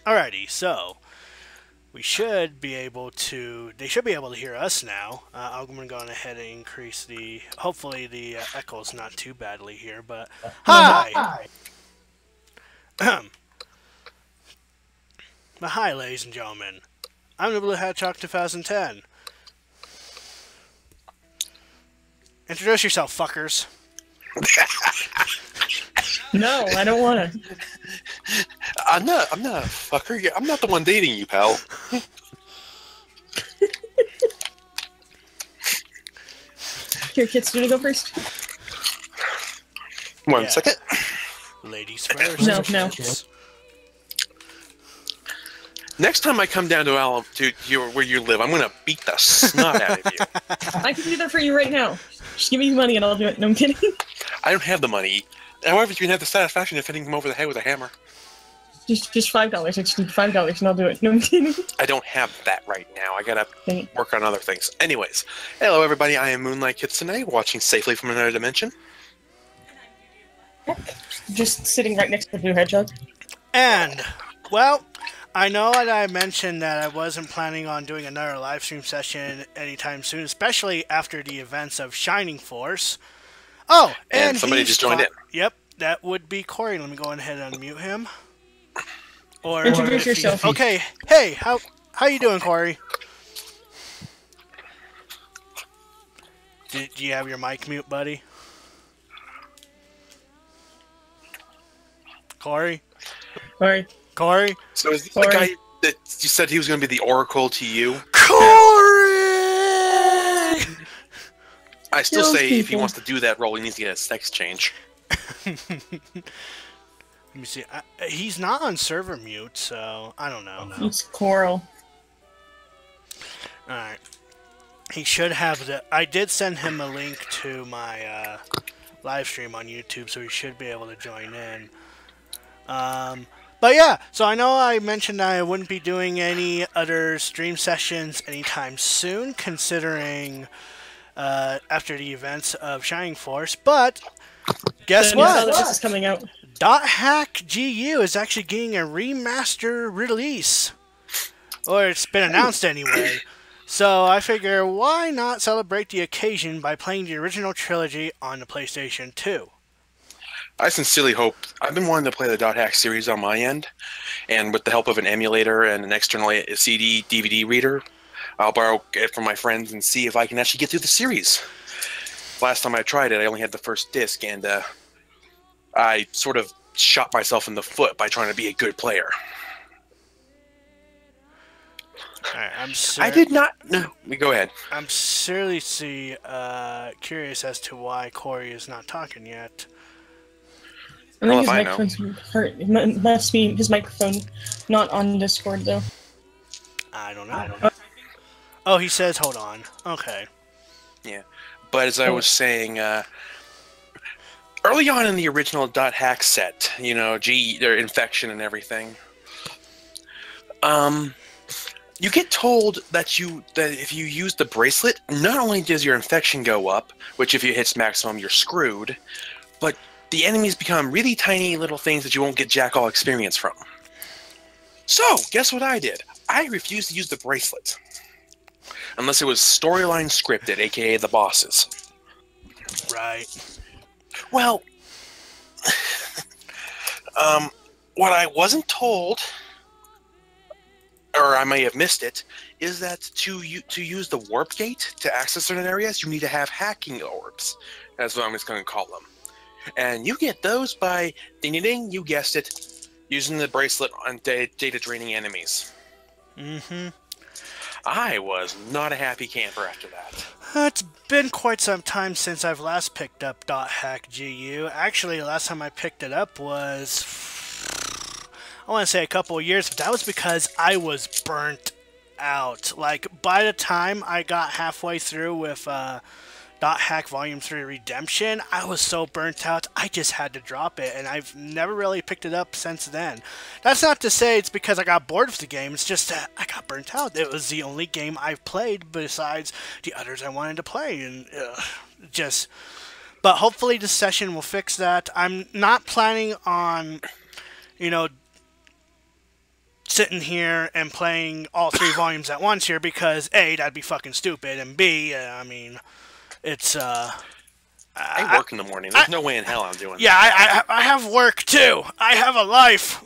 Alrighty, so we should be able to. They should be able to hear us now. I'm gonna go ahead and increase the. Hopefully, the echo's not too badly here. But No, no. hi, hi, ladies and gentlemen. I'm the Blue Hedgehog 2010. Introduce yourself, fuckers. No, I don't want to. I'm not a fucker. I'm not the one dating you, pal. Here, kids, do you want to go first? One second. Ladies first. No. Next time I come down to where you live, I'm gonna beat the snot out of you. I can do that for you right now. Just give me money and I'll do it. No, I'm kidding. I don't have the money. However, you can have the satisfaction of hitting him over the head with a hammer. Just $5. I just need $5 and I'll do it. No, I'm kidding. I don't have that right now. I gotta Dang it. work on other things. Anyways, hello everybody. I am Moonlight Kitsune, watching safely from another dimension. Just sitting right next to the blue hedgehog. And, well, I know that I mentioned that I wasn't planning on doing another live stream session anytime soon, especially after the events of Shining Force. Oh, And somebody just joined in. Yep, that would be Corey. Let me go ahead and unmute him. Or Introduce yourself. Okay, hey, how you doing, Corey? Do you have your mic mute, buddy? Corey? Alright. Corey? So is this Sorry. the guy that you said he was going to be the oracle to you? Corey! I still Kills say if he people. wants to do that role, he needs to get a sex change. Let me see. He's not on server mute, so I don't know. It's Coral. Alright. He should have the... I did send him a link to my live stream on YouTube, so he should be able to join in. But yeah, so I know I mentioned I wouldn't be doing any other stream sessions anytime soon, considering after the events of Shining Force, but guess The what? This is coming out. .hack GU is actually getting a remaster release. Or it's been announced anyway. So I figure, why not celebrate the occasion by playing the original trilogy on the PlayStation 2? I sincerely hope. I've been wanting to play the .hack series on my end, and with the help of an emulator and an external CD DVD reader, I'll borrow it from my friends and see if I can actually get through the series. Last time I tried it, I only had the first disc, and I sort of shot myself in the foot by trying to be a good player. Alright, I did not. No, go ahead. I'm seriously curious as to why Corey is not talking yet. I Well, think his if I know. microphone's hurt. It must be his microphone, not on Discord though. I don't know. Oh, he says, hold on. Okay. Yeah, but as I was saying, early on in the original .hack set, you know, their infection and everything, you get told that if you use the bracelet, not only does your infection go up, which if it hits maximum, you're screwed, but the enemies become really tiny little things that you won't get jack all experience from. So, guess what I did? I refused to use the bracelet. Unless it was storyline scripted, aka the bosses. Right. Well, what I wasn't told, or I may have missed it, is that to use the warp gate to access certain areas, you need to have hacking orbs. That's what I'm just going to call them. And you get those by, ding-ding-ding, you guessed it, using the bracelet on data draining enemies. Mm-hmm. I was not a happy camper after that. It's been quite some time since I've last picked up .hack GU. Actually, the last time I picked it up was... I want to say a couple of years, but that was because I was burnt out. Like, by the time I got halfway through with .hack Volume 3 Redemption, I was so burnt out, I just had to drop it, and I've never really picked it up since then. That's not to say it's because I got bored with the game, it's just that I got burnt out. It was the only game I've played besides the others I wanted to play, and just... But hopefully this session will fix that. I'm not planning on, you know, sitting here and playing all 3 volumes at once here because A, that'd be fucking stupid, and B, I mean, it's I work in the morning. There's no way in hell I'm doing yeah, that. I have work too. I have a life.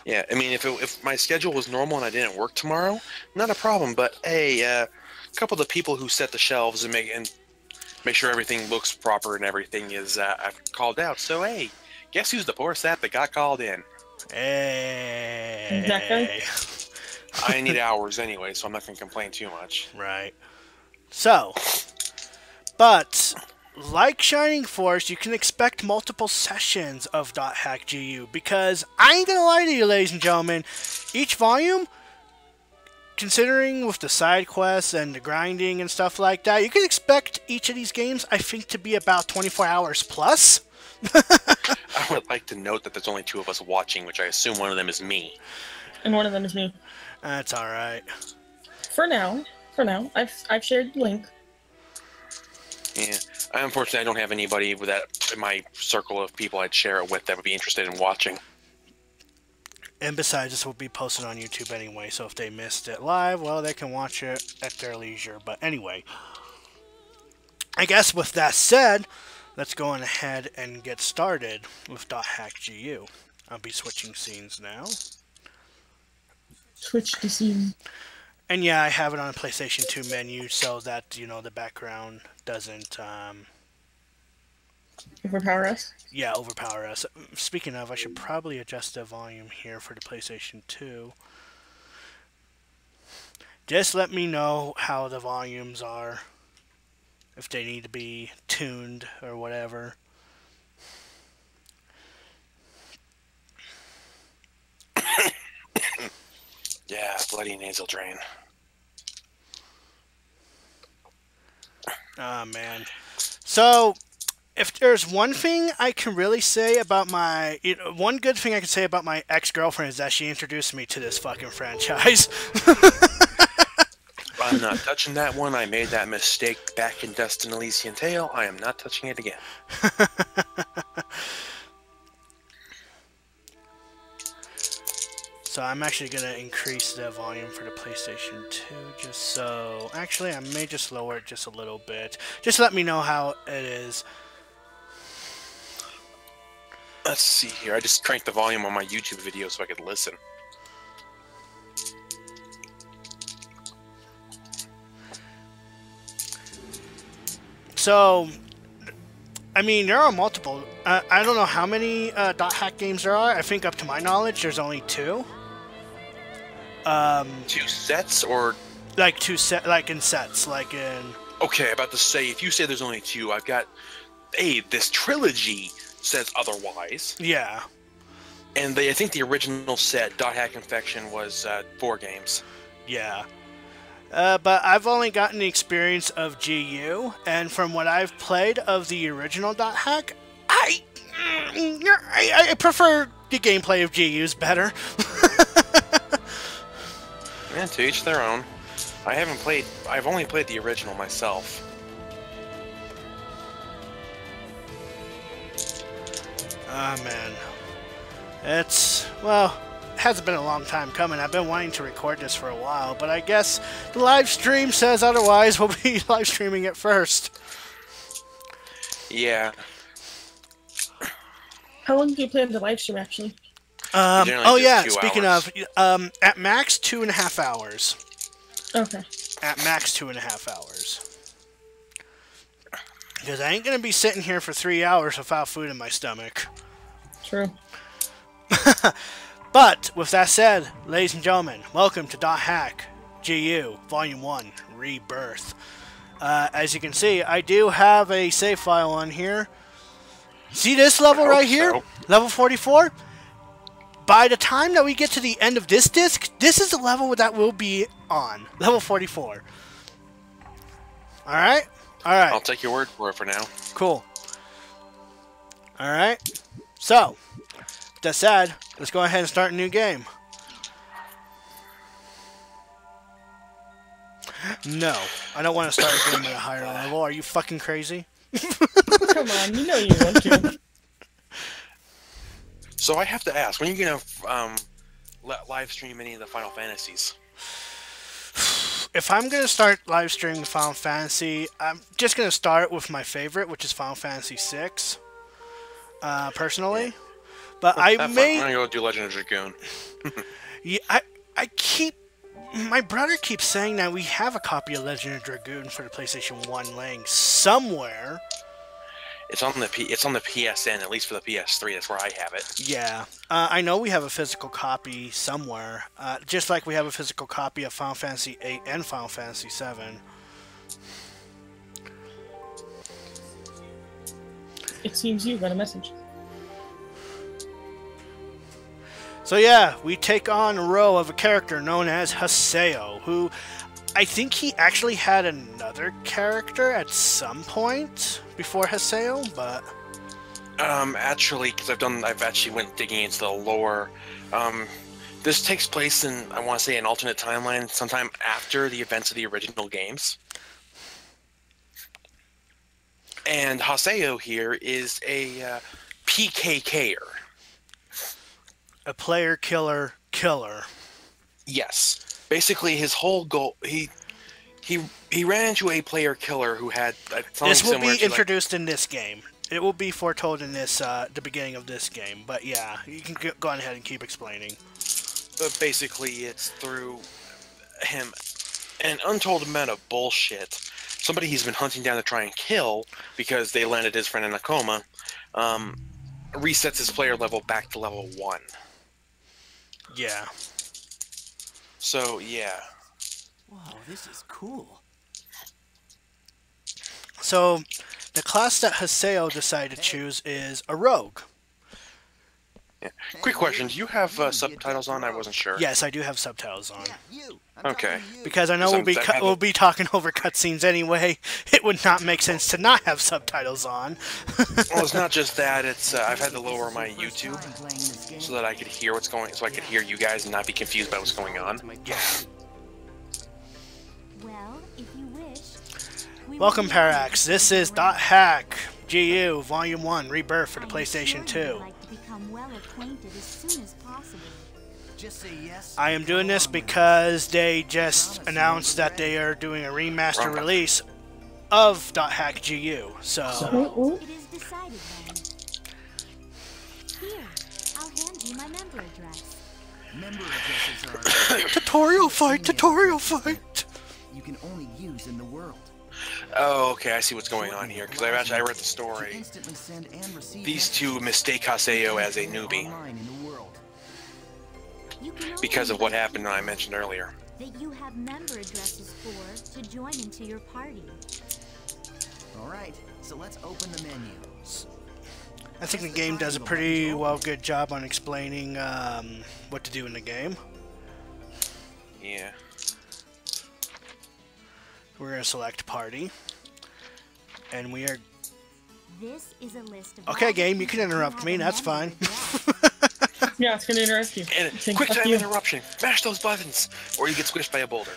Yeah, I mean, if my schedule was normal and I didn't work tomorrow, not a problem. But hey, a couple of the people who set the shelves and make sure everything looks proper and everything is I've called out. So hey, guess who's the poor sap that got called in? Hey. Exactly. I need hours anyway, so I'm not going to complain too much. Right. So, but like Shining Force, you can expect multiple sessions of .hack.gu because I ain't gonna lie to you, ladies and gentlemen, each volume, considering with the side quests and the grinding and stuff like that, you can expect each of these games, I think, to be about 24 hours plus. I would like to note that there's only 2 of us watching, which I assume one of them is me. And one of them is me. That's alright. For now, I've shared the link. Yeah, unfortunately, I don't have anybody with that in my circle of people I'd share it with that would be interested in watching. And besides, this will be posted on YouTube anyway, so if they missed it live, well, they can watch it at their leisure. But anyway, I guess with that said, let's go on ahead and get started with .hack.gu. I'll be switching scenes now. Switch to scene. And yeah, I have it on a PlayStation 2 menu so that, you know, the background doesn't, Overpower us? yeah, overpower us. Speaking of, I should probably adjust the volume here for the PlayStation 2. Just let me know how the volumes are, if they need to be tuned or whatever. Yeah, bloody nasal drain. Oh, man. So, if there's one thing I can really say about my... one good thing I can say about my ex-girlfriend is that she introduced me to this fucking franchise. I'm not touching that one. I made that mistake back in Dust and Elysian Tale. I am not touching it again. So I'm actually going to increase the volume for the PlayStation 2 just so... Actually, I may just lower it just a little bit. Just let me know how it is. Let's see here. I just cranked the volume on my YouTube video so I could listen. So, I mean, there are multiple. I don't know how many .hack games there are. I think up to my knowledge, there's only 2. 2 sets or... Like like in sets, like in... Okay, about to say, if you say there's only 2, I've got... Hey, this trilogy says otherwise. Yeah. And I think the original set, .hack Infection, was 4 games. Yeah. But I've only gotten the experience of GU, and from what I've played of the original .hack, I prefer the gameplay of GU's better. And to each their own. I've only played the original myself. Ah, man. It's, well, it hasn't been a long time coming. I've been wanting to record this for a while, but I guess the live stream says otherwise. We'll be live streaming it first. Yeah. How long do you plan to live stream, actually? Oh yeah, speaking hours. of, at max 2.5 hours. Okay. At max 2.5 hours. Because I ain't gonna be sitting here for 3 hours without food in my stomach. True. But, with that said, ladies and gentlemen, welcome to .hack.gu, Volume 1, Rebirth. As you can see, I do have a save file on here. See this level right here? So. Level 44? By the time that we get to the end of this disc, this is the level that we'll be on. Level 44. Alright? Alright. I'll take your word for it for now. Cool. Alright. So, with that said, let's go ahead and start a new game. No, I don't want to start a game at a higher level. Are you fucking crazy? Come on, you know you want to. So I have to ask, when are you gonna live stream any of the Final Fantasies? If I'm going to start live streaming Final Fantasy, I'm just going to start with my favorite, which is Final Fantasy VI, personally. Yeah. But Well, I have fun. may... I'm going to go do Legend of Dragoon. Yeah, I keep... My brother keeps saying that we have a copy of Legend of Dragoon for the PlayStation 1 laying somewhere. It's on the PSN, at least for the PS3. That's where I have it. Yeah. I know we have a physical copy somewhere. Just like we have a physical copy of Final Fantasy VIII and Final Fantasy VII. It seems you got a message. So yeah, we take on a role of a character known as Haseo, who I think he actually had another character at some point before Haseo, but Actually, because I've actually went digging into the lore. This takes place in, I want to say, an alternate timeline, sometime after the events of the original games. And Haseo here is a PKKer. a player killer killer. Yes. Basically, his whole goal, he ran into a player killer who had something This will similar be to, introduced in this game. It will be foretold in this the beginning of this game. But yeah, you can go on ahead and keep explaining. But basically, it's through him an untold amount of bullshit. Somebody he's been hunting down to try and kill because they landed his friend in a coma. Resets his player level back to level 1. Yeah. So yeah. Whoa, this is cool. So, the class that Haseo decided to choose is a rogue. Yeah. Quick question: do you have subtitles on? I wasn't sure. Yes, I do have subtitles on. Okay. Because I know Some- we'll be talking over cutscenes anyway. It would not make sense to not have subtitles on. Well, it's not just that. It's I've had to lower my YouTube so that I could hear what's going, so I could hear you guys and not be confused by what's going on. Yeah. Well, if you wish. Welcome, Parax. This is .hack GU Volume 1 Rebirth for the PlayStation 2. Just say yes. I am doing this because they just announced that they are doing a remaster release of .hack GU. So, It is decided then. Here, I'll hand you my member address. Member addresses are tutorial fight. you can only use in the world. Oh, okay. I see what's going on here because I read the To story. instantly send and receive These two mistake Haseo as a newbie online in the world. You can only because of what use happened I mentioned earlier. that you have member addresses for to join into your party. All right, so let's open the menu. I think the game does a pretty good job on explaining what to do in the game. Yeah. We're going to select party. And we are... This is a list of Okay, all game, the you can people who interrupt have me, a that's member fine. address. Yeah, it's gonna interrupt you. And It's saying, quick fuck time you. interruption. Mash those buttons, or you get squished by a boulder.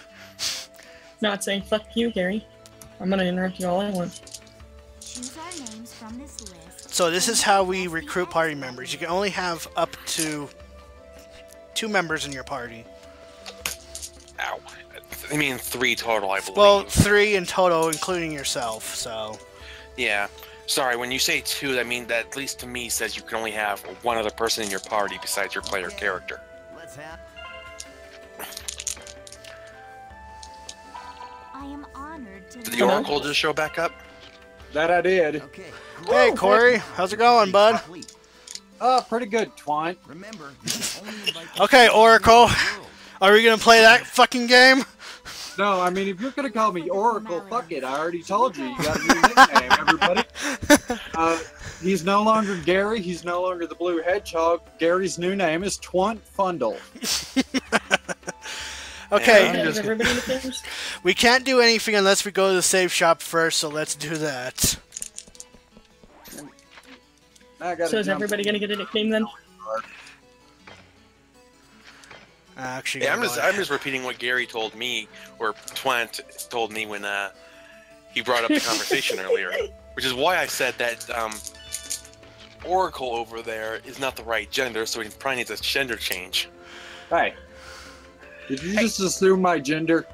Not saying fuck you, Gary. I'm gonna interrupt you all I want. Choose our names from this list. So this is how we recruit party members. You can only have up to 2 members in your party. Ow. I mean 3 total, I believe. Well, 3 in total, including yourself, so... Yeah. Sorry, when you say 2, that means that, at least to me, says you can only have 1 other person in your party besides your player character. Let's have. I am honored to Did the Oracle just show back up? That I did. Okay. Hey, Corey, how's it going, bud? Complete. Pretty good, Twine. Remember, you can only invite the Okay, people Oracle. in the world. Are we gonna play that fucking game? No, I mean, if you're gonna call me Oracle, fuck it. I already told you. You got a new nickname, everybody. He's no longer Gary. He's no longer the Blue Hedgehog. Gary's new name is Twant Fundle. Okay, Yeah. Is everybody in the games? we can't do anything unless we go to the save shop first, so let's do that. Now I gotta So is jump. everybody gonna get a nickname then? Actually, Yeah, go I'm ahead. just repeating what Gary told me, or Twant told me when he brought up the conversation earlier, which is why I said that Oracle over there is not the right gender, so he probably needs a gender change. Hey. Did you just assume my gender?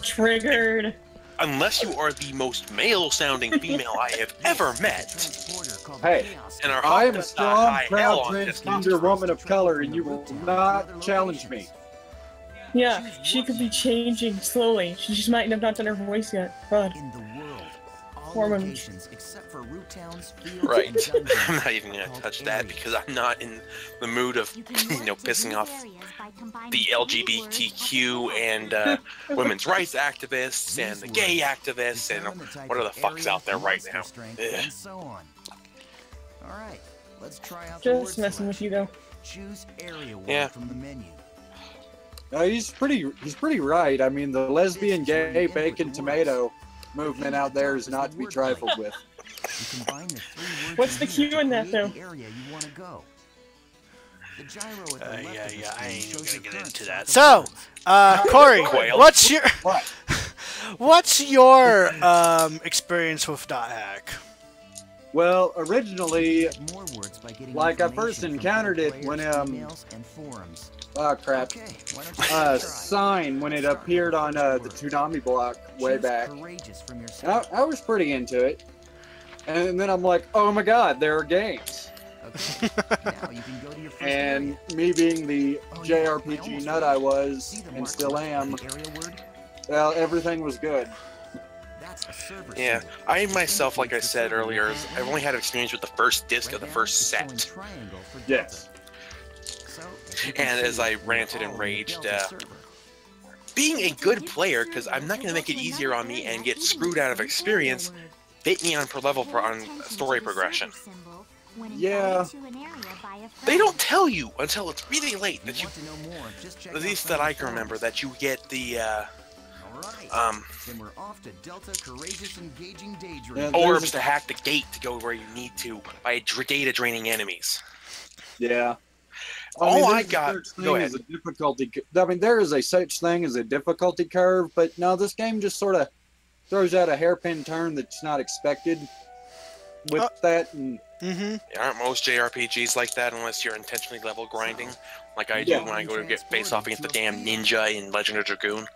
Triggered. Unless you are the most male-sounding female I have ever met. Hey, And are I am hopped a up the strong, high proud, hell on this transgender woman of color, and you will not challenge me. Yeah, she could be changing slowly. She just might have not done her voice yet. God. In the world, all Hormones. locations except for root towns, fields, Right. and dungeons I'm not even gonna are called touch that areas. because I'm not in the mood of, pissing off the LGBTQ and women's rights activists and the gay activists and whatever the fuck's out there right now. Ugh. And so on. All right, let's try out Just the word messing with you though. Choose area word Yeah. from the menu. He's pretty right. I mean, the lesbian, gay, bacon, tomato movement out there is not to be trifled with. You combine the 3 words What's the you need cue to in that, create though? the area you want to go. The gyro at the left of the I screen ain't even shows gonna your get current into stock that. of So, words. Corey, Quail. what's your What? what's your experience with dot hack? Well, originally, Get more words by getting like I information first from encountered other it when players' emails and forums. oh crap, Okay, why don't you try? Sign when it appeared on the Toonami block way Choose back. courageous from your And I was pretty into it, and then I'm like, oh my god, there are games. Okay, now you can go to your first And area. me being the Oh, yeah, I JRPG almost nut I See was the and mark still left am, of the area word? well, everything was good. That's a server Yeah, symbol. I This myself, like I indicates the said server earlier, is I've only had experience with the first disc of the Right now, first it's showing set. triangle for Yes. Delta. So, as you can And as see, I we're ranted and all in the raged, Delta server. being a good player, because I'm not going to make it easier on me and get screwed out of experience, bit me on per level on story progression. Yeah. They don't tell you until it's really late If that you, want to know more, just check at out least some that of I the can remember, forums. that you get the Alright, then we're off to Delta Courageous Engaging Daydream. Yeah, orbs to hack the gate to go where you need to by data draining enemies. Yeah. All I there's a got- such go thing as a difficulty. I mean, there is a such thing as a difficulty curve, but no, this game just sort of throws out a hairpin turn that's not expected with that. And Mm-hmm. Aren't most JRPGs like that unless you're intentionally level grinding, like I do Yeah. when I go to get face off against the damn ninja in Legend of Dragoon?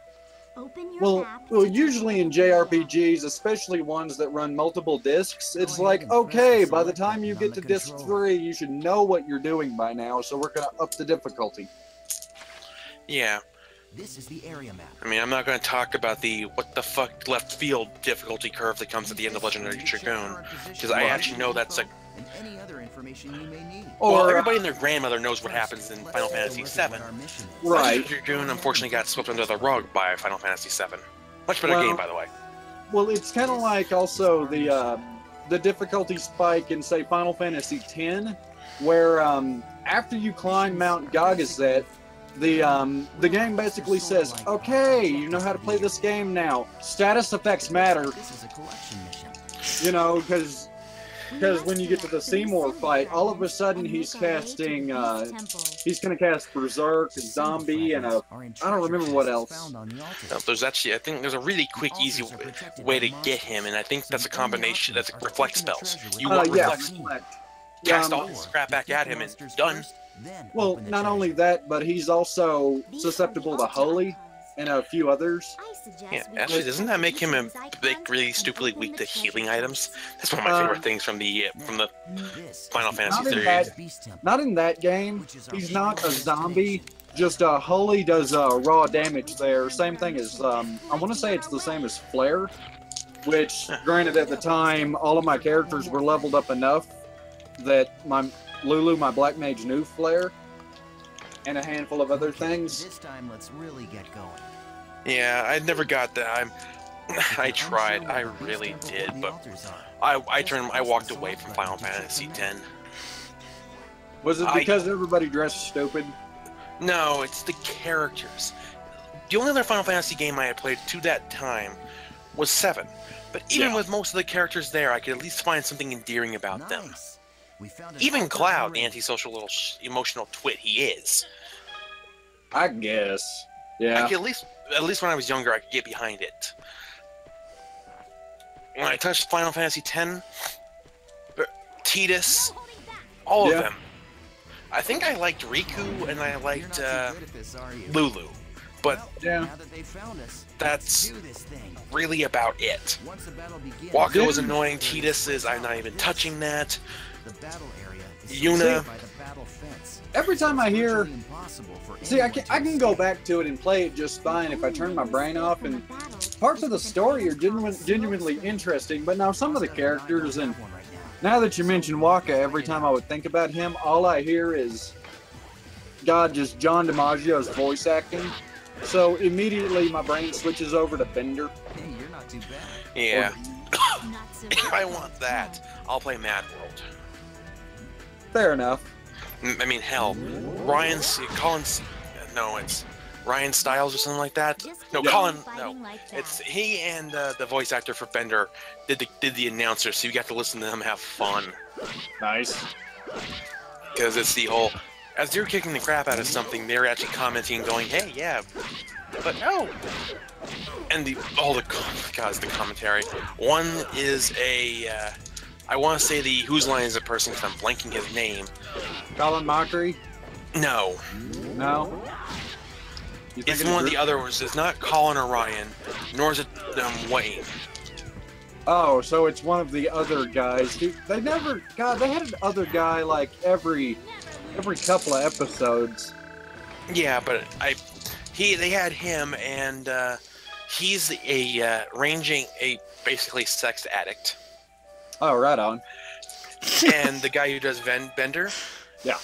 well, usually in JRPGs, especially ones that run multiple discs, it's like, okay, by the time you get to disc 3, you should know what you're doing by now, so we're gonna up the difficulty. Yeah, This is the area map. I mean, I'm not going to talk about the what the fuck left field difficulty curve that comes at the end of Legendary Dragoon, because I actually know that's a. And any other information you may need. Well, Or everybody and their grandmother knows what happens in Final Fantasy VII. Right. Legend of Dragoon unfortunately got swept under the rug by Final Fantasy VII. Much better Well- game, by the way. well, it's kind of like also the difficulty spike in say Final Fantasy X, where after you climb Mount Gagazet, the game basically says, okay, you know how to play this game now. Status effects matter, This is a collection mission. you know, because when you get to the Seymour fight, all of a sudden he's casting, he's gonna cast Berserk, Zombie, and I don't remember what else. No, there's actually, I think there's a really quick, easy way to get him, and I think that's a combination. That's a reflect spells. You want yeah, reflect, reflect. cast all this crap back at him, and done. Well, not only that, but he's also susceptible to Holy and a few others. Yeah, actually, doesn't that make him a really stupidly weak to healing items? That's one of my favorite things from the Final Fantasy Not in series. that- Not in that game. He's not a zombie. Just Holy does raw damage there. Same thing as I want to say it's the same as Flare, which granted at the time all of my characters were leveled up enough that my Lulu, my Black Mage, knew Flare, and a handful of other things. This time, let's really get going. Yeah, I never got that. I tried, I really did, but I walked away from Final Fantasy X. Was it because everybody dressed stupid? No, it's the characters. The only other Final Fantasy game I had played to that time was 7. But even with most of the characters there, I could at least find something endearing about them. Nice. We found an Even alpha Cloud, the array. antisocial little emotional twit he is. I guess. I Yeah. could at least when I was younger, I could get behind it. When I touched Final Fantasy X, Tidus, all of them. I think I liked Riku and I liked Lulu, but Yeah. that's really about it. Waka was annoying. Tidus is I'm not even touching that. Yuna. Every time I hear, see, I can go back to it and play it just fine if I turn my brain off, and parts of the story are genuinely interesting, but now some of the characters, and now that you mention Waka, every time I would think about him, all I hear is, God, just John DiMaggio's voice acting. So immediately my brain switches over to Bender. Hey, you're not too bad. Yeah. Not so If I want that, I'll play Mad World. Fair enough. I mean, hell, Collins. No, it's Ryan Stiles or something like that. No, Yeah. Colin. No, it's he and the voice actor for Bender did the announcer, so you got to listen to them have fun. Nice. Because it's the whole, as you're kicking the crap out of something, they're actually commenting, going, "Hey, yeah, but no." And the commentary. One is I want to say the whose line is it person because I'm blanking his name. Colin Mockery? No, No. You it's thinking one of of the other ones. It's not Colin or Ryan, nor is it Wayne. Oh, so it's one of the other guys. They never. God, they had an other guy like every couple of episodes. Yeah, but they had him, and he's basically sex addict. Oh, right on. And the guy who does Bender, Yeah.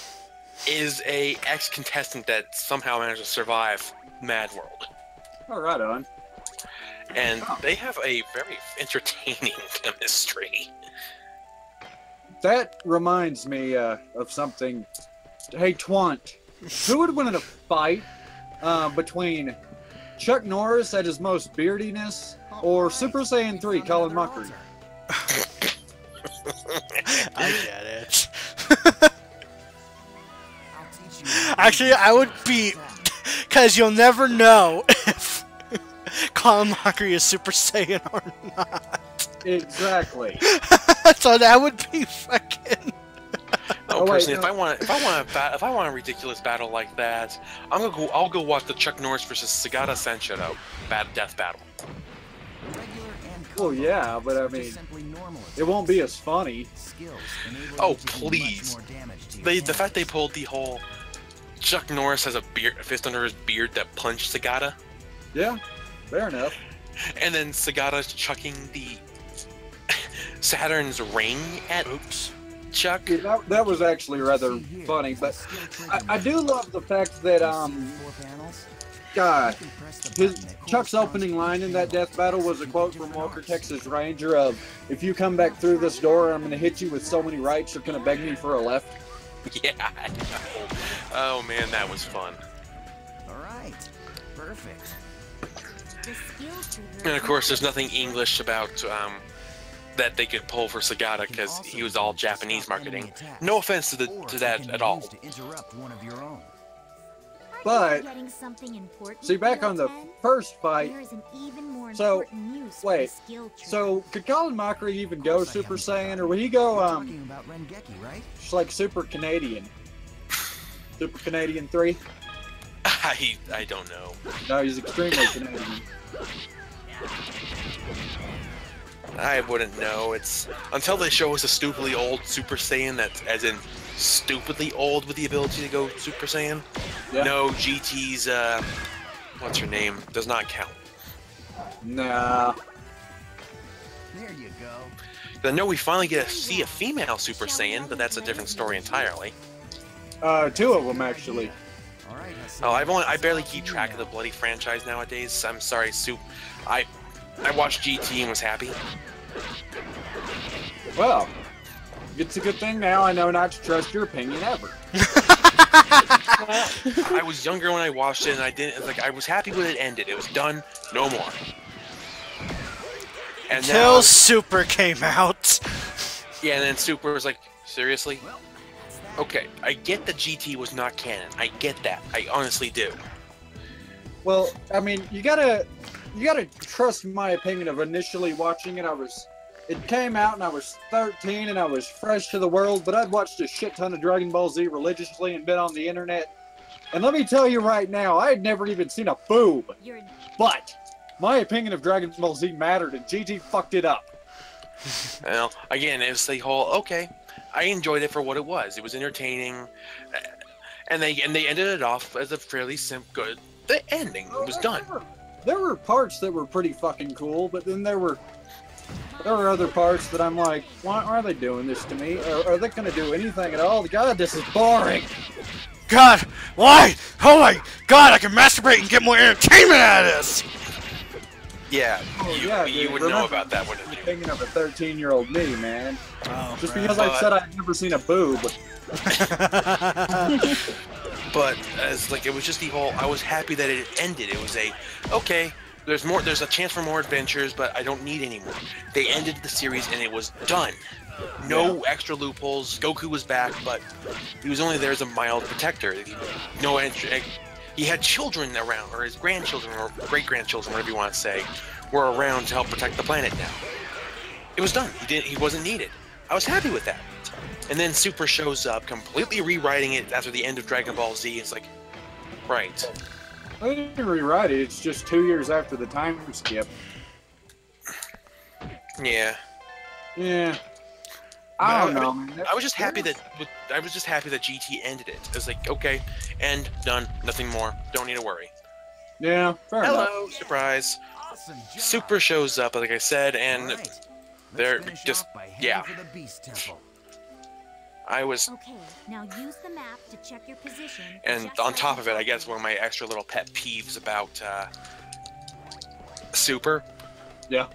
is a ex-contestant that somehow managed to survive Mad World. Oh, right on. And they have a very entertaining chemistry. That reminds me of something. Hey, Twant, who would win in a fight between Chuck Norris at his most beardiness or Super Saiyan 3 Colin Mockery? I get it. Actually, I would be, because you'll never know if Colin Mockery is Super Saiyan or not. Exactly. So that would be fucking. Oh, wait, Personally, no. if I want a ridiculous battle like that, I'll go watch the Chuck Norris versus Sagata Sanshiro death battle. Well, yeah, but I mean, it won't be as funny. Oh, please. The fact they pulled the whole Chuck Norris has a fist under his beard that punched Sagata, Yeah, fair enough. and then Sagata's chucking the Saturn's ring at Chuck. Yeah, that was actually rather funny, but I do love the fact that God, Chuck's opening line in that death battle was a quote from Walker Texas Ranger of, "If you come back through this door, I'm going to hit you with so many rights, you're going to beg me for a left." Yeah, I know. Oh man, that was fun. All right, perfect. And of course, there's nothing English about that they could pull for Sagata because he was all Japanese marketing. No offense to that at all. But, see, back on the first fight, so, wait, so could Colin Mockery even go Super Saiyan, or would he go, just like Super Canadian? Super Canadian 3? I don't know. No, he's extremely Canadian. I wouldn't know. It's until they show us a stupidly old Super Saiyan that's as in stupidly old with the ability to go Super Saiyan. Yeah. No, GT's what's her name does not count. Nah. There you go. I know we finally get to see a female Super Saiyan, but that's a different story entirely. 2 of them, actually. All right. Oh, I barely keep track of the bloody franchise nowadays. I'm sorry, I watched GT and was happy. Well, it's a good thing now I know not to trust your opinion ever. I was younger when I watched it, and I was happy when it ended. It was done, no more. And Until now, Super came out. yeah, and then Super was like, seriously? Okay, I get that GT was not canon. I get that. I honestly do. Well, I mean, you gotta trust my opinion of initially watching it. I was it came out and I was 13 and I was fresh to the world, but I'd watched a shit ton of Dragon Ball Z religiously and been on the internet. And let me tell you right now, I had never even seen a boob. But my opinion of Dragon Ball Z mattered, and GT fucked it up. Well, again, it was the whole, okay, I enjoyed it for what it was. It was entertaining, and they ended it off as a fairly good ending. It was done. There were parts that were pretty fucking cool, but then there were other parts that I'm like, why are they doing this to me? Are they going to do anything at all? God, this is boring. God, why? Oh my God, I can masturbate and get more entertainment out of this. Yeah, yeah, you would know about that, wouldn't you? Thinking of a 13-year-old me, man. Oh, just because I said I'd never seen a boob. But as like it was just the whole. I was happy that it ended. It was okay. There's more. There's a chance for more adventures, but I don't need any more. They ended the series and it was done. No extra loopholes. Goku was back, but he was only there as a mild protector. No entry. He had children around, or his grandchildren, or great-grandchildren, whatever you want to say, were around to help protect the planet now. It was done. He wasn't needed. I was happy with that. And then Super shows up, completely rewriting it after the end of Dragon Ball Z. It's like, right. I didn't rewrite it. It's just 2 years after the time skip. Yeah. Yeah. I don't know, man. I was just happy that GT ended it. It was like, okay, end, done, nothing more. Don't need to worry. Yeah, fair enough. Hello, surprise. Super shows up, like I said, and they're just I was. Okay, now use the map to check your position. And on top of it, I guess one of my extra little pet peeves about Super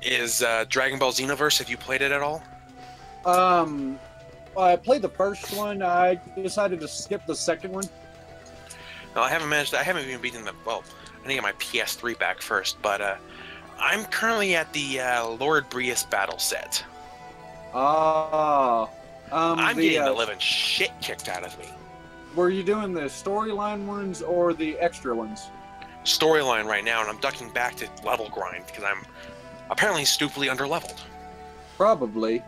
is Dragon Ball Xenoverse. Have you played it at all? I played the first one. I decided to skip the second one. No, I haven't managed. I haven't even beaten the. Well, I need to get my PS3 back first, but I'm currently at the Lord Breus battle set. I'm getting the living shit kicked out of me. Were you doing the storyline ones or the extra ones? Storyline right now, and I'm ducking back to level grind because I'm apparently stupidly underleveled. Probably.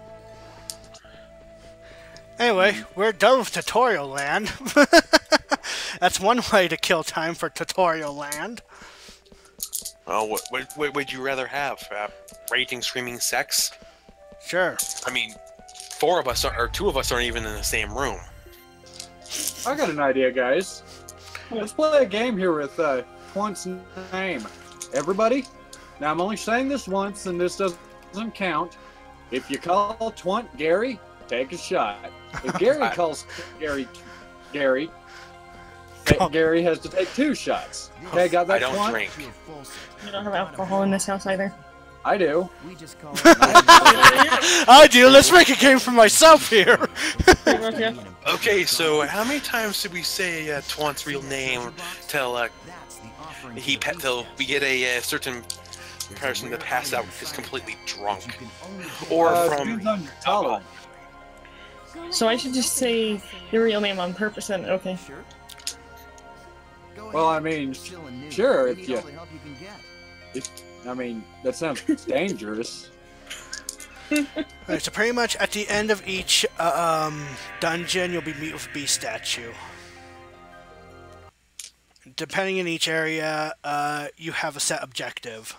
Anyway, we're done with tutorial land. That's one way to kill time for tutorial land. Oh, what would you rather have? Raging, screaming sex? Sure. I mean, 4 of us, or 2 of us aren't even in the same room. I got an idea, guys. Let's play a game here with Twant's name. Everybody? Now, I'm only saying this once, and this doesn't count. If you call Twant Gary, take a shot. If Gary calls Gary, Gary has to take 2 shots. Okay, got that? I don't drink. You don't have alcohol in this house either. I do. We just call I do. Let's make a game for myself here. Okay, so how many times did we say Twant's real name till till we get a certain person that passed out is completely drunk, or from alcohol? So I should just say your real name on purpose then, okay. Well, I mean, sure, if you... I mean, that sounds dangerous. Alright, so pretty much at the end of each dungeon, you'll be meet with a beast statue. Depending on each area, you have a set objective.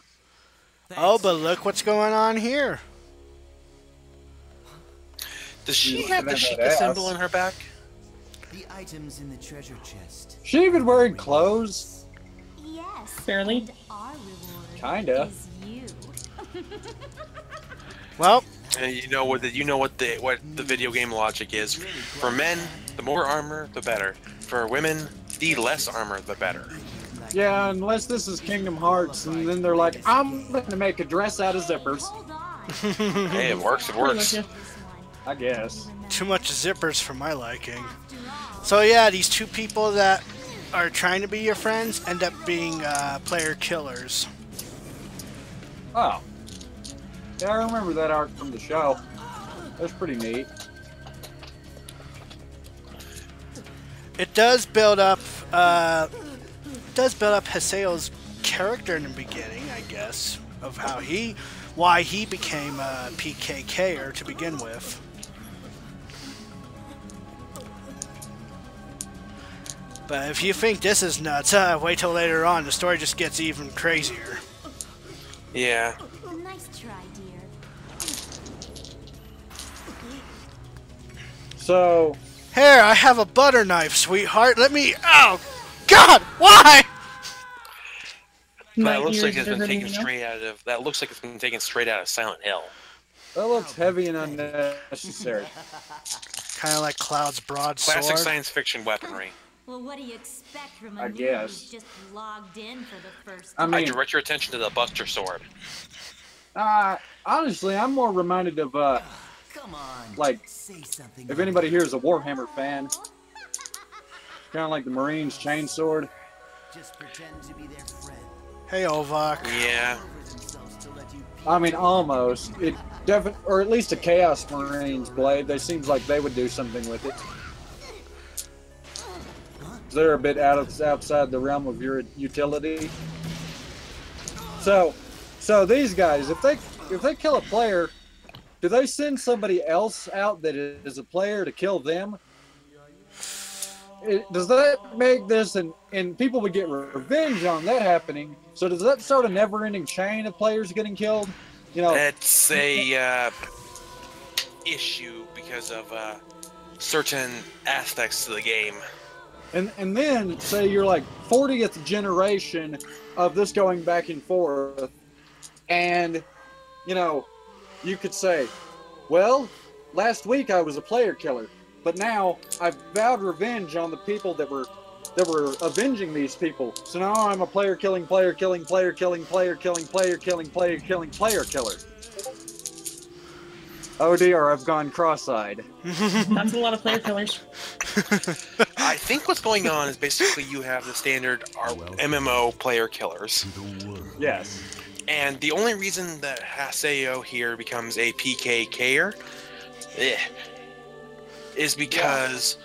Oh, but look what's going on here. Does she have the Sheikah symbol on her back? the items in the treasure chest. She even wearing clothes? Yes. Fairly. Our reward Kinda. is you. Well, You know what the video game logic is. For men, the more armor, the better. For women, the less armor, the better. Yeah, unless this is Kingdom Hearts, and then they're like, I'm gonna make a dress out of zippers. Hold on. Hey, it works, it works. I guess. too much zippers for my liking. So yeah, these two people that are trying to be your friends end up being player killers. Oh. Yeah, I remember that art from the show. That's pretty neat. It does build up Haseo's character in the beginning, I guess, of how he why he became a PKKer to begin with. But if you think this is nuts, wait till later on. The story just gets even crazier. Yeah. Nice try, dear. So, Here, I have a butter knife, sweetheart. Let me... Oh, God! Why? My That looks ears like it's are been hurting taken now. straight out of. That looks like it's been taken straight out of Silent Hill. that looks heavy and unnecessary. Kind of like Cloud's broadsword. Classic science fiction weaponry. Well, what do you expect from a I noob guess. who's just logged in for the first I time? I mean, direct your attention to the Buster Sword. honestly, I'm more reminded of, Come on. like, Say something. if anybody here is a Warhammer fan, kind of like the Marines chainsword. Just pretend to be their friend. Hey, Ovok. Yeah. Over themselves to let you I mean, almost. It definitely, or at least a Chaos Marines blade. They seems like they would do something with it. They're a bit outside the realm of your utility. So these guys, if they kill a player, do they send somebody else out that is a player to kill them? Does that make this and people would get revenge on that happening? So does that start a never-ending chain of players getting killed? You know, It's a issue because of certain aspects to the game. and then say you're like 40th generation of this going back and forth, and you know, you could say, well, last week I was a player killer, but now I've vowed revenge on the people that were avenging these people. So now I'm a player killing, player killing, player killing, player killing, player killing, player killing, player killer. Oh dear, I've gone cross-eyed. That's a lot of player killers. I think what's going on is basically you have the standard MMO player killers, Yes. and the only reason that Haseo here becomes a PKKer is because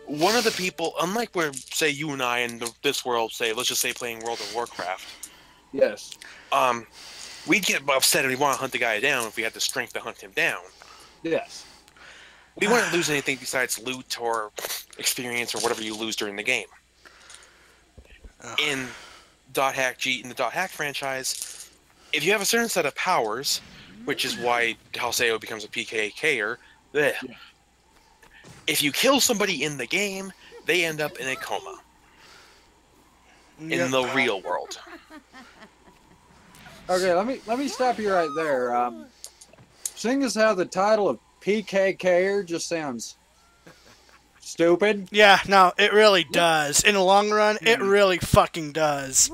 one of the people, unlike where, say, you and I in this world, say, let's just say playing World of Warcraft, Yes. we'd get upset and we want to hunt the guy down if we had the strength to hunt him down. Yes. We wouldn't lose anything besides loot or experience or whatever you lose during the game. In in the .hack franchise, if you have a certain set of powers, which is why Halseo becomes a PKKer, if you kill somebody in the game, they end up in a coma. In the real world. Okay, let me stop you right there. Seeing as how the title of PKKer just sounds stupid. Yeah, no, it really does. In the long run, it really fucking does.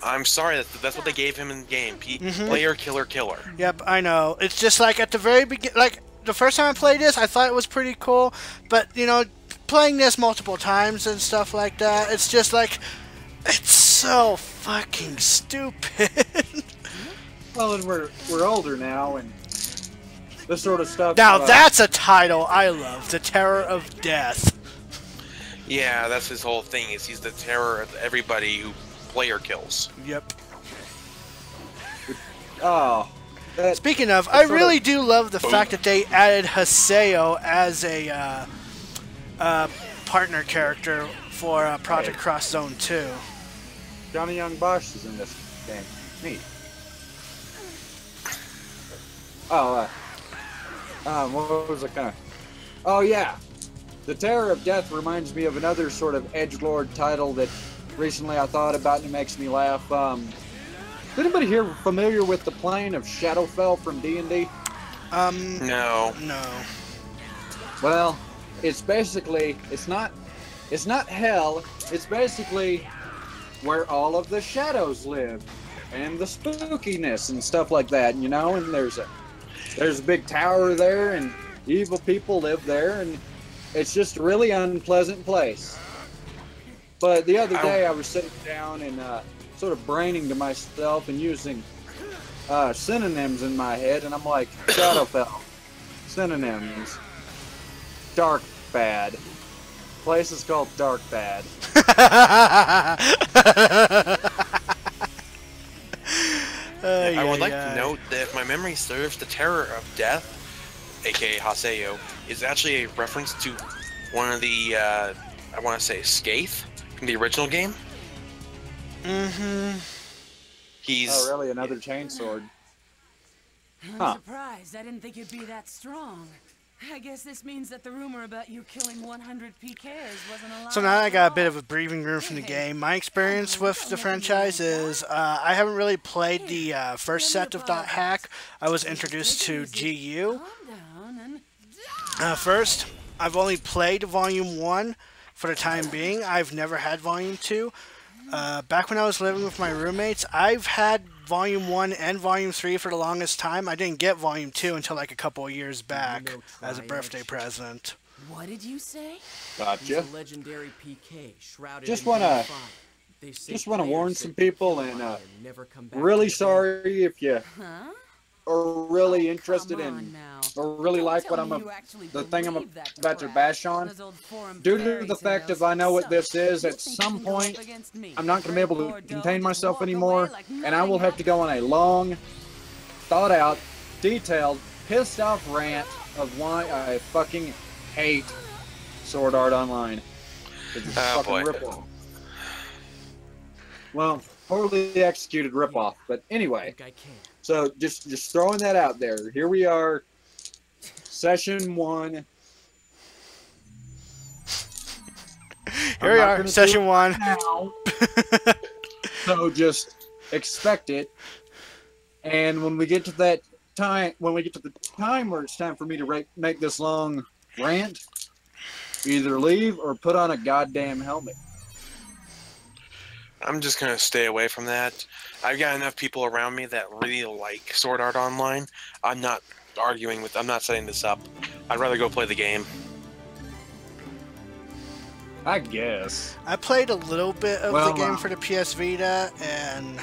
I'm sorry, that's what they gave him in the game. Player, killer, killer. Yep, I know. It's just like at the very beginning, like the first time I played this, I thought it was pretty cool. But, you know, playing this multiple times and stuff like that, it's just like, it's so fucking stupid. Well, and we're older now, and this sort of stuff. Now that's a title I love, The Terror of Death. Yeah, that's his whole thing, is he's the terror of everybody who player kills. Yep. Oh. Speaking of, I really do love the fact that they added Haseo as a partner character for Project Cross Zone 2. Johnny Young Bosch is in this game. Neat. Oh, what was it kind of? Oh yeah, The Terror of Death reminds me of another sort of edgelord title that recently I thought about and it makes me laugh. Is anybody here familiar with the plane of Shadowfell from D&D? No. No. Well, it's basically it's not hell. It's basically where all of the shadows live and the spookiness and stuff like that, you know. And there's a big tower there, and evil people live there, and it's just a really unpleasant place. But the other day I was sitting down and sort of braining to myself and using synonyms in my head, and I'm like, Shadowfell, synonyms, dark bad. Place is called Dark Bad. I would like to note that guy serves the terror of death, aka Haseo, is actually a reference to one of the, I want to say, Skaith from the original game. Mm-hmm. He's... Oh, really? Another chainsword? I'm surprised. I didn't think you'd be that strong. I guess this means that the rumor about you killing 100 PKs wasn't a lie. So now I got a bit of a breathing room from the game. My experience with the franchise is I haven't really played the first set of Dot Hack. I was introduced to GU. First, I've only played Volume 1 for the time being. I've never had Volume 2. Back when I was living with my roommates, I've had Volume 1 and Volume 3 for the longest time. I didn't get Volume 2 until like a couple of years back as a birthday present. What did you say? Gotcha. Legendary PK shrouded Just wanna warn some people, and really sorry if you are really interested in or really like what the thing I'm about to bash on. Due to the fact that I know what this is, at some point I'm not going to be able to contain myself anymore, and I will have to go on a long, thought out, detailed, pissed off rant of why I fucking hate Sword Art Online. It's a fucking ripoff. Well, poorly executed ripoff, but anyway. So just throwing that out there. Here we are, session 1. Here we are, session 1. So just expect it. And when we get to that time, where it's time for me to make this long rant, either leave or put on a goddamn helmet. I'm just gonna stay away from that. I've got enough people around me that really like Sword Art Online. I'm not arguing with. I'm not setting this up. I'd rather go play the game. I guess. I played a little bit of the game for the PS Vita, and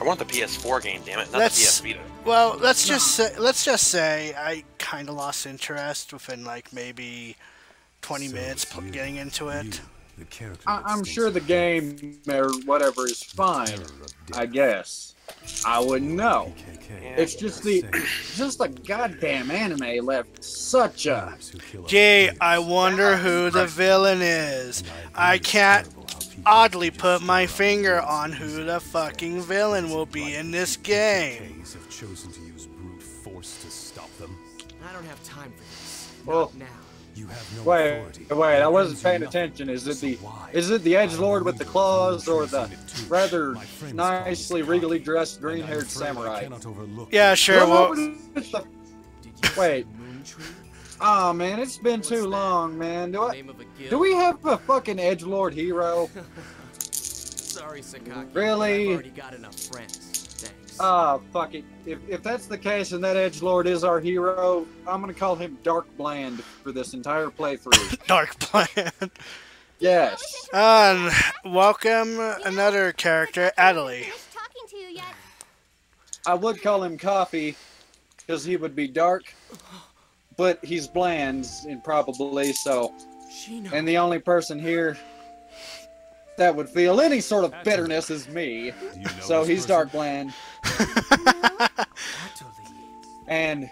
I want the PS4 game, damn it, not the PS Vita. Well, let's just say I kind of lost interest within like maybe 20 minutes getting into it. I'm sure the game or whatever is fine, I guess. I wouldn't know. It's just the goddamn anime left such a... Gee, I wonder who the villain is. I can't oddly put my finger on who the fucking villain will be in this game. I don't have time for this. Well, now. Wait, I wasn't paying attention. Is it the edgelord with the claws, or the rather nicely, regally dressed, green-haired samurai? Yeah, sure. Wait. Oh man, it's been too long, man. Do we have a fucking edgelord hero? Sorry, Sakaki. Really? I've already got enough friends. Thanks. Ah, fuck it. If that's the case and that edgelord is our hero, I'm gonna call him Dark Bland for this entire playthrough. Dark Bland. Yes. Welcome another character, Adelie. I would call him Coffee, because he would be dark, but he's bland, and probably so. And the only person here that would feel any sort of bitterness is me. So he's Dark Bland. And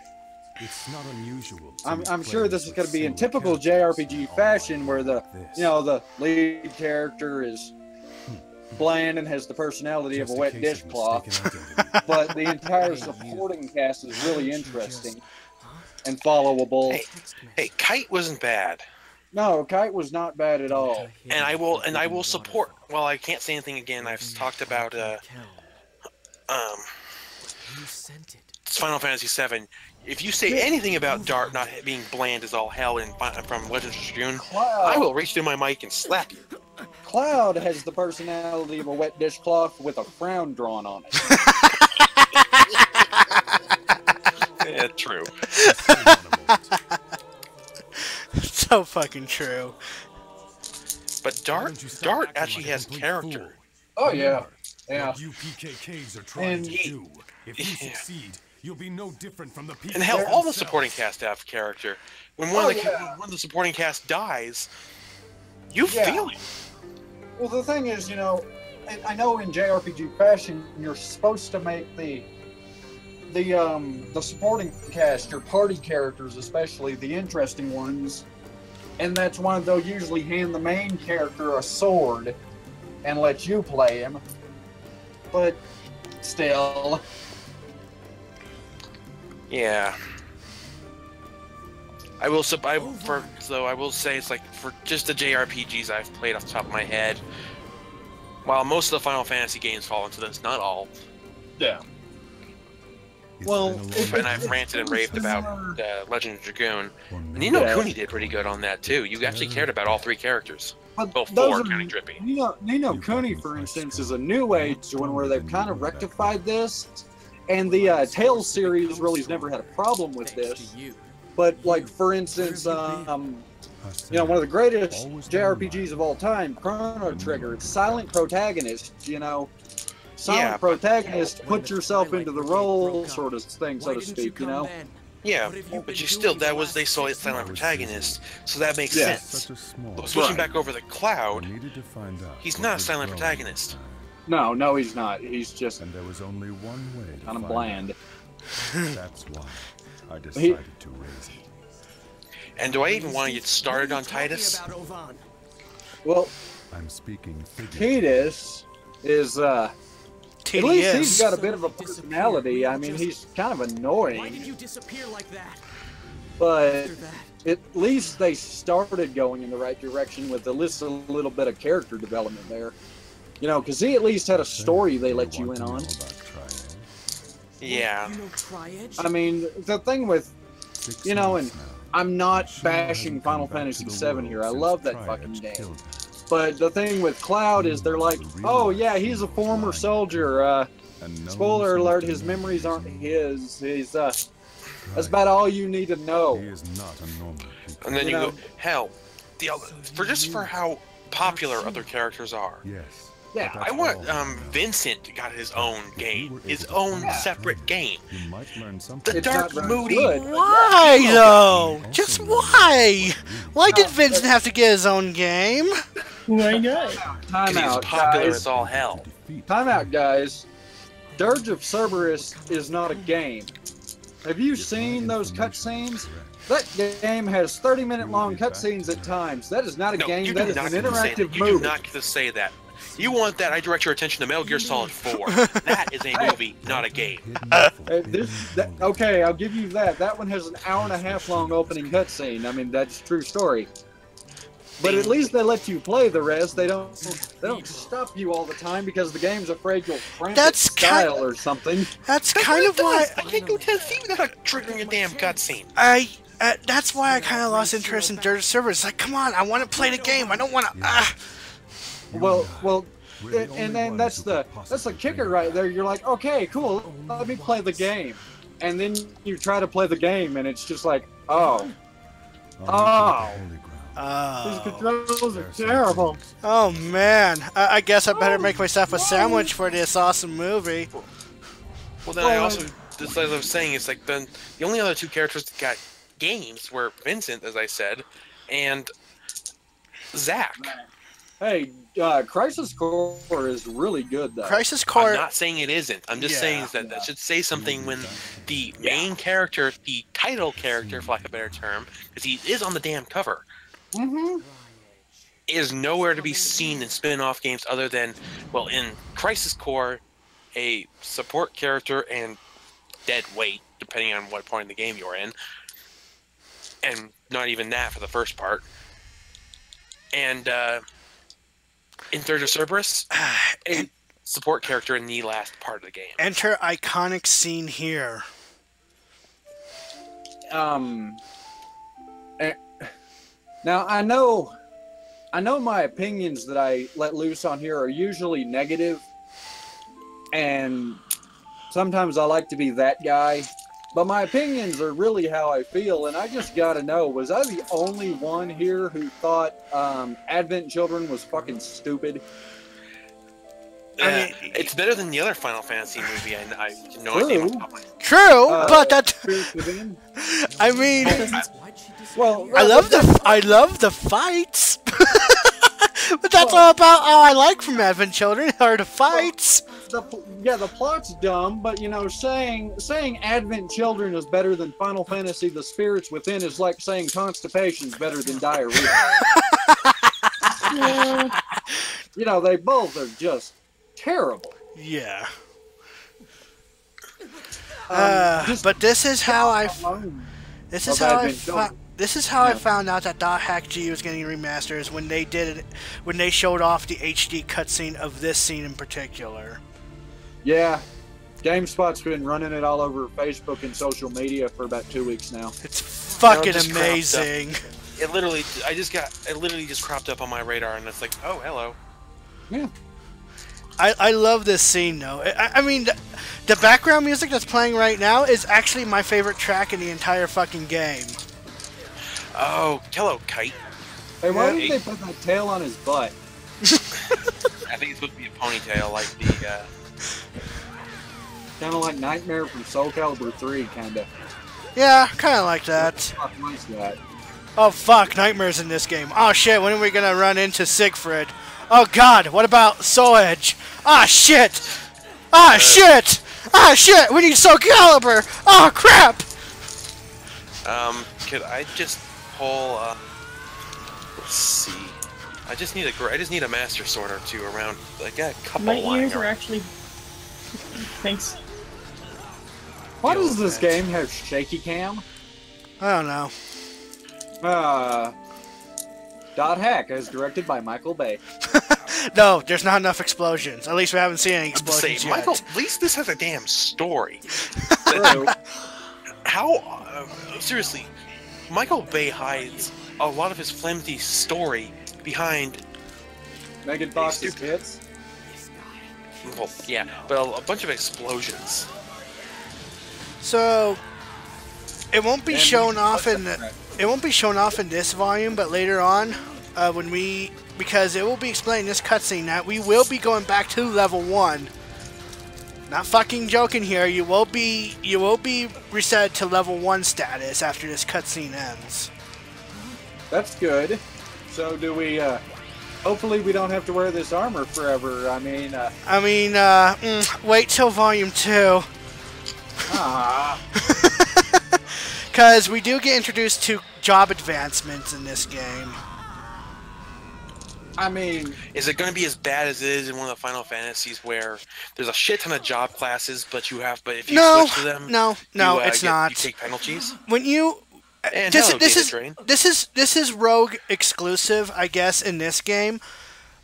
it's not unusual. I'm sure this is going to be in typical JRPG fashion, where the lead character is bland and has the personality of a wet dishcloth, but the entire supporting cast is really interesting and followable. Hey, Kite wasn't bad. No, Kite was not bad at all. And I will support. Well, I can't say anything again. I've talked about Final Fantasy VII. If you say anything about Dart not being bland as all hell from Legends of Dragoon, I will reach through my mic and slap you. Cloud has the personality of a wet dishcloth with a frown drawn on it. Yeah, true. So fucking true. But Dart actually has character. Oh yeah, yeah. You PKKs are trying to do. If you succeed, you'll be no different from the people. And hell, all the supporting cast have character. When one of the supporting cast dies, you feel it. Well, the thing is, I know in JRPG fashion, you're supposed to make the the supporting cast, your party characters, especially the interesting ones, and that's why they'll usually hand the main character a sword and let you play him. But still, yeah. I will say it's like for just the JRPGs I've played off the top of my head. While most of the Final Fantasy games fall into this, not all. yeah. It's Well, been a long And I've time. ranted and raved about Legend of Dragoon. Nino Yeah. Kuni did pretty good on that too. You actually cared about all three characters. But Well, those four, are- counting Drippy. Nino Kuni, for instance, is a new age one where they've kind of rectified this, and the Tales series really has never had a problem with this. But like, for instance, one of the greatest JRPGs of all time, Chrono Trigger. It's silent protagonist. Silent protagonist. Put yourself into the role, sort of thing, so to speak. Yeah, but you still, they saw it silent protagonist, so that makes Yeah. sense. Such a small But switching Right. back over the Cloud, needed to find out he's what not a was silent wrong protagonist. this time. No, he's not. He's just And there was only one way to kind of find bland. out. That's why I decided to raise it. And do I even want to get started on Titus? Well, I'm speaking figuratively. Titus is at least he's TDS. got a bit of a personality. I mean, he's kind of Why did annoying, you disappear like that? but After that, at least they started going in the right direction with at least a little bit of character development there. Because he at least had a story they let you in on. Yeah. you know Tri-Edge? I mean, the thing with, and I'm not bashing Final Fantasy VII here. I love that fucking game. But the thing with Cloud is they're like, oh yeah, he's a former soldier. Spoiler alert, his memories aren't his. That's about all you need to know. He is not a normal people. And then You you know- go, hell, for how popular other characters are. Yes. Yeah, I want Vincent got his own game, his own separate game. You might learn something. The It's dark, not very moody. good. Why though? Just why? Why did Vincent have to get his own game? Why not? Time He's out, popular guys. as all hell. Time out, guys. Dirge of Cerberus is not a game. Have you seen those cutscenes? That game has 30-minute long cutscenes at times. That is not a No, game. you That do is not an get to say interactive that. You do movie. not get to say that. You want that? I direct your attention to Metal Gear Solid 4. That is a movie, not a game. Okay, I'll give you that. That one has an hour-and-a-half long opening cutscene. I mean, that's a true story. But at least they let you play the rest. They don't stop you all the time because the game's afraid you'll cramp That's its style or something. That's kind of why I can't go 10 feet without triggering a damn cutscene. that's why I kind of lost interest in Dirge Servers. Like, come on, I want to play the game. I don't want to. Well, and then that's the kicker right there. You're like, okay, cool, let me play the game, and then you try to play the game, and it's just like, oh, these controls are terrible. Oh man, I guess I better make myself a sandwich for this awesome movie. Well, then I also, just as I was saying, it's like the only other two characters that got games were Vincent, as I said, and Zack. Hey, Crisis Core is really good though. Crisis I'm Core. not saying it isn't. I'm just saying that that should say something when the main character, the title character, for lack of a better term, because he is on the damn cover, is nowhere to be seen in spin-off games other than, well, in Crisis Core, a support character and dead weight, depending on what point in the game you're in, and not even that for the first part. And in Dirge of Cerberus, a support character in the last part of the game. Enter iconic scene here. Now I know my opinions that I let loose on here are usually negative, and sometimes I like to be that guy, but my opinions are really how I feel, and I just gotta know, was I the only one here who thought Advent Children was fucking stupid? I mean, it's better than the other Final Fantasy movie I know I came up with. True, but that. Spirits Within? I mean, Well, I love the fights. But that's all about all I like from Advent Children are the fights. The plot's dumb, but you know, saying Advent Children is better than Final Fantasy: The Spirits Within is like saying constipation's better than diarrhea. You know, they both are just terrible. Yeah. But this is how I found out that .hack G was getting remasters when they showed off the HD cutscene of this scene in particular. Yeah, GameSpot's been running it all over Facebook and social media for about 2 weeks now. It's fucking amazing. It literally just cropped up on my radar, and it's like, oh, hello. Yeah. I love this scene though. I mean, the background music that's playing right now is actually my favorite track in the entire fucking game. Oh, hello, Kite. Hey, why did they put that tail on his butt? I think it's supposed to be a ponytail, like the. Kind of like Nightmare from Soul Calibur 3, kinda. Yeah, kind of like that. What the fuck was that? Oh fuck, Nightmare's in this game. Oh shit, when are we gonna run into Siegfried? Oh god, what about Soul Edge? Ah shit! Ah shit! Ah shit! We need Soul Calibur! Oh crap! Could I just pull? Let's see. I just need a Master Sword or two around. Like a couple. My ears are actually. Thanks. Why does this game have shaky cam? I don't know. .hack as directed by Michael Bay. No, there's not enough explosions. At least we haven't seen any explosions yet. At least this has a damn story. How? Seriously, Michael Bay hides a lot of his flimsy story behind Megan Fox's hits. Well, yeah, but a bunch of explosions. So it won't be shown off in this volume, but later on, because it will be explained in this cutscene that we will be going back to level 1. Not fucking joking here. You will be reset to level 1 status after this cutscene ends. That's good. So do we? Hopefully we don't have to wear this armor forever. Wait till volume 2. Ah. Because we do get introduced to job advancements in this game. I mean, is it going to be as bad as it is in one of the Final Fantasies, where there's a shit ton of job classes, but if you switch to them, it's not. You take penalties. When you and this is Rogue exclusive, I guess, in this game.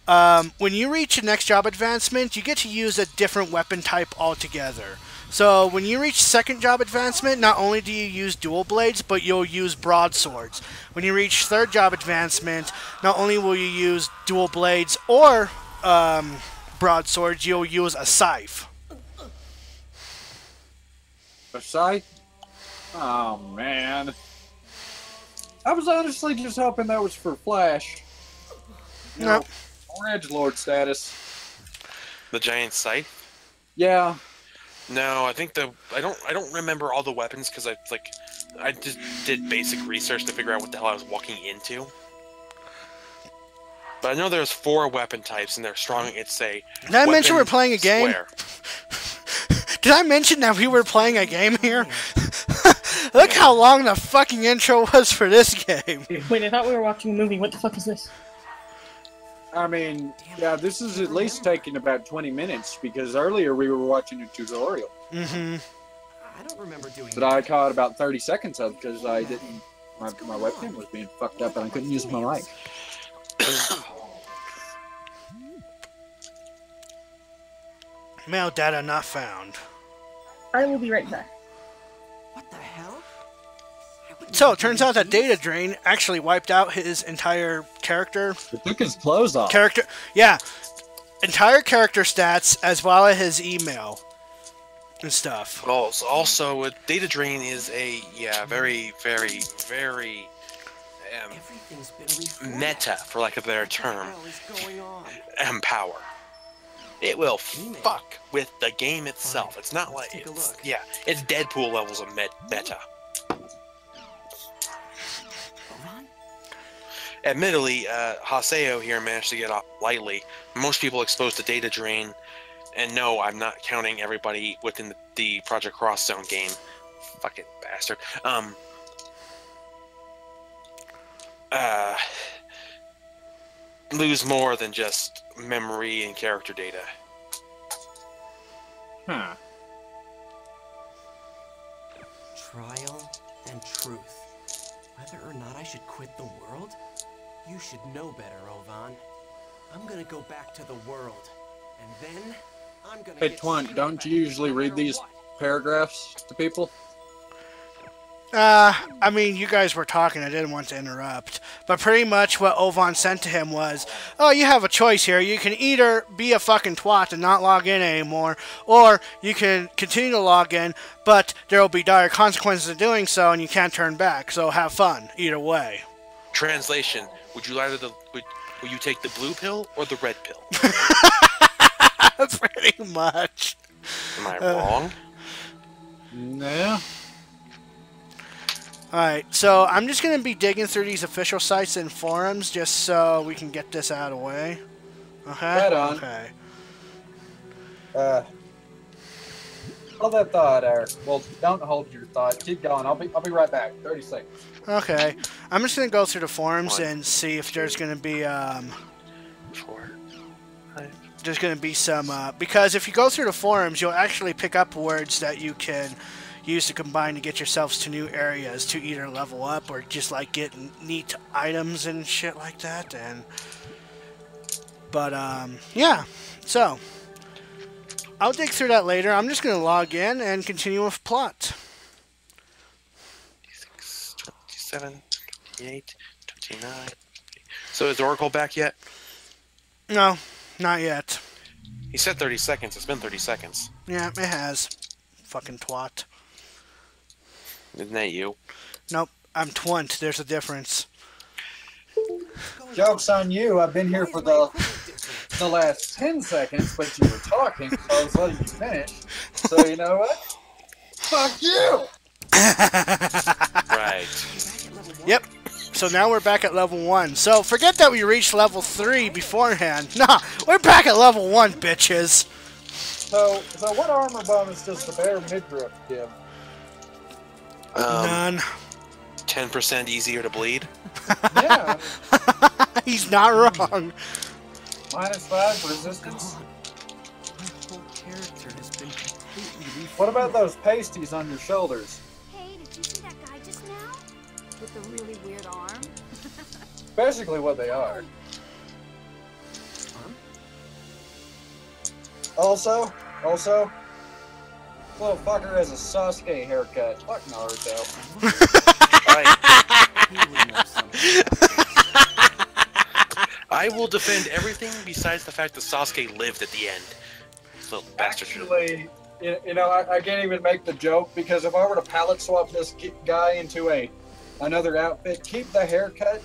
When you reach the next job advancement, you get to use a different weapon type altogether. So when you reach second job advancement, not only do you use dual blades, but you'll use broadswords. When you reach third job advancement, not only will you use dual blades or broadswords, you'll use a scythe. A scythe? Oh man. I was honestly just hoping that was for Flash. No. Or edgelord status. The giant scythe? Yeah. No, I think I don't remember all the weapons because I just did basic research to figure out what the hell I was walking into. But I know there's 4 weapon types and they're strong. It's a. Did I mention we're playing a game? Did I mention that we were playing a game here? Look how long the fucking intro was for this game. Wait, I thought we were watching a movie. What the fuck is this? I mean, yeah, this is at least taking about 20 minutes because earlier we were watching a tutorial. Mm-hmm. I don't remember doing that. I caught about 30 seconds of because I didn't. My webcam was being fucked up and I couldn't use my mic. Mail data not found. I will be right back. What the hell? So, it turns out that Data Drain actually wiped out his entire character. It took his clothes off. Entire character stats, as well as his email and stuff. Also, Data Drain is a, very, very, very meta, for lack of a better term, power. It will fuck with the game itself. It's not like it's Deadpool levels of meta. admittedly, Haseo here managed to get off lightly. Most people exposed to data drain, and no, I'm not counting everybody within the Project Cross Zone game. Fucking bastard. Lose more than just memory and character data. Huh. Trial and truth. Whether or not I should quit the world? You should know better, Ovan. I'm gonna go back to the world. And then, I'm gonna Hey, get Twant, don't you usually read these paragraphs to people? I mean, you guys were talking. I didn't want to interrupt. But pretty much what Ovan sent to him was, oh, you have a choice here. You can either be a fucking twat and not log in anymore, or you can continue to log in, but there will be dire consequences of doing so, and you can't turn back. So have fun, either way. Translation: would you will you take the blue pill or the red pill? Pretty much. Am I wrong? Yeah. Alright, so I'm just going to be digging through these official sites and forums just so we can get this out of the way. Okay? Right on. Okay. Hold that thought there. Well, don't hold your thought. Keep going. I'll be right back. 30 seconds. Okay. I'm just going to go through the forums and see if there's going to be, 4, 5. there's going to be some, because if you go through the forums, you'll actually pick up words that you can use to combine to get yourselves to new areas to either level up or just like get neat items and shit like that. But yeah, so I'll dig through that later. I'm just going to log in and continue with plot. 26, 27, 28, 29. So is Oracle back yet? No, not yet. He said 30 seconds. It's been 30 seconds. Yeah, it has. Fucking twat. Isn't that you? Nope, I'm twint. There's a difference. Joke's on you. I've been here for the last 10 seconds, but you were talking, so I was letting you finish. So you know what? Fuck you! Right. Yep. So now we're back at level 1. So forget that we reached level 3 beforehand. Nah, we're back at level 1, bitches. So what armor bonus does the bear midriff give? None. 10% easier to bleed. Yeah. He's not wrong. -5 resistance. My whole character has been completely reformed. What about those pasties on your shoulders? Hey, did you see that guy just now? With the really weird arm? Basically what they are. Also, little fucker has a Sasuke haircut. Fuck Naruto. I will defend everything besides the fact that Sasuke lived at the end. Little bastard. Actually, you know, I can't even make the joke because if I were to palette swap this guy into another outfit, keep the haircut,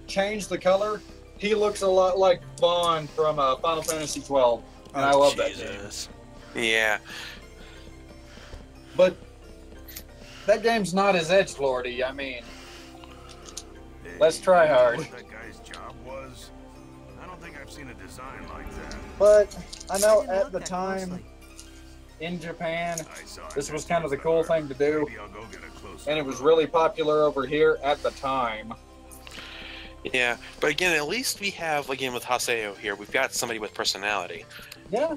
change the color, he looks a lot like Vaughn from Final Fantasy XII, and I love that game. Yeah. But that game's not as edgelordy. I mean, let's try hard. What that guy's job was? I don't think I've seen a design like that. But I know at the time in Japan, this was kind of the cool thing to do, and it was really popular over here at the time. Yeah, but again, at least we have, again, with Haseo here, we've got somebody with personality. Yeah.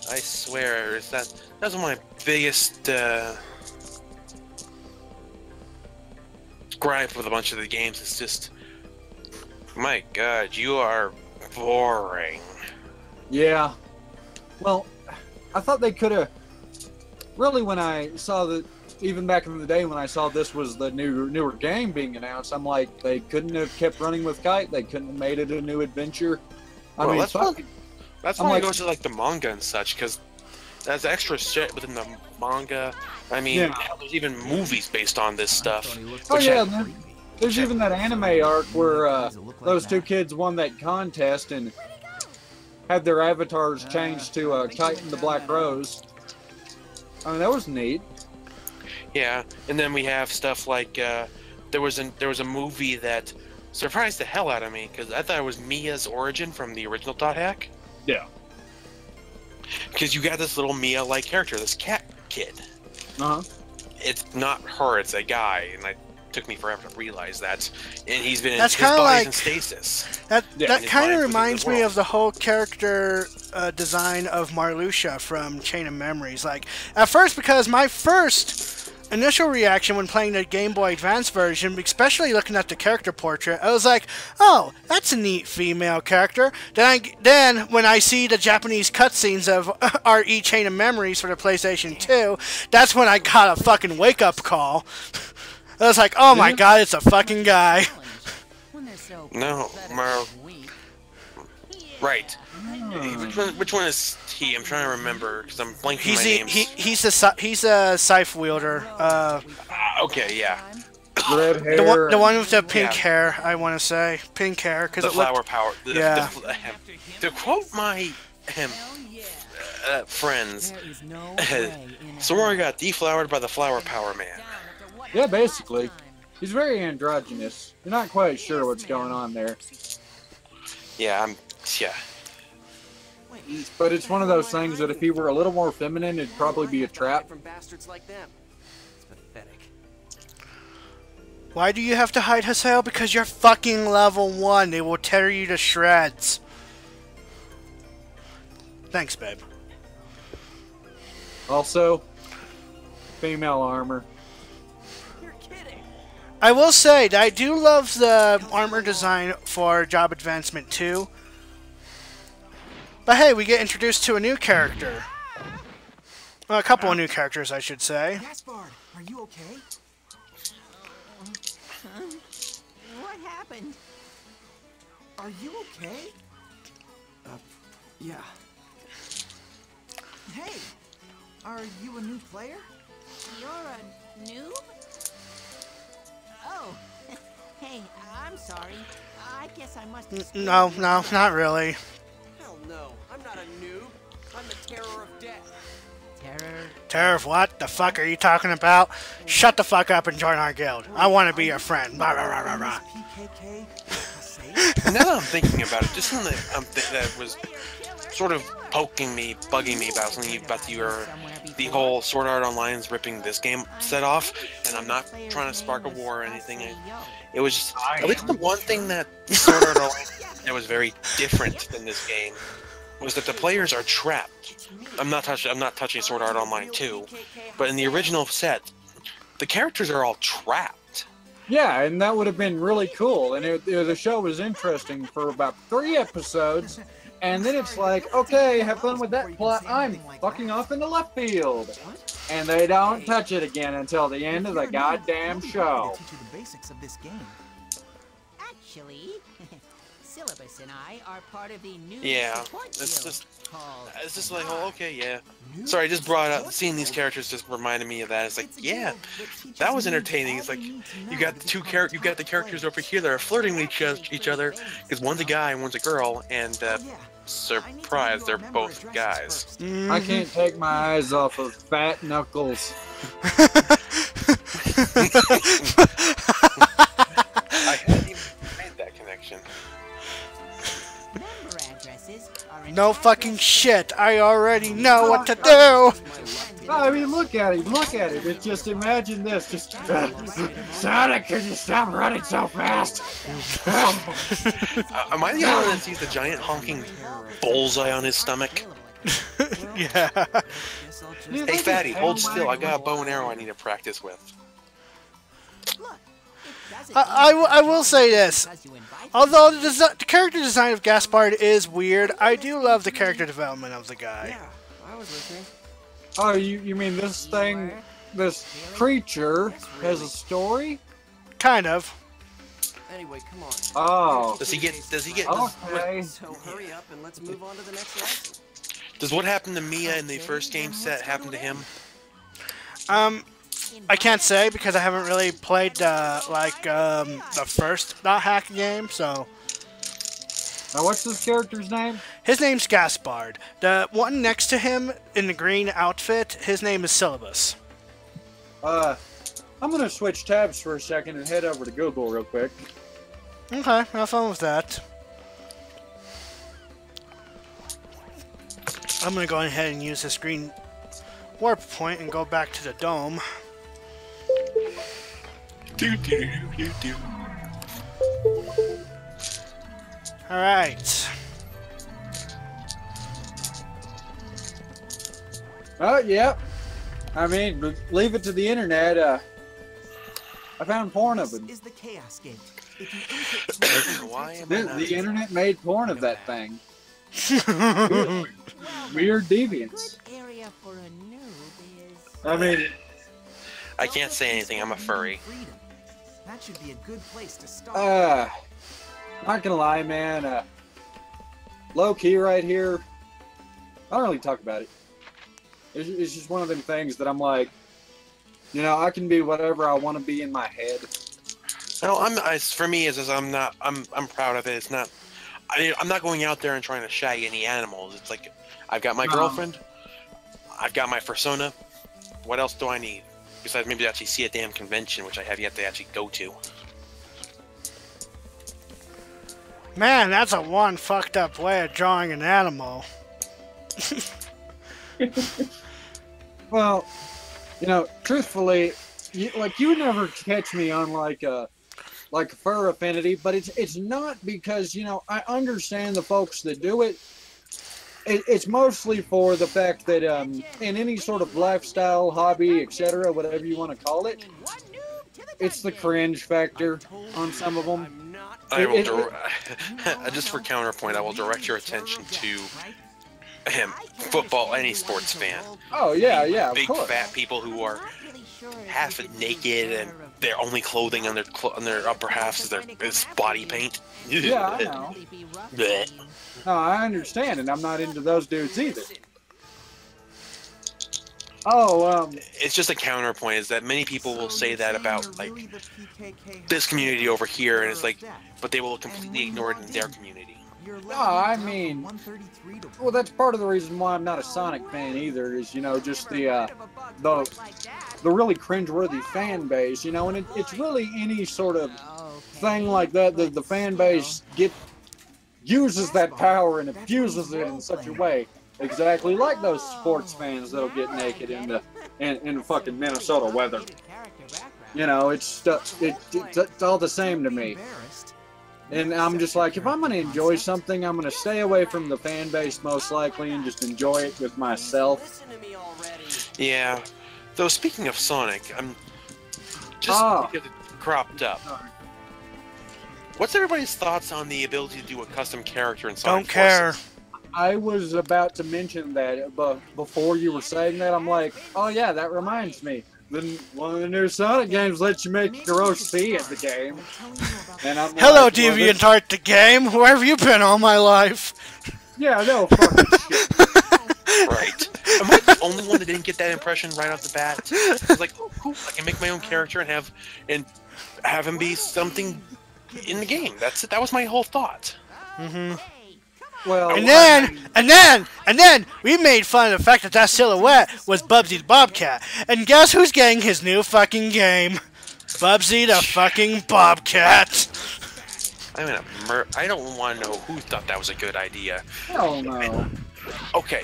I swear, that's one of my biggest gripe with a bunch of the games. It's just, my God, you are boring. Yeah. Well, I thought they could have. Really, when I saw that, even back in the day when I saw this was the newer game being announced, I'm like, they couldn't have kept running with Kite. They couldn't have made it a new adventure. I mean, that's why I go to like the manga and such, because there's extra shit within the manga. I mean, Yeah. hell, there's even movies based on this stuff. Oh yeah, there's even that anime arc where those two kids won that contest and had their avatars changed to Kite and the Black Rose. I mean, that was neat. Yeah, and then we have stuff like there was a movie that surprised the hell out of me because I thought it was Mia's origin from the original Dot Hack. Yeah. Because you got this little Mia-like character, this cat kid. Uh huh. It's not her; it's a guy, and it took me forever to realize that. And he's been That's his body's like, in stasis. That his kind of body's reminds within the me world. of the whole character design of Marluxia from Chain of Memories. Like, at first, because my first initial reaction when playing the Game Boy Advance version, especially looking at the character portrait, I was like, "Oh, that's a neat female character." Then when I see the Japanese cutscenes of RE Chain of Memories for the PlayStation 2, that's when I got a fucking wake-up call. I was like, "Oh my god, it's a fucking guy." No, right. Which one is he? I'm trying to remember because I'm blanking my names. He's a scythe wielder. Okay, yeah. Red hair. The one with the pink hair. I want to say pink hair because The it flower looked, power. Yeah. To quote my friends, Sora got deflowered by the flower power man. Yeah, basically. He's very androgynous. You're not quite sure what's going on there. Yeah, yeah. But it's one of those things that if he were a little more feminine, it'd probably be a trap. From bastards like them. It's pathetic. Why do you have to hide Haseo? Because you're fucking level 1. They will tear you to shreds. Thanks, babe. Also, female armor. I will say that I do love the armor design for Job Advancement 2. But hey, we get introduced to a new character. Well, a couple of new characters, I should say. Gaspard, are you okay? What happened? Are you okay? Yeah. Hey, are you a new player? You're a noob? Oh, hey, I'm sorry. I guess I must have... No, not really. Hell no, I'm not a noob. I'm the terror of death. Terror of what? The fuck are you talking about? Shut the fuck up and join our guild. I want to be your friend. Rah, rah, rah, rah, rah. Now that I'm thinking about it, just something that was sort of poking me, bugging me about something about the whole Sword Art Online's ripping this game set off, and I'm not trying to spark a war or anything. It was just, at least the one thing that Sword Art Online that was very different than this game was that the players are trapped. I'm not touching Sword Art Online 2, but in the original set, the characters are all trapped. Yeah, and that would have been really cool. And the show was interesting for about 3 episodes. And then it's like, okay, have fun with that plot. I'm fucking off in the left field. And they don't touch it again until the end of the goddamn show. Actually, Syllabus and I are part of the new support it's guild just like, oh, okay, yeah. Sorry, I just brought up seeing these characters just reminded me of that. It's like, yeah, that was entertaining. It's like you got the characters over here that are flirting with each other because one's a guy and one's a girl, and surprise, they're both guys. I can't take my eyes off of Fat Knuckles. I hadn't even made that connection. No fucking shit. I already know what to do. I mean, look at him. Look at him. It's just, imagine this. Just, Sonic, could you stop running so fast? Am I the only one that sees the giant honking bullseye on his stomach? Yeah. Hey, fatty, hold still. I got a bow and arrow I need to practice with. I will say this. Although the character design of Gaspard is weird, I do love the character development of the guy. Yeah, I was listening. Oh, you mean this thing, this creature has a story? Kind of. Anyway, come on. Oh. Does he get? Okay. So hurry up and let's move on to the next lesson. Does what happened to Mia in the first game set happen to him? I can't say because I haven't really played the first Dot Hack game, so. Now, what's this character's name? His name's Gaspard. The one next to him in the green outfit, his name is Syllabus. I'm gonna switch tabs for a second and head over to Google real quick. Okay, have fun with that. I'm gonna go ahead and use this green warp point and go back to the dome. Alright. Oh, yep. I mean, leave it to the internet. I found porn of it. Is the Chaos Gate. If you Why am I not... The internet made porn of that thing. Weird deviants. Good area for a noob is... I mean, I can't say anything. I'm a furry. That should be a good place to start. not gonna lie, man. Low key right here. I don't really talk about it. It's just one of them things that I'm like, you know, I can be whatever I want to be in my head. No, for me, I'm proud of it. It's not. I'm not going out there and trying to shag any animals. It's like, I've got my girlfriend. I've got my persona. What else do I need? Besides maybe to actually see a damn convention, which I have yet to actually go to. Man, that's a one fucked up way of drawing an animal. Well, you know, truthfully, you would never catch me on like a fur affinity, but it's not because, you know, I understand the folks that do it. It's mostly for the fact that in any sort of lifestyle, hobby, etc., whatever you want to call it, it's the cringe factor on some of them. Just for counterpoint, I will direct your attention to football, any sports fan. Oh yeah, of Big course. fat people who are half naked and their only clothing on their upper half is body paint. Yeah, I know. Blech. No, I understand, and I'm not into those dudes either. Oh, it's just a counterpoint. Is that many people will say that about like this community over here, and it's like, but they will completely ignore it in their community. no, I mean, well, that's part of the reason why I'm not a Sonic fan either. Is, you know, just the really cringeworthy fan base, you know, and it's really any sort of thing like that. The fan base uses that power and abuses it in such a way, exactly like those sports fans that'll get naked in the fucking Minnesota weather. You know, it's all the same to me. And I'm just like, if I'm going to enjoy something, I'm going to stay away from the fan base most likely and just enjoy it with myself. Yeah. Though speaking of Sonic, I'm just because it cropped up. What's everybody's thoughts on the ability to do a custom character in Sonic Don't care. Forces? I was about to mention that, but before you were saying that, I'm like, oh yeah, that reminds me. Then one of the new Sonic games lets you make Hiroshi at the game. And I'm Hello, like, well, DeviantArt the game. Where have you been all my life? Yeah, no fucking shit. Right. Am I the only one that didn't get that impression right off the bat? I was like, oh, cool. I can make my own character and have him be something in the game. That's it. That was my whole thought. Mm-hmm. Well, And then we made fun of the fact that silhouette was Bubsy the Bobcat. And guess who's getting his new fucking game? Bubsy the fucking Bobcat. I don't want to know who thought that was a good idea. Hell no. Okay,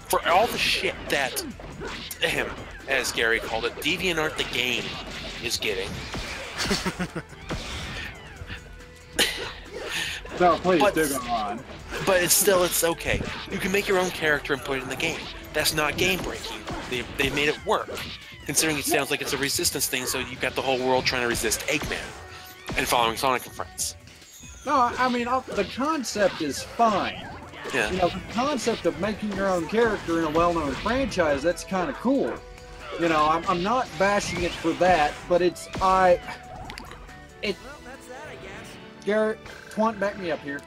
for all the shit that as Gary called it, DeviantArt the game is getting. No, please do go on. But it's okay. You can make your own character and put it in the game. That's not game breaking. They made it work. Considering it sounds like it's a resistance thing, so you've got the whole world trying to resist Eggman and following Sonic and friends. No, I mean, the concept is fine. Yeah. You know, the concept of making your own character in a well-known franchise, that's kind of cool. You know, I'm not bashing it for that, but Garrett, Twant, back me up here.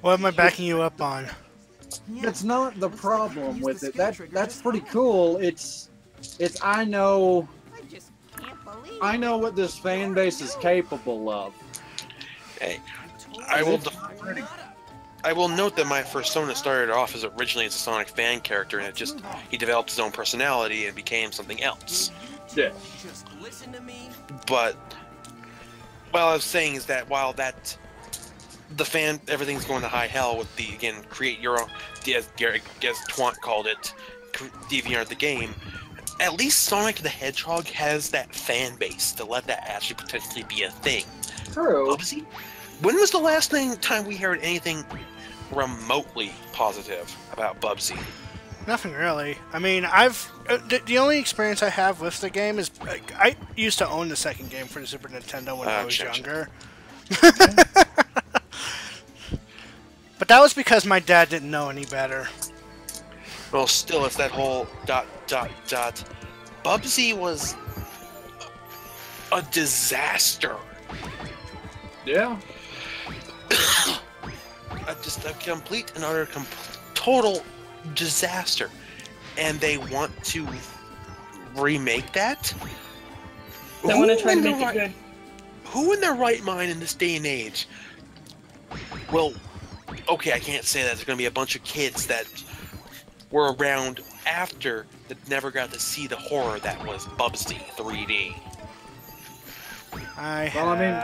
What am I backing you up on? That's not the problem with it. That's pretty cool. It's I know what this fan base is capable of. Hey, I will note that my persona started off as originally as a Sonic fan character, and he developed his own personality and became something else. Yeah. But Well, I was saying is that while everything's going to high hell with the, again, create your own, as Twant called it, DeviantArt the game, at least Sonic the Hedgehog has that fan base to let that actually potentially be a thing. True. Bubsy? When was the last time we heard anything remotely positive about Bubsy? Nothing really. I mean, the only experience I have with the game is I used to own the second game for the Super Nintendo when I was younger. But that was because my dad didn't know any better. Well, still, it's that whole ... Bubsy was a disaster. Yeah. Just a complete and utter, total disaster. And they want to remake that? They want to try to make it good. Who in their right mind in this day and age? Well, okay, I can't say that. There's going to be a bunch of kids that were around after that never got to see the horror that was Bubsy 3D. I mean,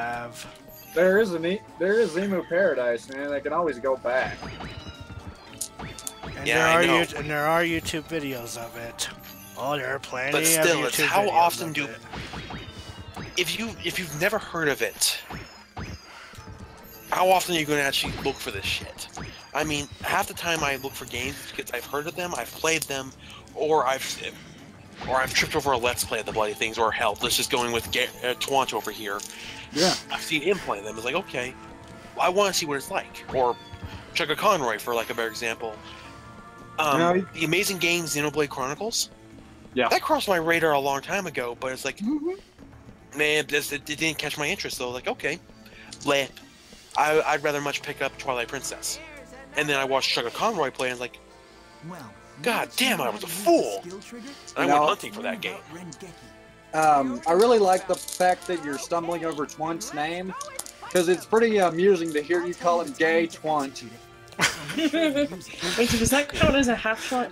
there is Emu Paradise, man. They can always go back. And Yeah, I know. And there are YouTube videos of it. Oh, there are plenty But still, of it's YouTube how videos often of do... it. If you've never heard of it, how often are you going to actually look for this shit? I mean, half the time I look for games because I've heard of them, I've played them, or I've tripped over a Let's Play of the bloody things, or hell, let's just go in with Twant over here. Yeah. I've seen him play them. It's like, okay, I want to see what it's like. Or Chugga Conroy, for like a better example. The amazing game Xenoblade Chronicles. Yeah. That crossed my radar a long time ago, but it's like, man, it didn't catch my interest, though. Like, okay, I'd rather much pick up Twilight Princess. And then I watched Chugga Conroy play, and like, God damn, I was a fool! And I went hunting for that game. I really like the fact that you're stumbling over Twant's name, because it's pretty amusing to hear you call him Gay Twant. Wait, so does that count as a half shot?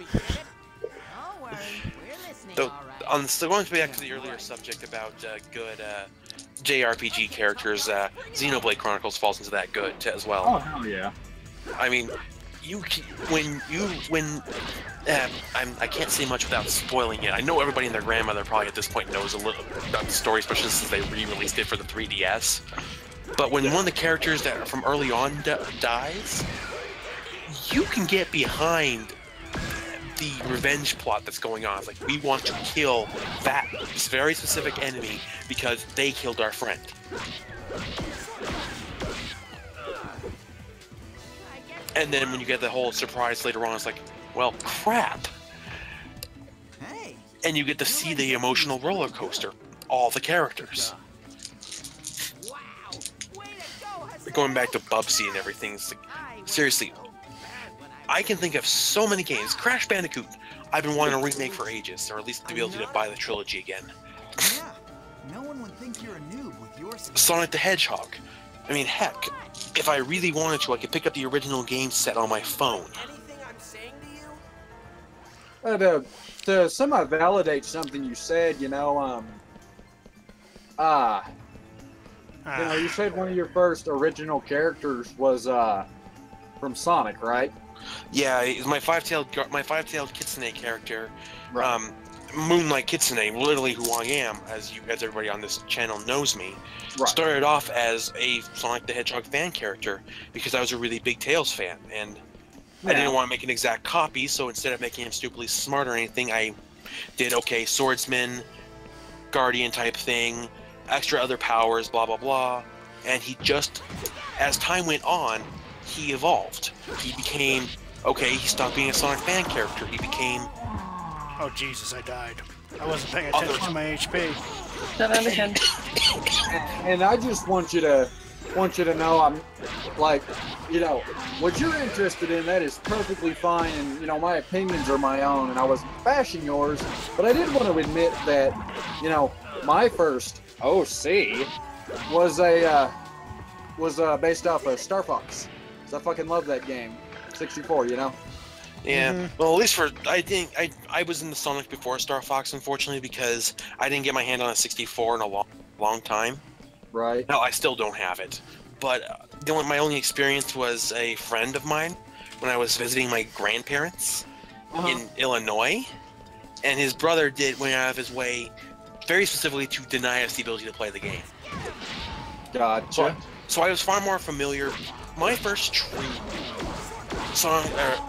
So going back to the earlier subject about good JRPG characters, Xenoblade Chronicles falls into that good as well. Oh hell yeah! I mean, I can't say much without spoiling it. I know everybody and their grandmother probably at this point knows a little about the story, especially since they re-released it for the 3DS. But when one of the characters that from early on dies, you can get behind the revenge plot that's going on. It's like, we want to kill that very specific enemy because they killed our friend. And then when you get the whole surprise later on, it's like, well, crap. And you get to see the emotional roller coaster, all the characters. Going back to Bubsy and everything, it's like, seriously, I can think of so many games. Crash Bandicoot, I've been wanting to remake for ages, or at least to be able to buy the trilogy again. No one would think you're a noob with your Sonic the Hedgehog. I mean, heck, if I really wanted to, I could pick up the original game set on my phone. To semi-validate something you said, you said one of your first original characters was from Sonic, right? Yeah, it's my five-tailed Kitsune character, right. Moonlight Kitsune, literally who I am, as everybody on this channel knows me. Right. Started off as a Sonic the Hedgehog fan character because I was a really big Tails fan, and I didn't want to make an exact copy, so instead of making him stupidly smart or anything, I did, okay, swordsman, guardian type thing, extra other powers, blah blah blah, and he just, as time went on, he evolved. He became, okay, he stopped being a Sonic fan character, he became... Oh Jesus, I died. I wasn't paying attention to my HP. And I just want you to know, I'm like, what you're interested in, that is perfectly fine, and my opinions are my own, and I wasn't bashing yours, but I did want to admit that, my first OC was based off of Star Fox. So I fucking love that game. 64, Yeah. Well, at least I think I was in the Sonic before Star Fox, unfortunately, because I didn't get my hand on a 64 in a long time. Right. No, I still don't have it. But my only experience was a friend of mine when I was visiting my grandparents in Illinois, and his brother went out of his way very specifically to deny us the ability to play the game. Gotcha. So I was far more familiar. My first true song,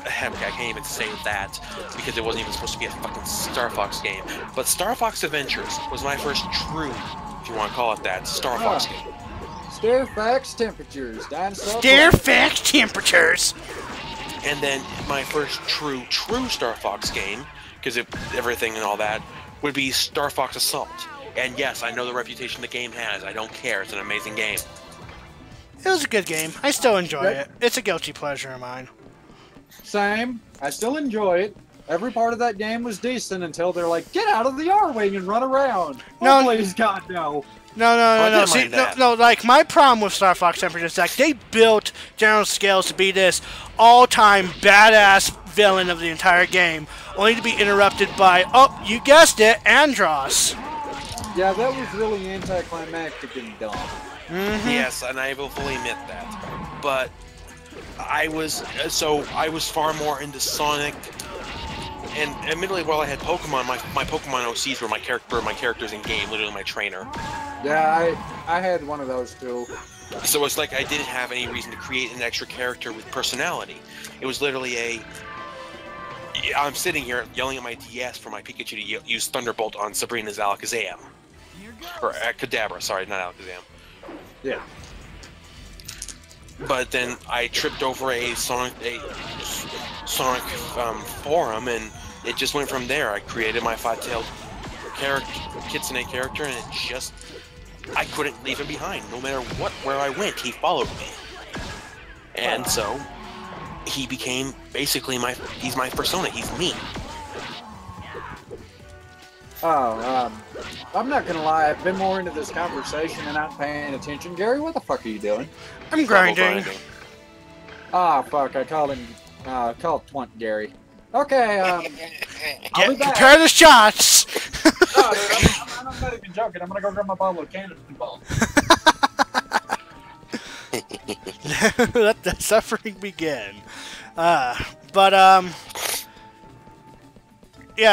heck, I can't even say that because it wasn't even supposed to be a fucking Star Fox game. But Star Fox Adventures was my first true, if you want to call it that, Star Fox game. Stairfax temperatures. Stairfax temperatures. And then my first true Star Fox game, because everything and all that, would be Star Fox Assault. And yes, I know the reputation the game has. I don't care. It's an amazing game. It was a good game. I still enjoy it. It's a guilty pleasure of mine. Same. I still enjoy it. Every part of that game was decent until they're like, get out of the R-Wing and run around. No. Oh, please, God, no. No. See, no, like, my problem with Star Fox Temperatures is that they built General Scales to be this all-time badass villain of the entire game, only to be interrupted by, oh, you guessed it, Andros. Yeah, that was really anticlimactic and dumb. Yes, and I will fully admit that. But I was far more into Sonic. And admittedly, while I had Pokemon, my Pokemon OCs were my characters in game, literally my trainer. Yeah, I had one of those too. So it's like I didn't have any reason to create an extra character with personality. It was literally I'm sitting here yelling at my DS for my Pikachu to use Thunderbolt on Sabrina's Alakazam. Or Kadabra, sorry, not Alakazam. Yeah. But then I tripped over a Sonic forum, and it just went from there. I created my five-tailed Kitsune character, and I couldn't leave him behind. No matter where I went, he followed me. And so, he became basically he's my persona. He's me. I'm not gonna lie, I've been more into this conversation and not paying attention. Gary, what the fuck are you doing? I'm grinding. Ah, fuck, I called Twont Gary. Okay, I'll be back. Prepare the shots! I'm not even joking, I'm gonna go grab my bottle of cannonball. Let the suffering begin. Yeah,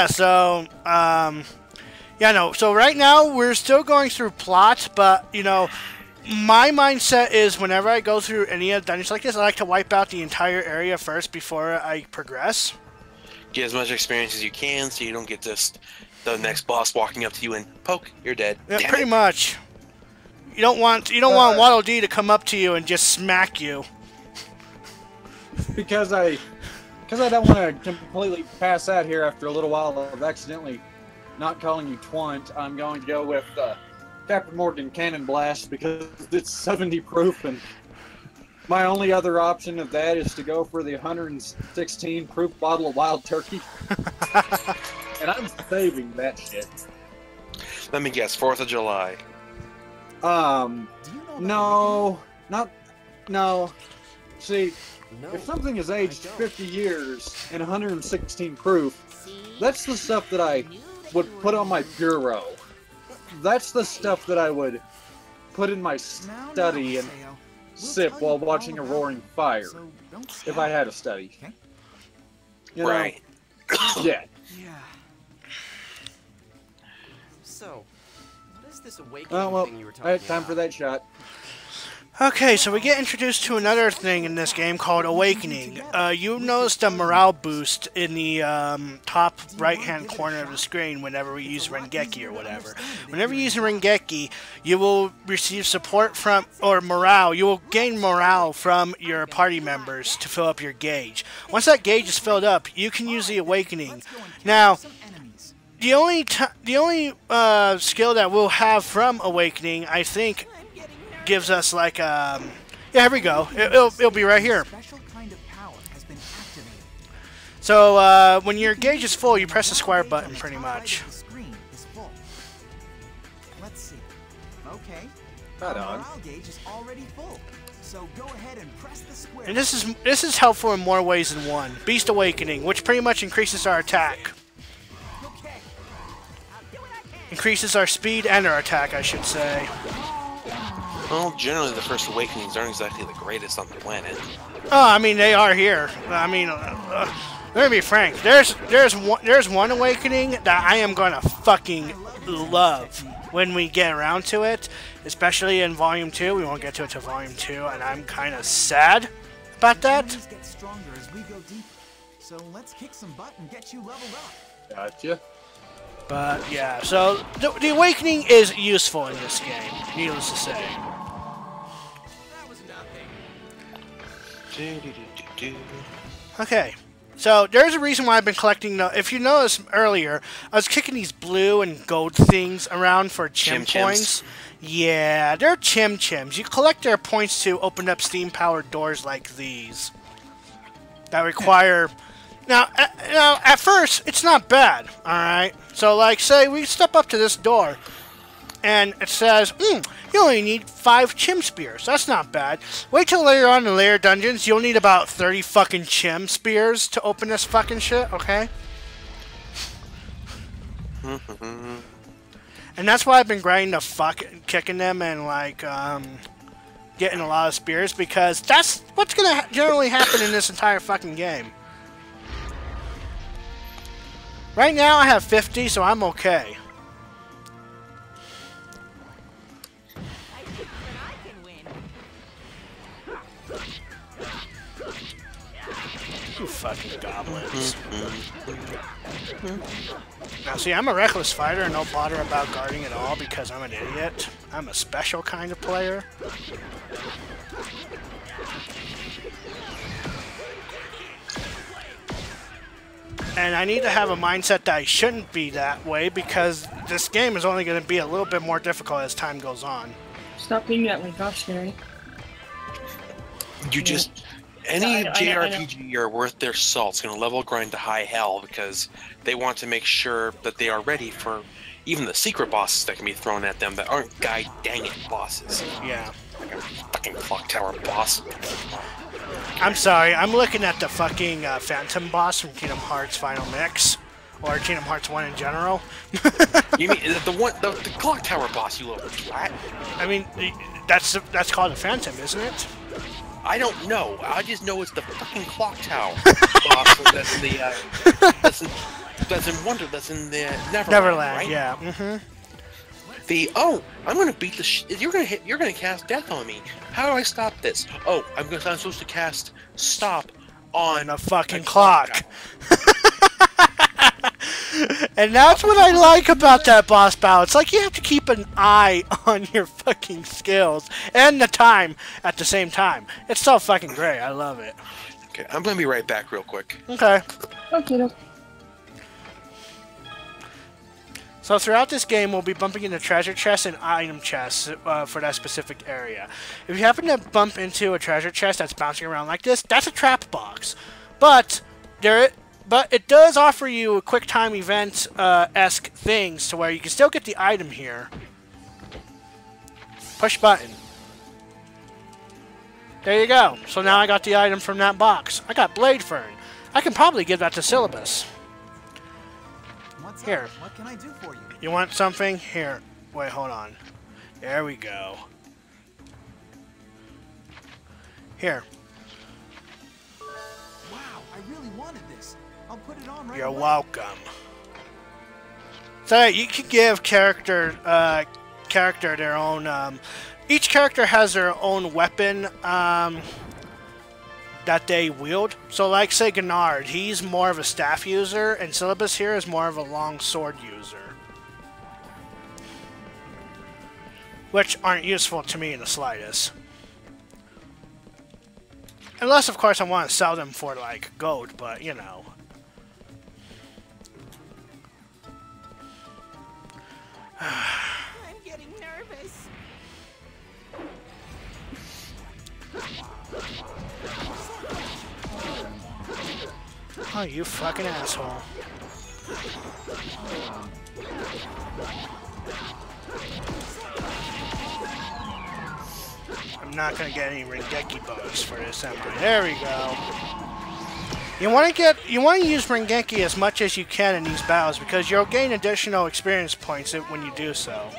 so, so right now we're still going through plot, but, my mindset is whenever I go through any of dungeons like this, I like to wipe out the entire area first before I progress. Get as much experience as you can so you don't get the next boss walking up to you and poke, you're dead. Yeah, pretty much. You don't want Waddle Dee to come up to you and just smack you. Because I don't want to completely pass out here after a little while of accidentally not calling you Twont, I'm going to go with Captain Morgan Cannon Blast because it's 70 proof, and my only other option of that is to go for the 116 proof bottle of Wild Turkey. And I'm saving that shit. Let me guess, 4th of July. No. See, if something is aged 50 years and 116 proof, that's the stuff that I would put on my bureau. That's the stuff that I would put in my study and sip while watching a roaring fire. If I had a study. You know? Right. Yeah. So, what is this awakening thing you were talking I had time for that shot. Okay, so we get introduced to another thing in this game called Awakening. You notice the morale boost in the top right-hand corner of the screen whenever we use Rengeki or whatever. Whenever you use Rengeki, you will receive support from, or morale, you will gain morale from your party members to fill up your gauge. Once that gauge is filled up, you can use the Awakening. Now, the only skill that we'll have from Awakening, I think, gives us like yeah, here we go. It'll be right here. So when your gauge is full, you press the square button pretty much. Let's see. Okay. Right on. So go ahead and press the square. And this is helpful in more ways than one. Beast Awakening, which pretty much increases our attack. Increases our speed and our attack, I should say. Well, generally the first awakenings aren't exactly the greatest on the planet. Oh, I mean, they are here. I mean, let me be frank. There's one awakening that I am gonna fucking love when we get around to it, especially in Volume 2. We won't get to it till Volume 2, and I'm kind of sad about that. Get stronger as we go deeper. So let's kick some butt and get you leveled up. Gotcha. But yeah, so the awakening is useful in this game, needless to say. That was nothing. Okay, so there's a reason why I've been collecting the. If you noticed earlier, I was kicking these blue and gold things around for chim points. Yeah, they're chim chims. You collect their points to open up steam-powered doors like these that require. Now, at first, it's not bad, alright? So, like, say we step up to this door, and it says, you only need 5 chim spears. That's not bad. Wait till later on in layer dungeons, you'll need about 30 fucking chim spears to open this fucking shit, okay? And that's why I've been grinding the fuck, kicking them and, like, getting a lot of spears, because that's what's gonna generally happen in this entire fucking game. Right now I have 50, so I'm okay. I think that I can win. You fucking goblins. Now see, I'm a reckless fighter and don't bother about guarding at all because I'm an idiot. I'm a special kind of player. And I need to have a mindset that I shouldn't be that way because this game is only going to be a little bit more difficult as time goes on. Stop being that way, gosh, Gary. You just... Any JRPG are worth their salt is going to level grind to high hell because they want to make sure that they are ready for even the secret bosses that can be thrown at them that aren't god dang it bosses. Yeah. Like a fucking clock tower boss. I'm sorry, I'm looking at the fucking Phantom boss from Kingdom Hearts Final Mix. Or Kingdom Hearts 1 in general. You mean the clock tower boss, you little twat? I mean, that's called a Phantom, isn't it? I don't know. I just know it's the fucking clock tower boss that's in the that's in the Neverland, right? Yeah. Mm-hmm. I'm gonna beat the you're gonna cast death on me. How do I stop this? Oh, I'm supposed to cast stop on a fucking clock. And that's what I like about that boss battle. It's like you have to keep an eye on your fucking skills and the time at the same time. It's so fucking great. I love it. Okay, I'm gonna be right back real quick. Okay. Okay. So throughout this game, we'll be bumping into treasure chests and item chests for that specific area. If you happen to bump into a treasure chest that's bouncing around like this, that's a trap box. But it does offer you a quick time event esque things to where you can still get the item here. Push button. There you go. So now I got the item from that box. I got Blade Fern. I can probably give that to Syllabus. Here. What can I do for you? You want something? Here. Wait, hold on. There we go. Here. Wow, I really wanted this. I'll put it on right You're away. welcome. So you can give character their own. Each character has their own weapon that they wield. So, like, say Gennard, he's more of a staff user, and Syllabus here is more of a long sword user, which aren't useful to me in the slightest. Unless, of course, I want to sell them for, like, gold, but, you know. I'm getting nervous. Oh, you fucking asshole. I'm not gonna get any Rengeki bonus for this, am I? There we go. You want to use Rengeki as much as you can in these battles because you'll gain additional experience points when you do so.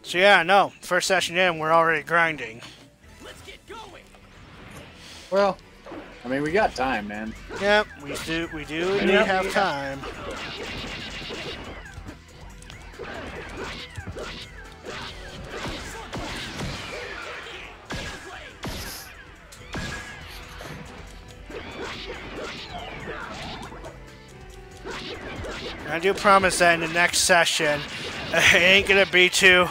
So yeah, no. First session in, we're already grinding. Well, I mean, we got time, man. Yep, we do indeed have time. I do promise that in the next session, it ain't gonna be too,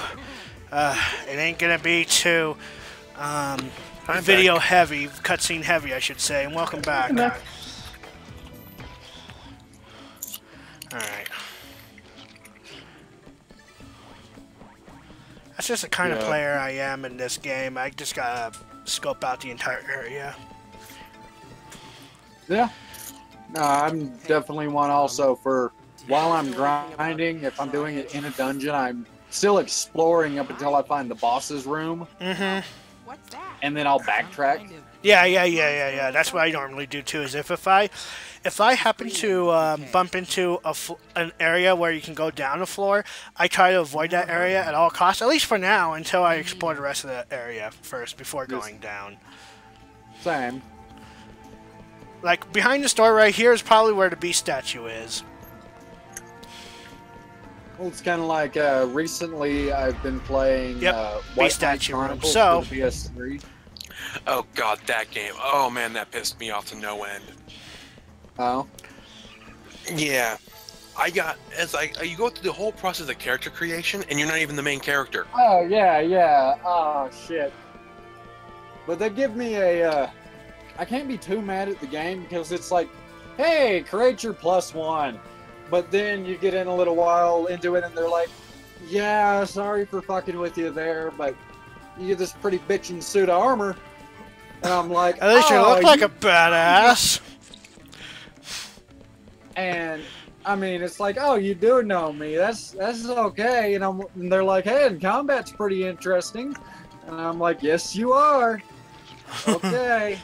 video heavy, cutscene heavy, I should say. And welcome back. Alright. That's just the kind of player I am in this game. I just gotta scope out the entire area. Yeah. No, I'm definitely one also for while I'm grinding, if I'm doing it in a dungeon, I'm still exploring up until I find the boss's room. Mm-hmm. And then I'll backtrack. Yeah. That's what I normally do too. Is if I happen to bump into an area where you can go down a floor, I try to avoid that area at all costs. At least for now, until I explore the rest of the area first before going down. Same. Like behind the store right here is probably where the beast statue is. Well, it's kind of like recently I've been playing Beast Statue Room. So for the PS3. Oh god, that game. Oh man, that pissed me off to no end. Oh. Yeah. You go through the whole process of character creation, and you're not even the main character. Oh, yeah. Oh, shit. But they give me a, I can't be too mad at the game, because it's like, hey, create your +1. But then you get in a little while into it, and they're like, yeah, sorry for fucking with you there, but you get this pretty bitchin' suit of armor. And I'm like, at least you look like a badass. And I mean, it's like, oh, you do know me. That's okay. And they're like, hey, and combat's pretty interesting. And I'm like, yes, you are. Okay,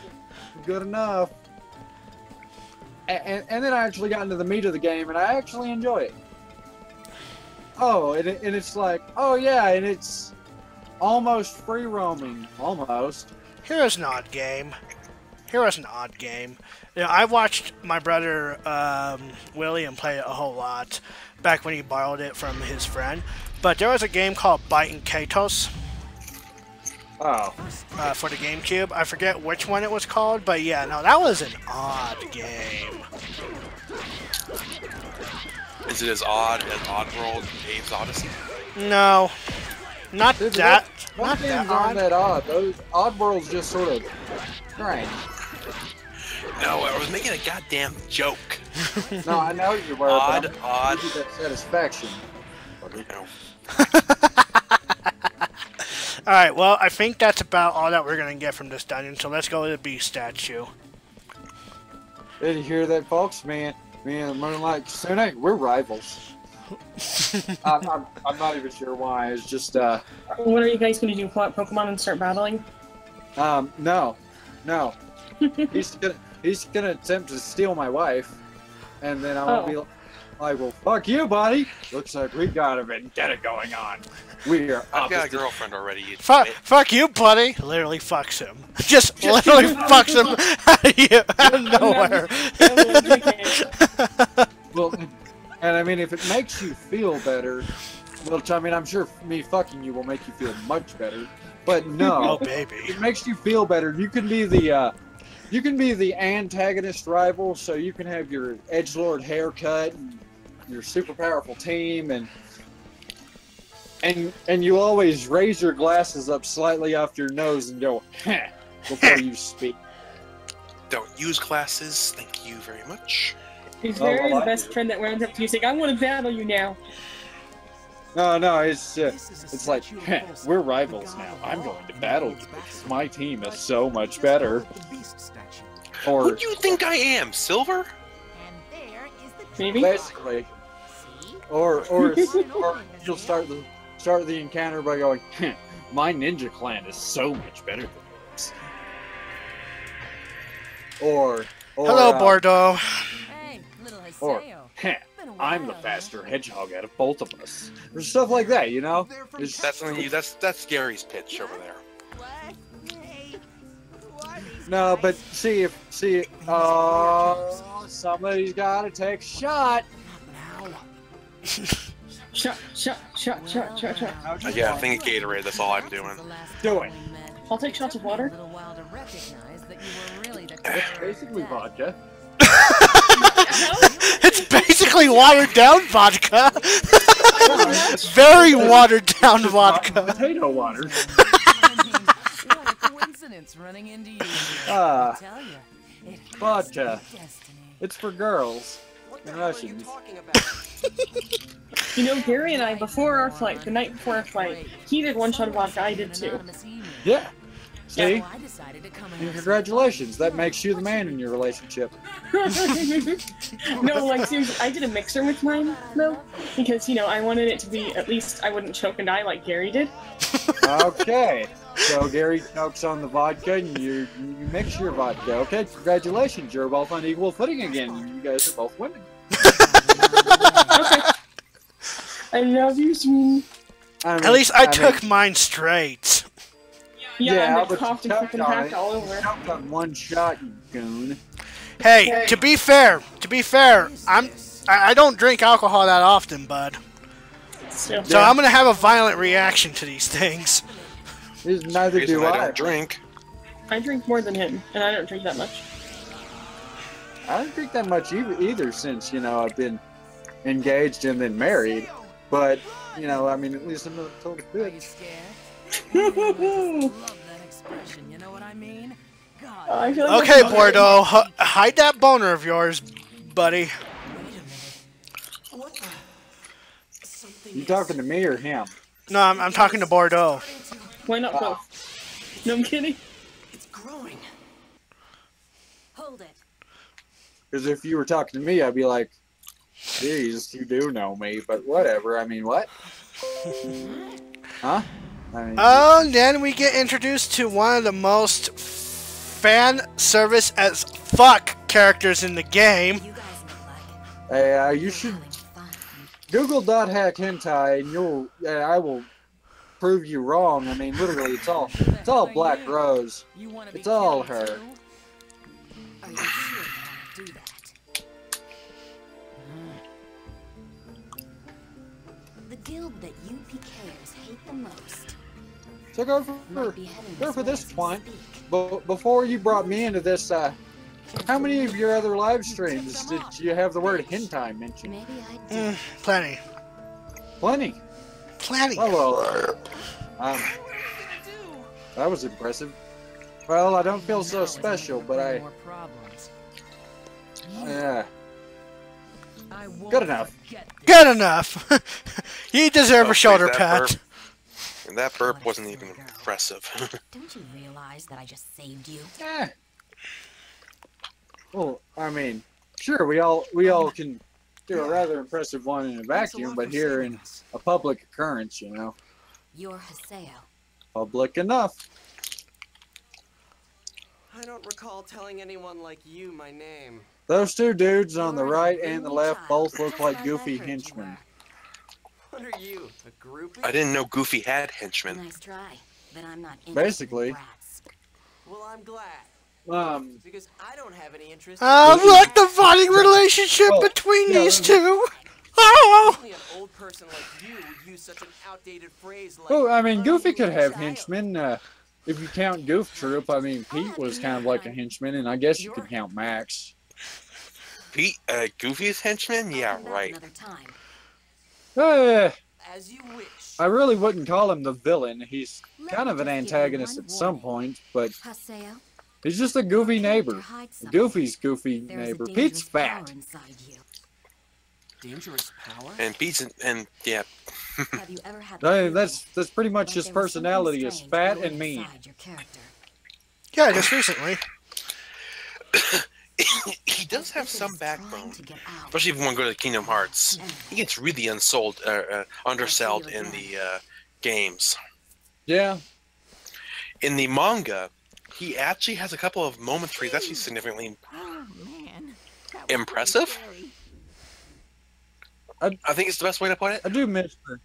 good enough. And then I actually got into the meat of the game, and I actually enjoy it. Oh, and it's like, oh yeah, and it's almost free roaming, almost. Here's an odd game. You know, I watched my brother William play it a whole lot back when he borrowed it from his friend. But there was a game called Biting Katos. Oh. For the GameCube. I forget which one it was called, but yeah, no, that was an odd game. Is it as odd as Oddworld Abe's Odyssey? No. Not Dude, that. Those Not games that aren't odd. that odd. Those Oddworld's just sort of strange. No, I was making a goddamn joke. No, I know you were. Odd. Give you that satisfaction. Alright, well, I think that's about all that we're going to get from this dungeon, so let's go to the beast statue. Did you hear that, folks? Man, Moonlight Tsune, we're rivals. I'm not even sure why. It's just, What are you guys going to do? Pull out Pokemon and start battling? No. He's gonna attempt to steal my wife, and then I'll be like, well, fuck you, buddy. Looks like we got a vendetta going on. We are. I've got a girlfriend already. Fuck you, buddy. Literally fucks him. Just literally fucks him out of nowhere. Well, and I mean, if it makes you feel better, which I mean, I'm sure me fucking you will make you feel much better. But no, oh baby, it makes you feel better. You can be the antagonist rival, so you can have your edgelord haircut, and your super powerful team, and you always raise your glasses up slightly off your nose and go, heh, before you speak. Don't use glasses. Thank you very much. He's very the best friend that runs up to you saying, I want to battle you now. No, it's like, we're rivals now. I'm going to battle you because my team is so much better. Or who do you think I am, Silver? Maybe. Basically. Or you'll start the encounter by going, my ninja clan is so much better than yours. Or hello, Bordeaux. Hey, little Or, Haseo. Been a I'm the faster hedgehog out of both of us. There's stuff like that, you know? It's, That's Gary's pitch over there. no, but see, somebody's gotta take a shot. Shot. Yeah, I think it's Gatorade. That's all I'm doing. Do it. I'll take shots of water. It's basically vodka. It's basically watered down vodka. Very watered down vodka. Potato water. What a coincidence running into you. I tell you, it has Vodka. to be destiny. It's for girls. What the And hell are you Russians. talking about? You know, Gary and I, before our flight, the night before our flight, he did one shot of vodka, I did too. Yeah. See? I decided to come And congratulations. That makes you the man in your relationship. No, like seriously, I did a mixer with mine though, because you know I wanted it to be at least I wouldn't choke and die like Gary did. Okay. So Gary chokes on the vodka and you mix your vodka. Okay, congratulations. You're both on equal footing again. You guys are both winning. Okay. I love you, sweetie. At least I took mine straight. Yeah, but coughed you and choked fucking on hacked it. all You over. choked on one shot, you goon. Hey, to be fair, I don't drink alcohol that often, bud. So I'm gonna have a violent reaction to these things. Neither Reason do I I. don't drink. I drink more than him, and I don't drink that much. I don't drink that much either since, you know, I've been engaged and then married. But, you know, I mean, at least I'm not a total Are you bitch. scared? Love that expression, you know what I mean? God, I feel like Okay, that's- Bordeaux, hide that boner of yours, buddy. What the? Something You talking to me or him? No, I'm talking to Bordeaux. Why not both? No, I'm kidding. It's growing. Hold it. Because if you were talking to me, I'd be like, geez, you do know me, but whatever. I mean, what? Huh? I mean, Oh, then we get introduced to one of the most fan service as fuck characters in the game. You guys look like it. hey, you should Having fun. Google .hack hentai, and I will prove you wrong. I mean, literally, it's all Black Rose. you want to be It's all killed, her. too? Are you sure you want to do that? The guild that you PKers hate the most. So go Might be heading for way this as we twine. speak. But before you brought me into this, how many of your other live streams did you have the word hentai mentioned? Maybe I do. Plenty. Plenty. Plenty. Well, that was impressive. Well, I don't feel so special, but I, More problems. yeah, I won't good enough. forget this. Good enough. You deserve Oh, a shoulder that pat. burp. And that burp wasn't even impressive. Don't you realize that I just saved you? Eh. Well, I mean, sure, we all can do a rather impressive one in a vacuum, but here in a public occurrence, you know, You're Haseo. public enough. I don't recall telling anyone like you my name. Those two dudes on the right and the left both look like goofy henchmen. What are you, a groupie? I didn't know Goofy had henchmen. Nice try, but I'm not interested Basically. in brats. Well, I'm glad. Because I don't have any interest. Oh, look, the fighting relationship Oh, between yeah, these two. Oh! Only an old person like you would use such an outdated phrase like. Oh, I mean, Goofy could have henchmen. If you count Goof Troop, I mean, Pete was kind of like a henchman, and I guess you could count Max. Pete, Goofy's henchman? Yeah, Come back right. Another time. As you wish. I really wouldn't call him the villain. He's Let kind me of an just give you antagonist one at some warning. point, but Haseo, he's just a goofy neighbor. hide something. Goofy's goofy There's a neighbor. dangerous Pete's power fat. inside you. Dangerous power? And Pete's, and yeah. Have you ever had I the mean, that's pretty much like his there was something personality is strange fat growing and mean. inside your character? Yeah, just recently. He does have This is some trying backbone. to get out. Especially if you want to go to Kingdom Hearts. He gets really undersold in the games. Yeah. In the manga, he actually has a couple of moments where he's actually significantly Oh man. That was impressive. pretty scary. I think it's the best way to put it. I do miss her.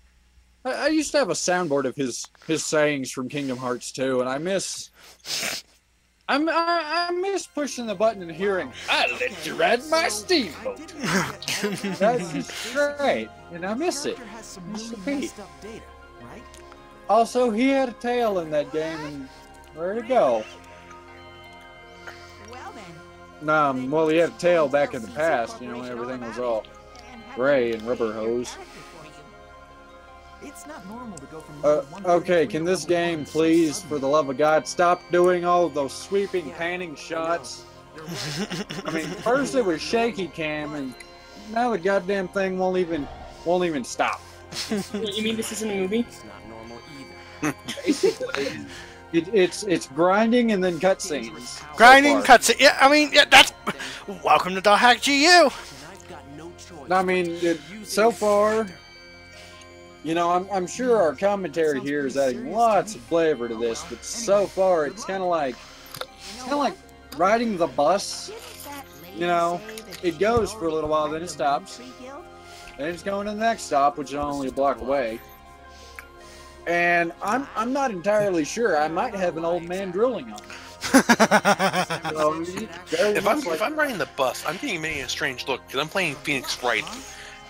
I used to have a soundboard of his sayings from Kingdom Hearts 2, and I miss pushing the button and hearing, "I let you ride my steamboat." That's just great, and I miss it. Also, he had a tail in that game, and where'd it go? Well, he had a tail back in the past, you know, when everything was all gray and rubber hose. It's not normal to go from okay, can this game please, for the love of God, stop doing all those sweeping, panning shots? I mean, first it was shaky cam, and now the goddamn thing won't even stop. What, you mean this isn't a movie? It's not normal either. Basically, it's grinding and then cutscenes. Grinding, cutscene. Yeah, I mean, yeah, that's. Welcome to .hack GU. I mean, so far, you know, I'm sure our commentary here is adding lots of flavor to this, but so far it's kind of like riding the bus. You know, it goes for a little while, then it stops, then it's going to the next stop, which is only a block away. And I'm not entirely sure. I might have an old man drooling on me. So, if I'm riding the bus, I'm getting many a strange look because I'm playing Phoenix Wright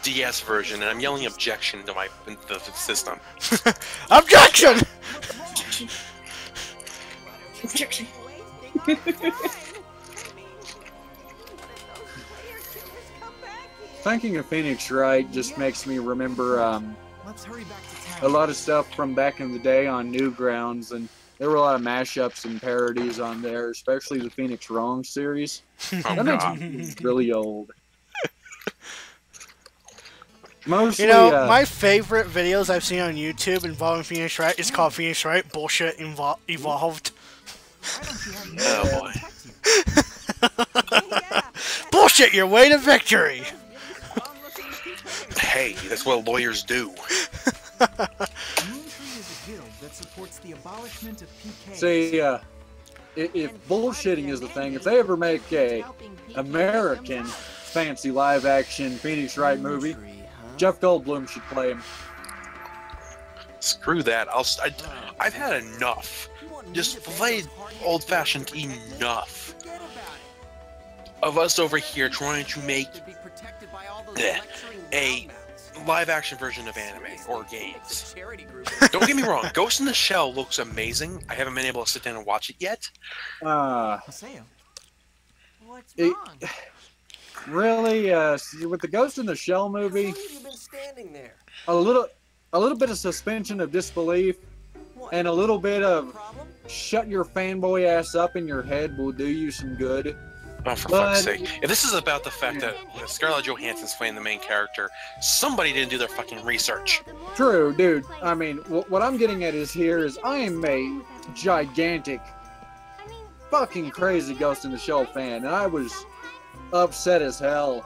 DS version, and I'm yelling objection to the system. Objection! Objection. Thinking of Phoenix Wright just makes me remember a lot of stuff from back in the day on Newgrounds, and there were a lot of mashups and parodies on there, especially the Phoenix Wrong series. That makes me really old. Mostly, you know, my favorite videos I've seen on YouTube involving Phoenix Wright is called Phoenix Wright Bullshit Evolved. Oh boy. Bullshit your way to victory! Hey, that's what lawyers do. See, if bullshitting is the thing, if they ever make a American fancy live-action Phoenix Wright movie, Jeff Goldblum should play him. Screw that. I've had enough. Just play old-fashioned enough of us over here trying to make a live-action version of anime or games. Don't get me wrong, Ghost in the Shell looks amazing. I haven't been able to sit down and watch it yet. Really, with the Ghost in the Shell movie, a little bit of suspension of disbelief and a little bit of shut your fanboy ass up in your head will do you some good. Oh, for fuck's sake. If this is about the fact that Scarlett Johansson's playing the main character, somebody didn't do their fucking research. True, dude. I mean, what I'm getting at is I am a gigantic, fucking crazy Ghost in the Shell fan, and I was upset as hell.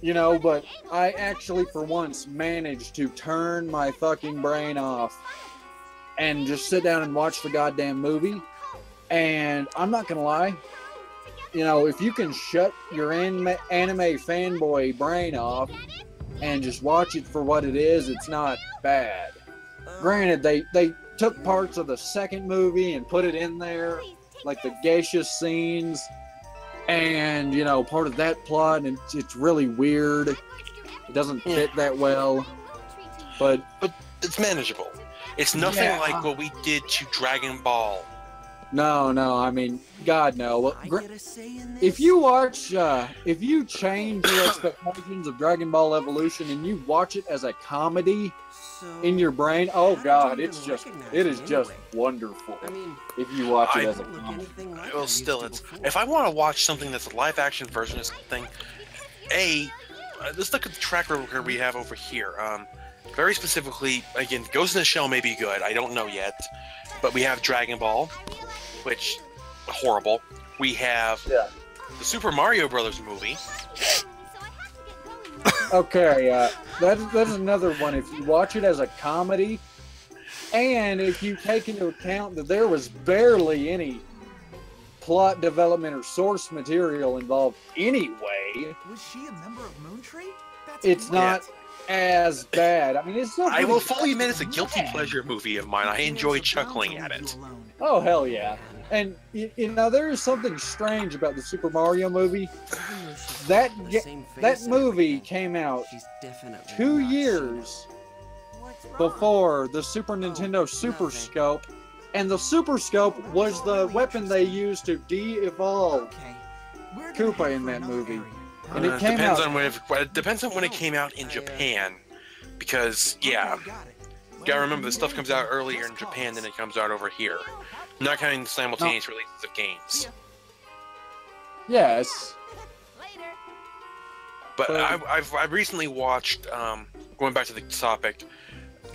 You know, but I actually, for once, managed to turn my fucking brain off and just sit down and watch the goddamn movie. And I'm not gonna lie, you know, if you can shut your anime fanboy brain off and just watch it for what it is, it's not bad. Granted, they took parts of the second movie and put it in there, like the geisha scenes, and, you know, part of that plot, and it's really weird. It doesn't fit that well, but it's manageable. It's nothing like what we did to Dragon Ball. No, I mean, God, no. If you watch, if you change your expectations of Dragon Ball Evolution and you watch it as a comedy in your brain, oh God, it is just wonderful. If you watch it as a comedy. Well, still, if I want to watch something that's a live-action version of something, let's look at the track record we have over here. Very specifically, again, Ghost in the Shell may be good. I don't know yet, but we have Dragon Ball, which horrible. We have the Super Mario Brothers movie. Okay, that's another one. If you watch it as a comedy, and if you take into account that there was barely any plot development or source material involved anyway. Was she a member of Moontree? it's not as bad. I mean, it's still. I will fully admit it's a guilty pleasure movie of mine. I enjoy chuckling at it. Oh hell yeah! And you know, there is something strange about the Super Mario movie. That movie came out 2 years before the Super Nintendo Super Scope, and the Super Scope was the weapon they used to de-evolve Koopa in that movie. And it came out. It depends on when it came out in Japan, because yeah, you gotta remember this stuff comes out earlier in Japan than it comes out over here. Not counting the simultaneous releases of games. Yes. But I've recently watched, going back to the topic,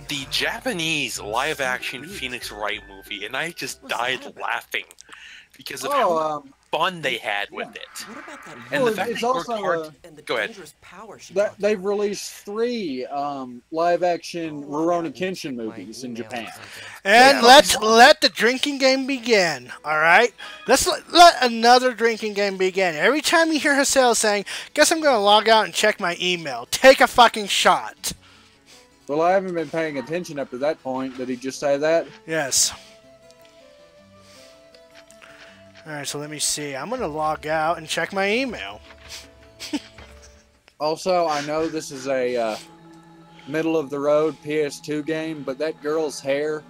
the Japanese live-action Phoenix Wright movie, and I just died laughing because of how fun they had with it. And the fact it's they worked hard. Go ahead. They've released 3 live-action Rurouni Kenshin movies in Japan. And let's let the drinking game begin. All right, let's let another drinking game begin. Every time you hear Haseo saying, "Guess I'm gonna log out and check my email," take a fucking shot. Well, I haven't been paying attention up to that point. Did he just say that? Yes. Alright, so let me see. I'm going to log out and check my email. Also, I know this is a middle-of-the-road PS2 game, but that girl's hair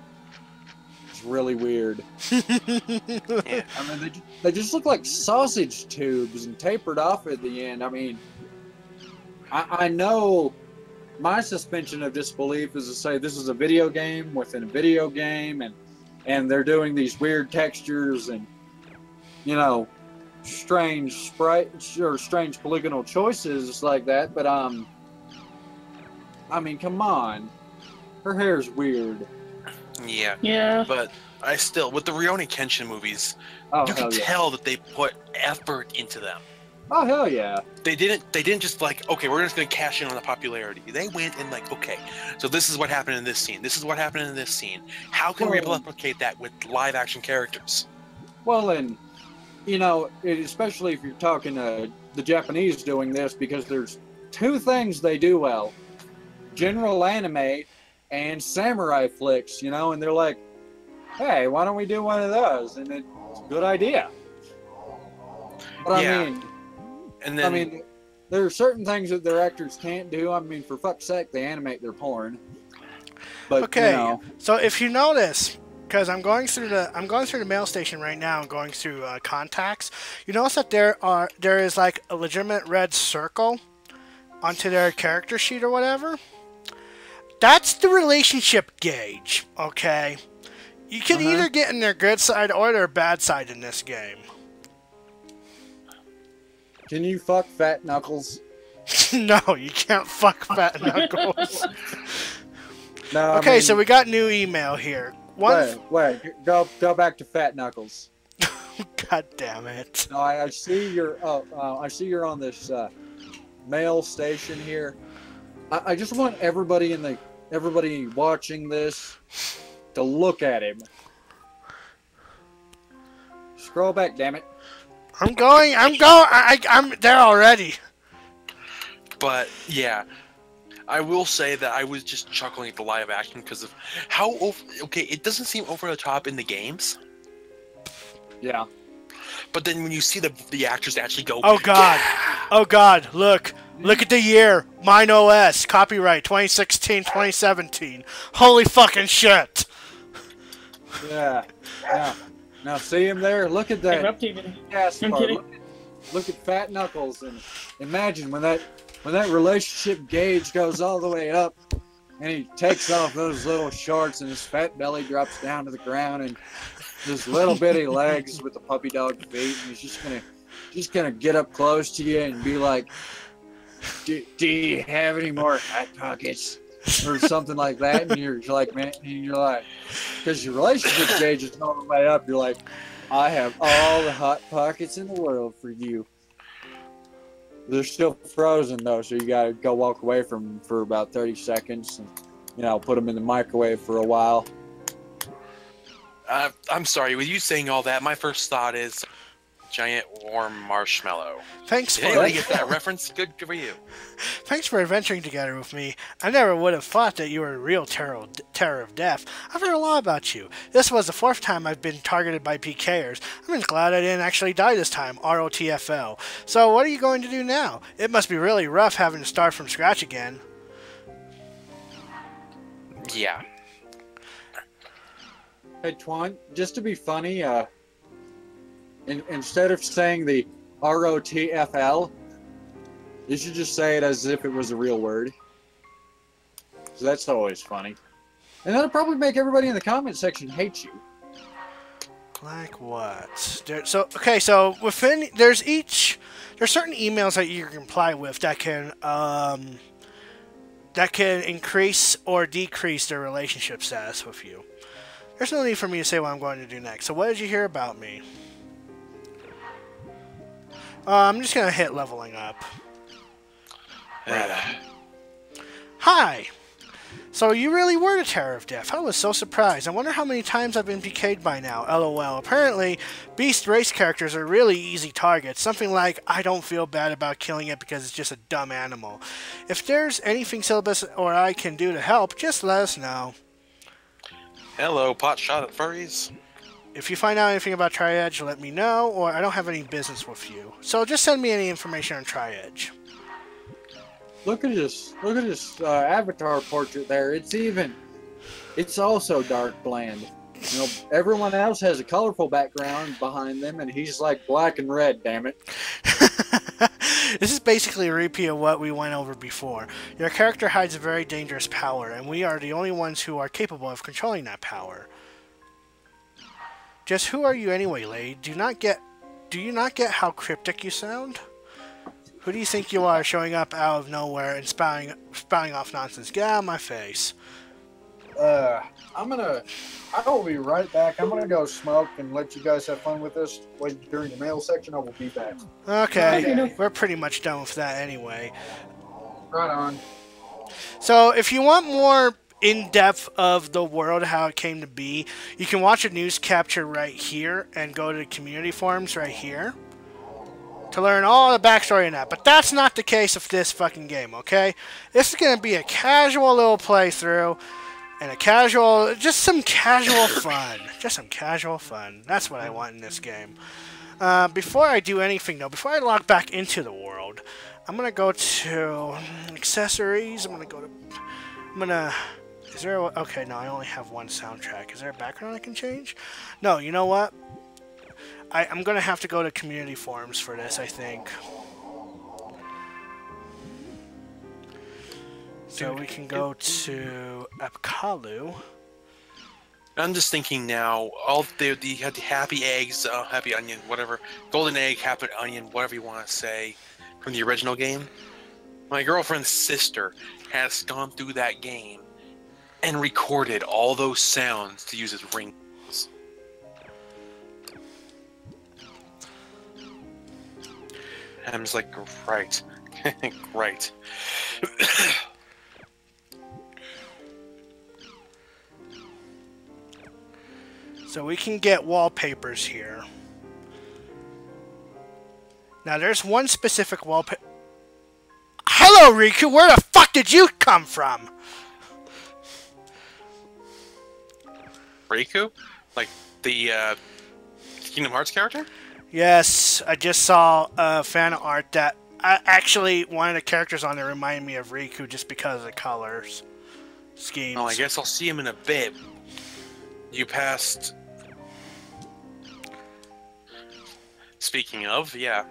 is really weird. I mean, they just look like sausage tubes and tapered off at the end. I mean, I know my suspension of disbelief is to say this is a video game within a video game, and they're doing these weird textures and, you know, strange sprites or strange polygonal choices like that. But I mean, come on, her hair's weird. Yeah. Yeah. But I still, with the Rurouni Kenshin movies, you can tell that they put effort into them. Oh hell yeah! They didn't just like, okay, we're just gonna cash in on the popularity. They went and like, okay, so this is what happened in this scene. This is what happened in this scene. How can we replicate that with live action characters? Well, and you know, especially if you're talking the Japanese doing this, because there's 2 things they do well: general anime and samurai flicks. You know, and they're like, hey, why don't we do one of those? And it's a good idea. But yeah. I mean, there are certain things that their actors can't do. I mean, for fuck's sake, they animate their porn. But, okay, you know, so if you notice, because I'm going through the mail station right now and going through contacts, you notice that there is like a legitimate red circle onto their character sheet or whatever. That's the relationship gauge. Okay, you can either get in their good side or their bad side in this game. Can you fuck Fat Knuckles? No, you can't fuck Fat Knuckles. No. Okay, I mean, so we got new email here. Wait, go back to Fat Knuckles. God damn it! No, I see you're. I see you're on this mail station here. I just want everybody watching this to look at him. Scroll back, damn it. I'm going. I'm there already. But yeah, I will say that I was just chuckling at the live action because of how okay, it doesn't seem over the top in the games. Yeah. But then when you see the actors actually go, oh god, yeah! Oh god, look at the year, Mine OS, copyright 2016, 2017. Holy fucking shit. Yeah. Now see him there? Look at that. Yes, look at Fat Knuckles, and imagine when that relationship gauge goes all the way up, and he takes off those little shorts, and his fat belly drops down to the ground, and his little bitty legs with the puppy dog feet, and he's just gonna get up close to you and be like, "Do you have any more hot pockets?" or something like that, and you're like, man, and you're like, because your relationship gauge is all the way up, you're like, I have all the hot pockets in the world for you. They're still frozen though, so you gotta go walk away from them for about 30 seconds, and you know, put them in the microwave for a while. I'm sorry, with you saying all that, my first thought is, giant warm marshmallow. Thanks Did for anybody get that reference? Good for you. Thanks for adventuring together with me. I never would have thought that you were a real terror of death. I've heard a lot about you. This was the 4th time I've been targeted by PKers. I'm just glad I didn't actually die this time, ROTFL. So what are you going to do now? It must be really rough having to start from scratch again. Yeah. Hey, Twan, just to be funny, instead of saying the ROTFL, you should just say it as if it was a real word. So that's always funny. And that'll probably make everybody in the comment section hate you. Like what? So within there's certain emails that you can reply with that can increase or decrease their relationship status with you. There's no need for me to say what I'm going to do next. So what did you hear about me? I'm just gonna hit leveling up. Hi! So you really were the terror of death. I was so surprised. I wonder how many times I've been PK'd by now. LOL. Apparently, beast race characters are really easy targets. Something like, I don't feel bad about killing it because it's just a dumb animal. If there's anything Syllabus or I can do to help, just let us know. Hello, pot shot at furries. If you find out anything about Tri-Edge, let me know, or I don't have any business with you. So just send me any information on Tri-Edge. Look at this avatar portrait there. It's also dark bland. You know, everyone else has a colorful background behind them, and he's like black and red. Damn it! This is basically a repeat of what we went over before. Your character hides a very dangerous power, and we are the only ones who are capable of controlling that power. Just who are you anyway, lady? Do you not get how cryptic you sound? Who do you think you are, showing up out of nowhere and spouting off nonsense? Get out of my face. I will be right back. I'm gonna go smoke and let you guys have fun with this. Wait during the mail section. I will be back. Okay, we're pretty much done with that anyway. Right on. So if you want more in-depth of the world, how it came to be, you can watch a news capture right here and go to the community forums right here to learn all the backstory in that. But that's not the case of this fucking game, okay? This is going to be a casual little playthrough and just some casual fun. Just some casual fun. That's what I want in this game. Before I do anything though, before I log back into the world, I'm going to go to accessories. Okay, no, I only have one soundtrack. Is there a background I can change? No, you know what? I'm going to have to go to community forums for this, I think. So we can go to Apkalu. I'm just thinking now, you had the happy eggs, happy onion, whatever, golden egg, happy onion, whatever you want to say, from the original game. My girlfriend's sister has gone through that game and recorded all those sounds to use as ringtones. And I'm just like, right. Right. So we can get wallpapers here. Now there's one specific wallpaper. Hello, Riku! Where the fuck did you come from? Riku? Like the Kingdom Hearts character? Yes, I just saw fan art that actually one of the characters on there reminded me of Riku just because of the colors schemes. Oh, I guess I'll see him in a bit. You passed. Speaking of, yeah.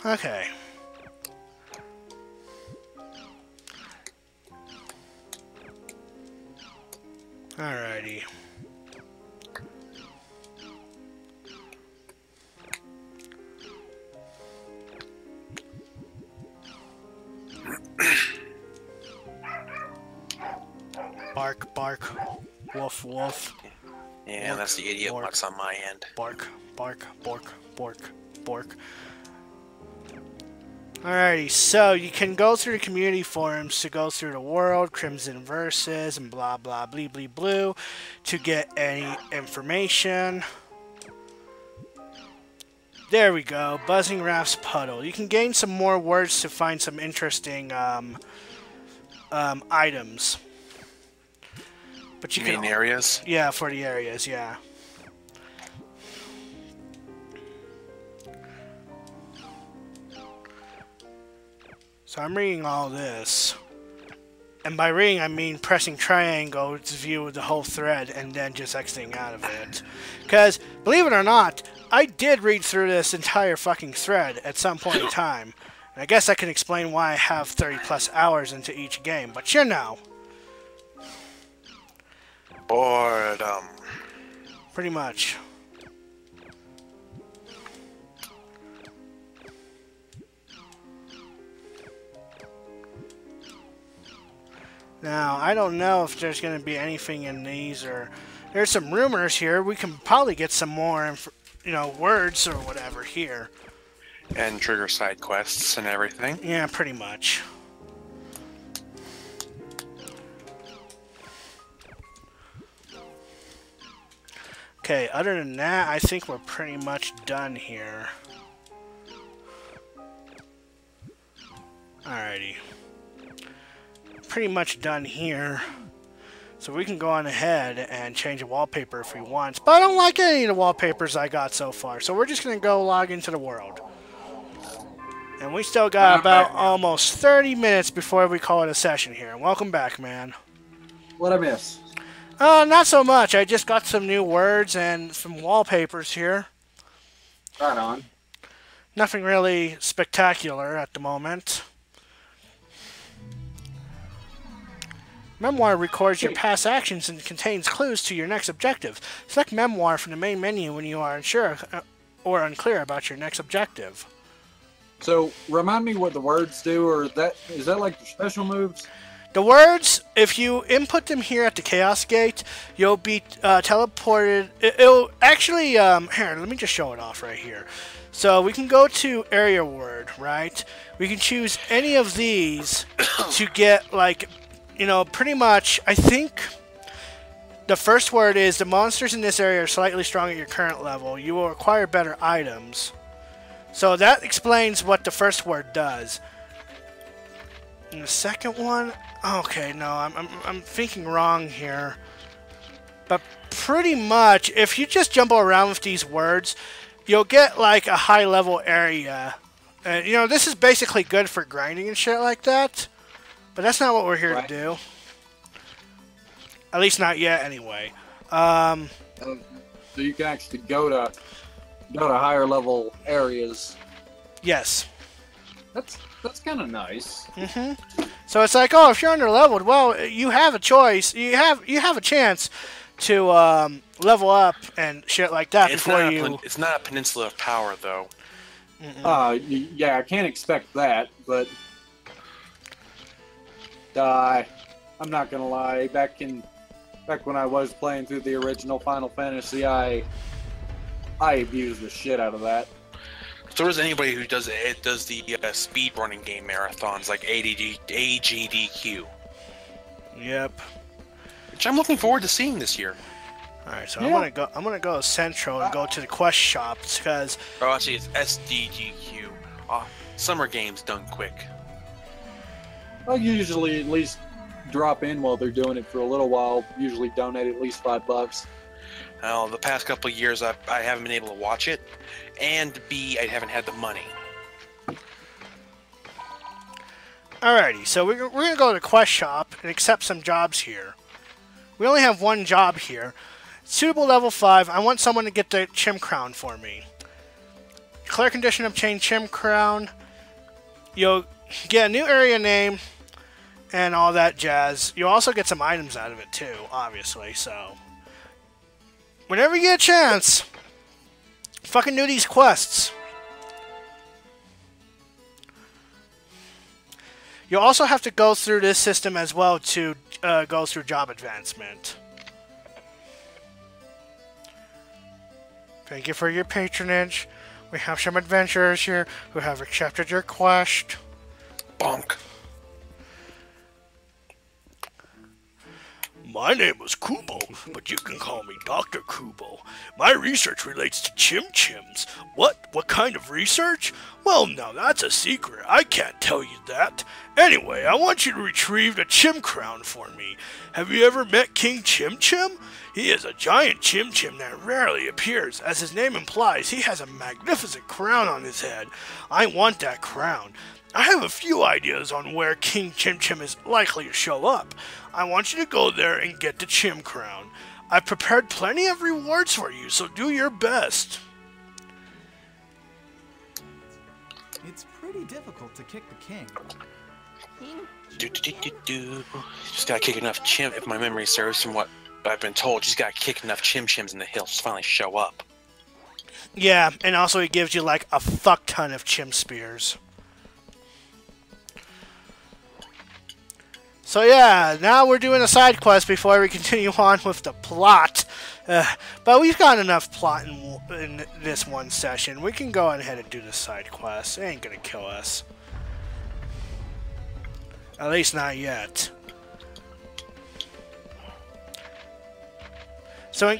Okay. Alrighty. Bark, bark. Woof, woof. Yeah, Bork, that's the idiot bork, box on my end. Bark, bark, bork, bork. Bork. Alrighty, so you can go through the community forums to go through the world, Crimson Versus, and blah blah blee blee blue to get any information. There we go, Buzzing Raft's Puddle. You can gain some more words to find some interesting items. But you mean can areas? Yeah, for the areas, yeah. So I'm reading all this. And by reading, I mean pressing triangle to view the whole thread and then just exiting out of it. Because, believe it or not, I did read through this entire fucking thread at some point in time. And I guess that can explain why I have 30 plus hours into each game. But you know. Boredom. Pretty much. Now, I don't know if there's going to be anything in these, or there's some rumors here. We can probably get some more, words or whatever here. And trigger side quests and everything. Yeah, pretty much. Okay, other than that, I think we're pretty much done here. Alrighty. Pretty much done here. So we can go on ahead and change a wallpaper if we want. But I don't like any of the wallpapers I got so far. So we're just going to go log into the world. And we still got about almost 30 minutes before we call it a session here. Welcome back, man. What'd I miss? Not so much. I just got some new words and some wallpapers here. Right on. Nothing really spectacular at the moment. Memoir records your past actions and contains clues to your next objective. Select Memoir from the main menu when you are unsure or unclear about your next objective. So, remind me what the words do, or is that like the special moves? The words, if you input them here at the Chaos Gate, you'll be teleported. It'll actually, here, let me just show it off right here. So we can go to area word, right? We can choose any of these to get, like, pretty much, I think the first word is the monsters in this area are slightly strong at your current level. You will acquire better items. So that explains what the first word does. And the second one, okay, no, I'm thinking wrong here. But pretty much, if you just jump around with these words, you'll get like a high level area. And this is basically good for grinding and shit like that. But that's not what we're here to do. At least not yet, anyway. So you can actually go to higher level areas. Yes. That's kind of nice. So it's like, oh, if you're under leveled, well, you have a choice. You have a chance to level up and shit like that before you. It's not a peninsula of power, though. Yeah, I can't expect that, but I'm not gonna lie. Back when I was playing through the original Final Fantasy, I abused the shit out of that. If there was anybody who does the speed running game marathons like AGDQ. Yep. Which I'm looking forward to seeing this year. All right, so I'm gonna go central and go to the quest shops because. Oh, actually, it's SDGQ. Summer games done quick. I usually at least drop in while they're doing it for a little while. Usually donate at least $5. Well, the past couple of years, I haven't been able to watch it, and B, I haven't had the money. Alrighty, so we're gonna go to the quest shop and accept some jobs here. We only have one job here. Suitable level 5. I want someone to get the Chim Crown for me. Declare condition obtain Chim Crown. You'll get a new area name and all that jazz. You'll also get some items out of it too, obviously, so whenever you get a chance, fucking do these quests. You'll also have to go through this system as well to go through job advancement. Thank you for your patronage. We have some adventurers here who have accepted your quest. Bonk. My name is Kubo, but you can call me Dr. Kubo. My research relates to chim-chims. What kind of research? Well, now that's a secret. I can't tell you that. Anyway, I want you to retrieve the chim crown for me. Have you ever met King Chim Chim? He is a giant chim-chim that rarely appears. As his name implies, he has a magnificent crown on his head. I want that crown. I have a few ideas on where King Chim Chim is likely to show up. I want you to go there and get the Chim Crown. I've prepared plenty of rewards for you, so do your best. It's pretty difficult to kick the king. Just gotta kick enough chim, if my memory serves from what I've been told, just gotta kick enough chim-chims and the hills to finally show up. Yeah, and also it gives you like a fuck ton of chim spears. So yeah, now we're doing a side quest before we continue on with the plot. But we've got enough plot in this one session. We can go ahead and do the side quest. It ain't gonna kill us. At least not yet. So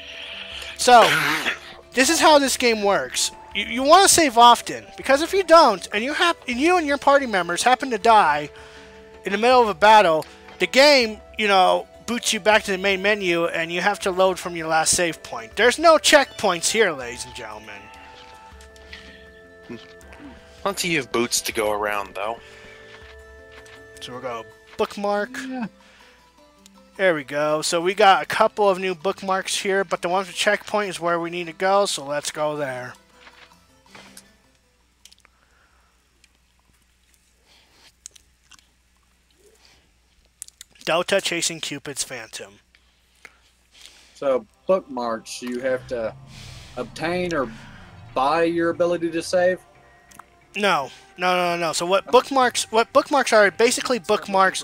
this is how this game works. You want to save often, because if you don't, and you and your party members happen to die in the middle of a battle, the game, boots you back to the main menu, and you have to load from your last save point. There's no checkpoints here, ladies and gentlemen. Plenty of boots to go around, though. So we're going to bookmark. Yeah. There we go. So we got a couple of new bookmarks here, but the one with checkpoint is where we need to go, so let's go there. Delta chasing Cupid's Phantom. So bookmarks, you have to obtain or buy your ability to save? No. So what bookmarks are basically bookmarks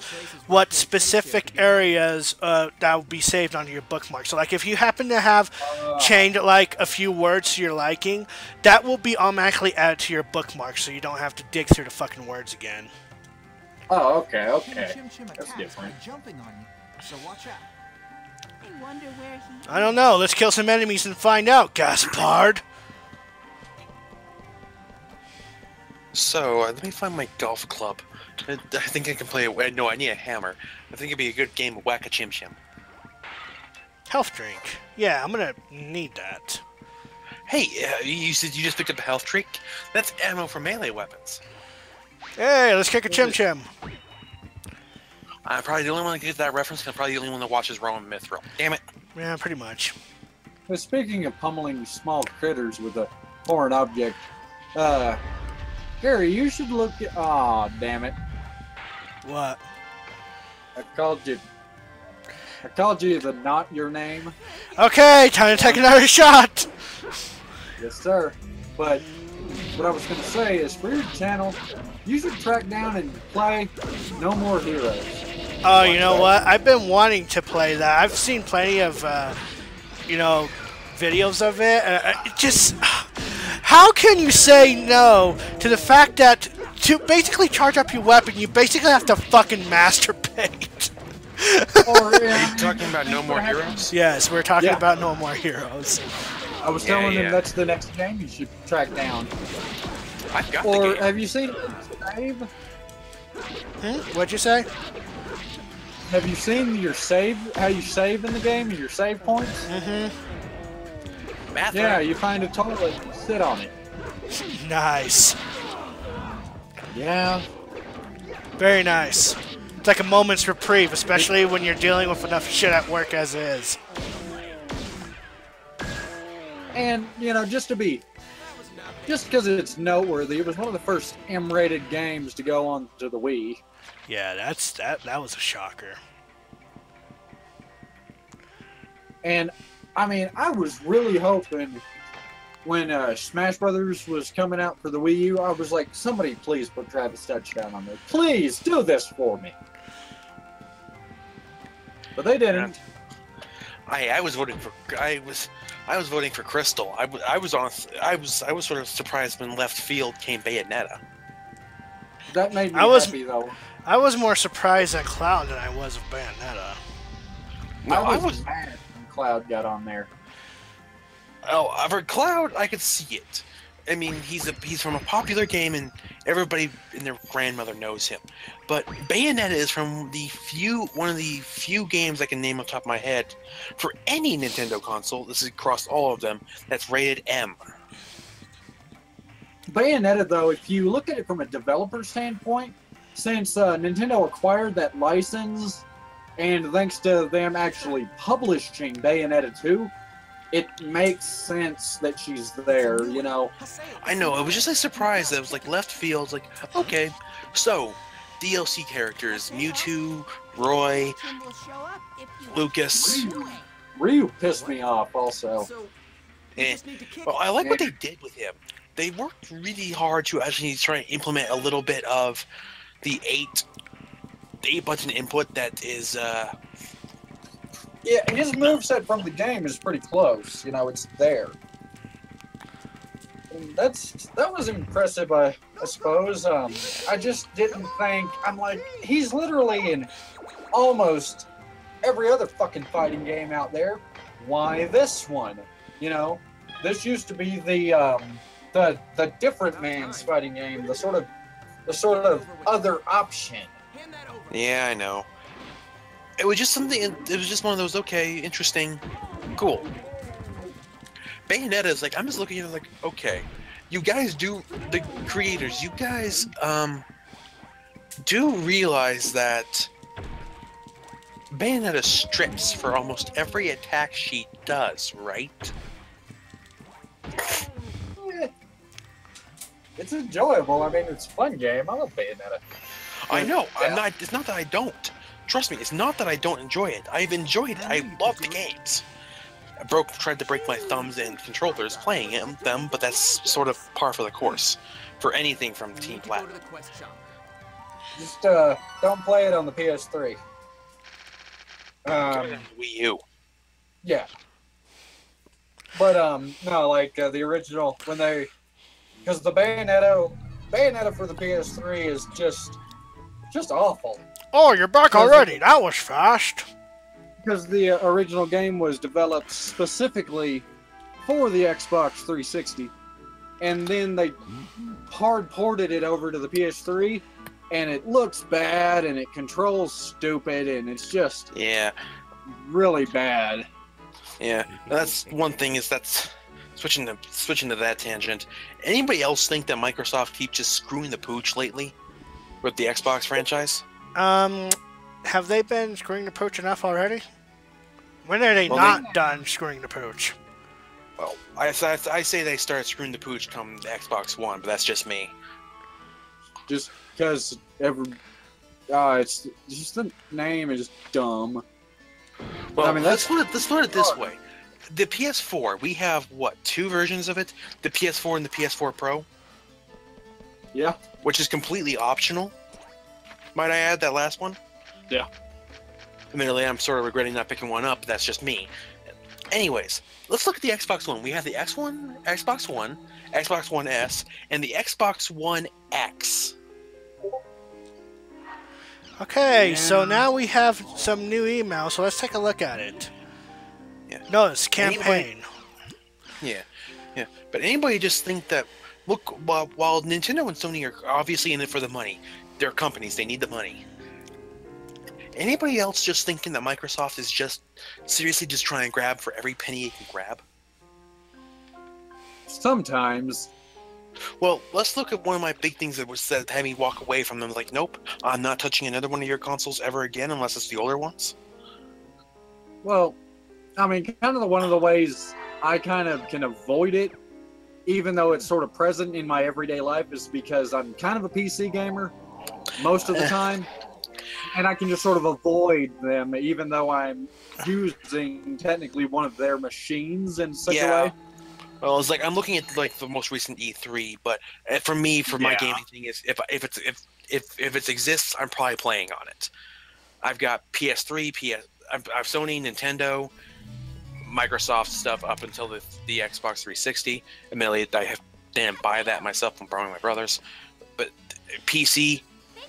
what specific areas that will be saved onto your bookmark. So like if you happen to have chained like a few words to your liking, that will be automatically added to your bookmark, so you don't have to dig through the fucking words again. Oh, okay. That's different. So watch out. I wonder where he I don't know. Let's kill some enemies and find out, Gaspard. So, let me find my golf club. I think I can play it. No, I need a hammer. I think it'd be a good game of Whack-a-Chim-Chim. Health drink. Yeah, I'm gonna need that. Hey, you said you just picked up a health drink? That's ammo for melee weapons. Hey, let's kick a chim-chim. I'm probably the only one that gets that reference, because I'm probably the only one that watches Roman Mithril. Damn it. Yeah, pretty much. But speaking of pummeling small critters with a foreign object, Gary, you should look at... Aw, damn it. What? I called you the not your name. Okay, time to take another shot. Yes, sir. But what I was going to say is, for your channel, you should track down and play No More Heroes. Oh, you know what? I've been wanting to play that. I've seen plenty of, videos of it. It just... How can you say no to the fact that to basically charge up your weapon, you basically have to fucking masturbate? Are you talking about No More Heroes? Yes, we're talking about No More Heroes. I was telling him that's the next game you should track down. I've got or the game. have you seen save? What'd you say? Have you seen your save? How you save in the game? Your save points? Yeah, you find a toilet and sit on it. Nice. Yeah. Very nice. It's like a moment's reprieve, especially when you're dealing with enough shit at work as is. And, just because it's noteworthy, it was one of the first M-rated games to go on to the Wii. Yeah, that was a shocker. And I was really hoping when Smash Brothers was coming out for the Wii U, I was like, somebody please put Travis Touchdown on there. Please do this for me. But they didn't. I was voting for I was voting for Crystal. I was sort of surprised when left field came Bayonetta. That made me happy though. I was more surprised at Cloud than I was of Bayonetta. No, I was mad when Cloud got on there. Oh, for Cloud, I could see it. I mean, he's from a popular game, and everybody and their grandmother knows him. But Bayonetta is from one of the few games I can name off the top of my head for any Nintendo console. This is across all of them. That's rated M. Bayonetta, though, if you look at it from a developer standpoint, since Nintendo acquired that license, and thanks to them actually publishing Bayonetta 2, it makes sense that she's there, you know. I know, it was just a surprise that it was like left field, like, okay, so, DLC characters, Mewtwo, Roy, Lucas. Ryu pissed me off also. Well, I like what they did with him. They worked really hard to actually try and implement a little bit of the 8-button input that is, Yeah, his moveset from the game is pretty close. You know, it's there. And that was impressive, I suppose. I just didn't think... I'm like, he's literally in almost every other fucking fighting game out there. Why this one? You know, this used to be the different man's fighting game, the sort of other option. Yeah, I know. It was just something. It was just one of those. Okay, interesting, cool. Bayonetta is like, I'm just looking at it like, okay, you guys the creators, you guys do realize that Bayonetta strips for almost every attack she does, right? It's enjoyable. I mean, it's a fun game. I love Bayonetta. I know. Yeah. It's not that I don't. Trust me, it's not that I don't enjoy it. I've enjoyed it. I love the games. I tried to break my thumbs and controllers playing them, but that's sort of par for the course for anything from Team Platinum. Just don't play it on the PS3. Wii U. Yeah. But no, like the original because the Bayonetta for the PS3 is just awful. Oh, you're back already. That was fast. Because the original game was developed specifically for the Xbox 360, and then they hard ported it over to the PS3, and it looks bad, and it controls stupid, and it's just really bad. Yeah, that's one thing. Is that's switching to that tangent. Anybody else think that Microsoft keeps just screwing the pooch lately with the Xbox franchise? Have they been screwing the pooch enough already? When are they not done screwing the pooch? Well, I say they started screwing the pooch come the Xbox One, but that's just me. Just because it's just the name is dumb. Well, I mean, let's put it this way: the PS4, we have what, 2 versions of it? The PS4 and the PS4 Pro. Yeah. Which is completely optional. Might I add that last one? Yeah. Admittedly, I'm sort of regretting not picking one up, but that's just me. Anyways, let's look at the Xbox One. We have the Xbox One, Xbox One S, and the Xbox One X. Okay, so now we have some new emails, so let's take a look at it. Yeah. Notice, campaign. Yeah. But anybody just think that, look, while Nintendo and Sony are obviously in it for the money, they're companies, they need the money. Anybody else just thinking that Microsoft is just seriously just trying to grab for every penny it can grab? Sometimes. Well, let's look at one of my big things that was said, had me walk away from them. Like, nope, I'm not touching another one of your consoles ever again unless it's the older ones. Well, I mean, kind of one of the ways I kind of can avoid it, even though it's sort of present in my everyday life, is because I'm kind of a PC gamer most of the time. And I can just sort of avoid them, even though I'm using technically one of their machines in such a way. Well, it's like I'm looking at like the most recent E3, but for me, my gaming thing is if it exists, I'm probably playing on it. I've got PS3, I've Sony, Nintendo, Microsoft stuff up until the Xbox 360. Admittedly, I didn't buy that myself. I'm borrowing my brother's. But PC,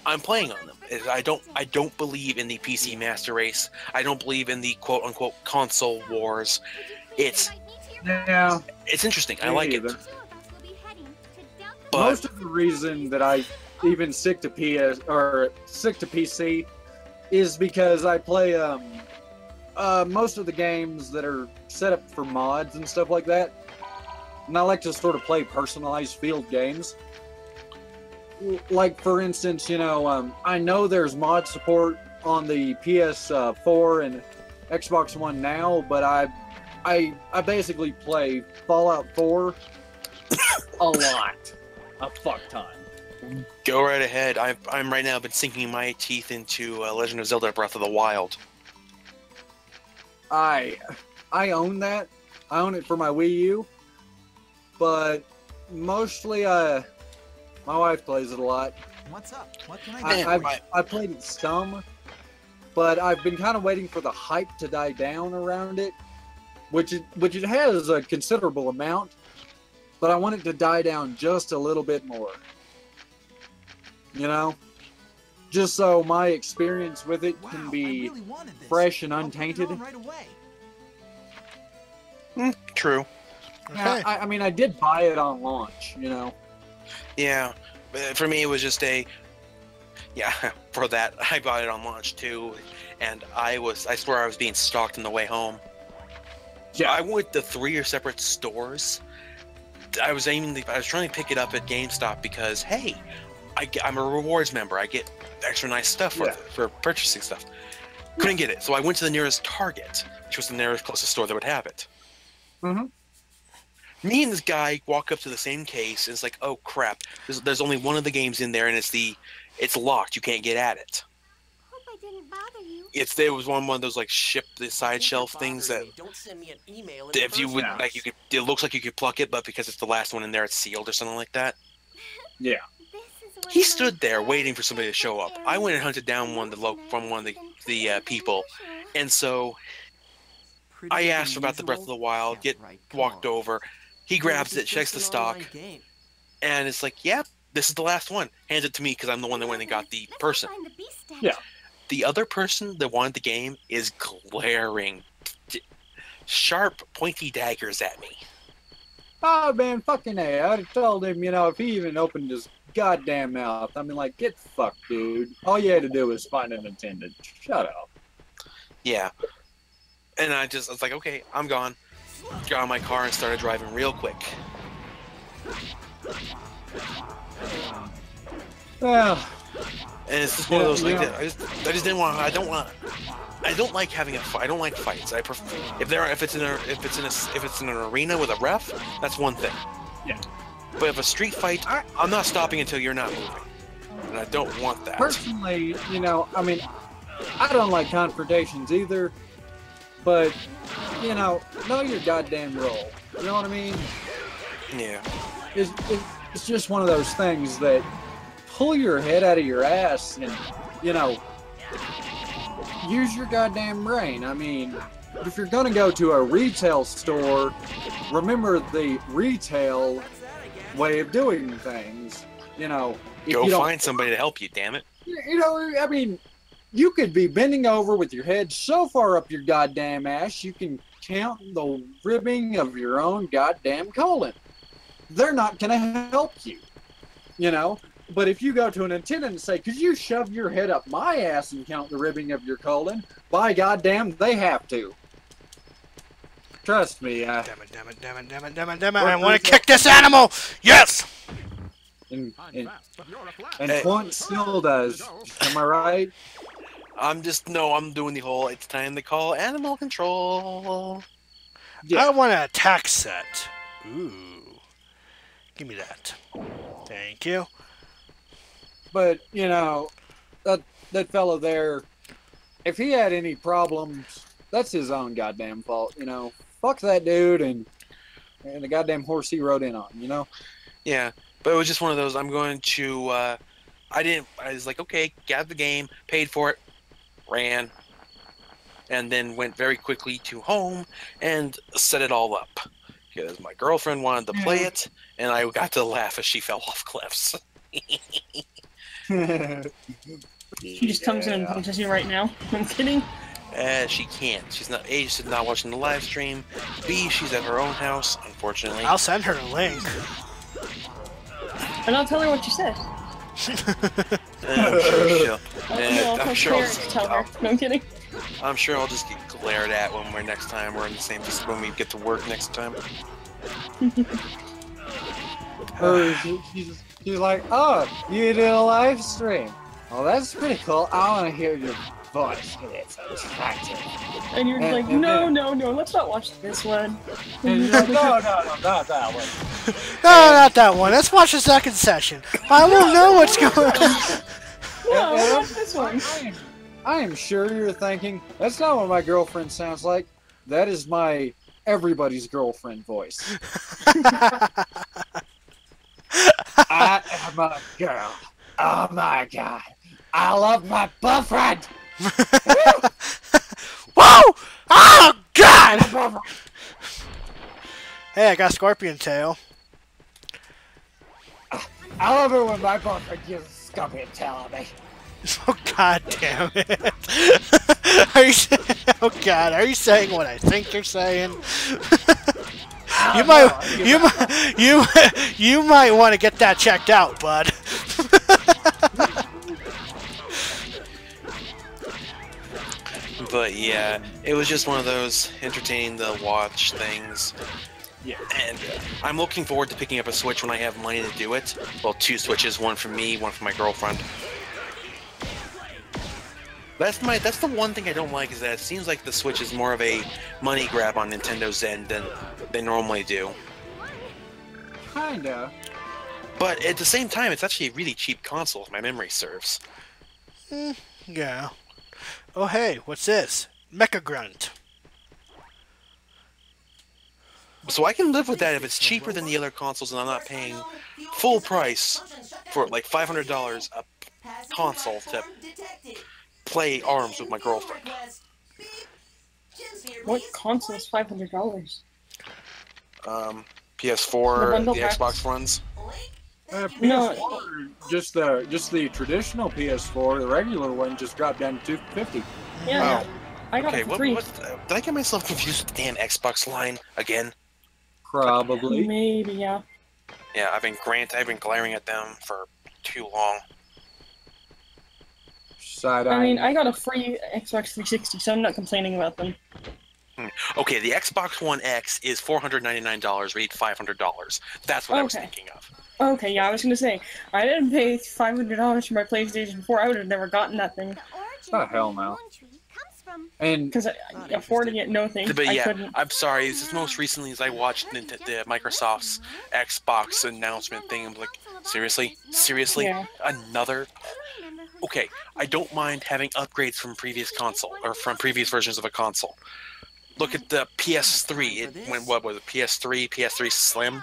I'm playing on them. I don't believe in the PC master race. I don't believe in the quote unquote console wars. It's interesting. I like it. But most of the reason that I even stick to PC is because I play most of the games that are set up for mods and stuff like that. And I like to sort of play personalized field games. Like, for instance, you know, I know there's mod support on the PS4 and Xbox One now, but I basically play Fallout 4 a lot. A fuck ton. Go right ahead. I'm right now been sinking my teeth into Legend of Zelda Breath of the Wild. I own that. I own it for my Wii U. But mostly, my wife plays it a lot. What's up? What can I do? I played it some, but I've been kind of waiting for the hype to die down around it, which it has a considerable amount, but I want it to die down just a little bit more. You know? Just so my experience with it can be fresh and untainted. True. Yeah, I mean, I did buy it on launch, you know? Yeah. For me, it was just for that, I bought it on launch too, and I swear I was being stalked on the way home. Yeah. I went to 3 separate stores. I was trying to pick it up at GameStop because, hey, I'm a rewards member. I get extra nice stuff for purchasing stuff. Couldn't get it, so I went to the nearest Target, which was the nearest closest store that would have it. Mm-hmm. Me and this guy walk up to the same case, and it's like, oh crap, there's only one of the games in there, and it's locked. You can't get at it. Hope I didn't bother you. It was one of those like ship the side shelf things that Don't send me an email if you would like, you could. It looks like you could pluck it, but because it's the last one in there, it's sealed or something like that. Yeah. He stood there waiting for somebody to show up. I went and hunted down one of the people, and so I asked about the Breath of the Wild. Walked over. He grabs it, checks the stock, and it's like, yep, this is the last one. Hands it to me because I'm the one that went and got the person. Yeah. The other person that wanted the game is glaring sharp, pointy daggers at me. Oh, man, fucking A. I told him, you know, if he even opened his goddamn mouth, I mean, like, get fucked, dude. All you had to do was find an attendant. Shut up. Yeah. And I was like, okay, I'm gone. Got in my car and started driving real quick. Well, and it's just one of those like I just didn't want. I don't like having a fight. I don't like fights. I prefer if it's in an arena with a ref, that's one thing. Yeah. But if a street fight, I'm not stopping until you're not moving, and I don't want that. Personally, you know, I mean, I don't like confrontations either. But, you know your goddamn role. You know what I mean? Yeah. It's just one of those things that pull your head out of your ass and, you know, use your goddamn brain. I mean, if you're going to go to a retail store, remember the retail way of doing things. You know, go find somebody to help you, damn it. You know, I mean, you could be bending over with your head so far up your goddamn ass, you can count the ribbing of your own goddamn colon. They're not going to help you, you know? But if you go to an attendant and say, could you shove your head up my ass and count the ribbing of your colon? By goddamn, they have to. Trust me. Damn it. I want to kick this animal! Yes! And Quant still does. Am I right? I'm doing the whole, it's time to call animal control. Yeah. I want an attack set. Ooh. Give me that. Thank you. But, you know, that fellow there, if he had any problems, that's his own goddamn fault, you know. Fuck that dude and the goddamn horse he rode in on, you know? Yeah, but it was just one of those, I'm going to, I was like, okay, got the game, paid for it, ran. and then went very quickly to home and set it all up. Because my girlfriend wanted to play it, and I got to laugh as she fell off cliffs. She just comes in and punches you right now. I'm kidding. She can't. She's not. A, she's not watching the live stream. B, she's at her own house, unfortunately. I'll send her a link. And I'll tell her what you said. I'm sure she'll. I'm sure I'll tell her. No, I'm kidding. I'm sure I'll just get glared at when we're in the same. Just when we get to work next time. She's like, oh, you did a live stream. Oh, that's pretty cool. I want to hear your voice. It's attractive. And you're like, no, let's not watch this one. And you're like, no, not that one. No, not that one. Let's watch the second session. I won't know what's going on. No, watch this one. I am sure you're thinking, that's not what my girlfriend sounds like. That is my everybody's girlfriend voice. I am a girl. Oh my god. I love my boyfriend. Whoa! Oh god! Hey, I got Scorpion Tail. I love it when my boyfriend uses Scorpion Tail on me. Oh god damn it! Oh god, are you saying what I think you're saying? You might want to get that checked out, bud. But yeah, it was just one of those entertaining to watch things. Yeah, and I'm looking forward to picking up a Switch when I have money to do it. Well, 2 Switches, one for me, one for my girlfriend. That's the one thing I don't like, is that it seems like the Switch is more of a money grab on Nintendo's end than they normally do. Kinda. But at the same time, it's actually a really cheap console, if my memory serves. Yeah. Oh hey, what's this? Mecha Grunt. So I can live with that if it's cheaper than the other consoles and I'm not paying full price for like $500 a console to play ARMS with my girlfriend. What console is $500? PS4, the Xbox ones. PS4, No, just the traditional PS4, the regular one just dropped down to $250. Yeah, I got it for free. Did I get myself confused with the damn Xbox line again? Probably. Maybe, yeah. Yeah, I've been glaring at them for too long. I mean, I got a free Xbox 360, so I'm not complaining about them. Okay, the Xbox One X is $499, rate $500. That's what I was thinking of. Okay, yeah, I was gonna say, I didn't pay $500 for my PlayStation 4. I would have never gotten that thing. Oh, hell no. And because affording it, no thanks. But yeah, I couldn't. I'm sorry. This is most recently as I watched the Microsoft's Xbox announcement thing. I'm like, seriously, Yeah. another. Okay, I don't mind having upgrades from previous console or from previous versions of a console. Look at the PS3. It went, what was it? PS3 Slim,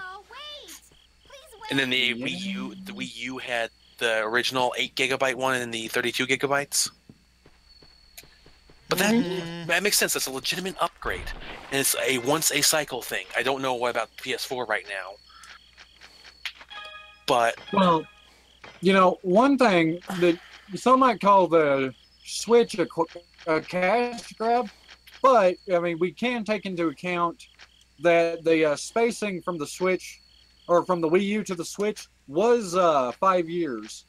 and then the Wii U. The Wii U had the original 8GB one and the 32GB. But that makes sense. That's a legitimate upgrade, and it's a once a cycle thing. I don't know what about PS4 right now, but well, you know, one thing that some might call the Switch a cash grab, but I mean we can take into account that the spacing from the Switch or from the Wii U to the Switch was 5 years,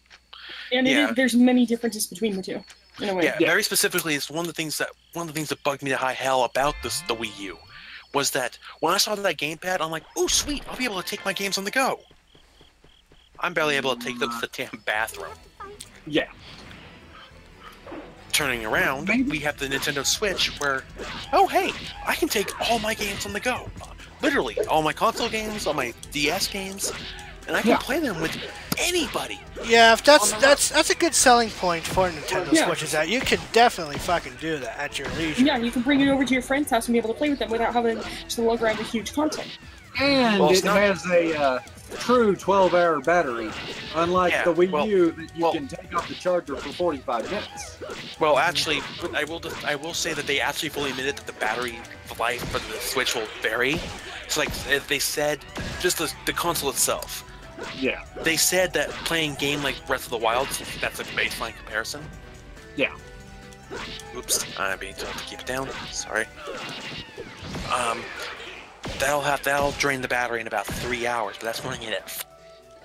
and there's many differences between the two. In a way. Yeah, very specifically, it's one of the things that bugged me to high hell about the Wii U was that when I saw that gamepad, I'm like, "Oh, sweet! I'll be able to take my games on the go." I'm barely able to take them to the damn bathroom. Yeah. Turning around, we have the Nintendo Switch, where, oh hey, I can take all my games on the go. Literally, all my console games, all my DS games, and I can play them with anybody. Yeah, that's a good selling point for Nintendo Switch, is that you can definitely fucking do that at your leisure. Yeah, you can bring it over to your friend's house and be able to play with them without having to lug around a huge console. And Well, it has a true 12-hour battery, unlike the Wii U that you can take off the charger for 45 minutes. Well, actually, I will say that they actually fully admitted that the battery life for the Switch will vary. So, like they said, just the console itself. Yeah. They said that playing game like Breath of the Wild, that's a baseline comparison. Yeah. Oops, I'm being told to keep it down. Sorry. That'll drain the battery in about 3 hours, but that's running it at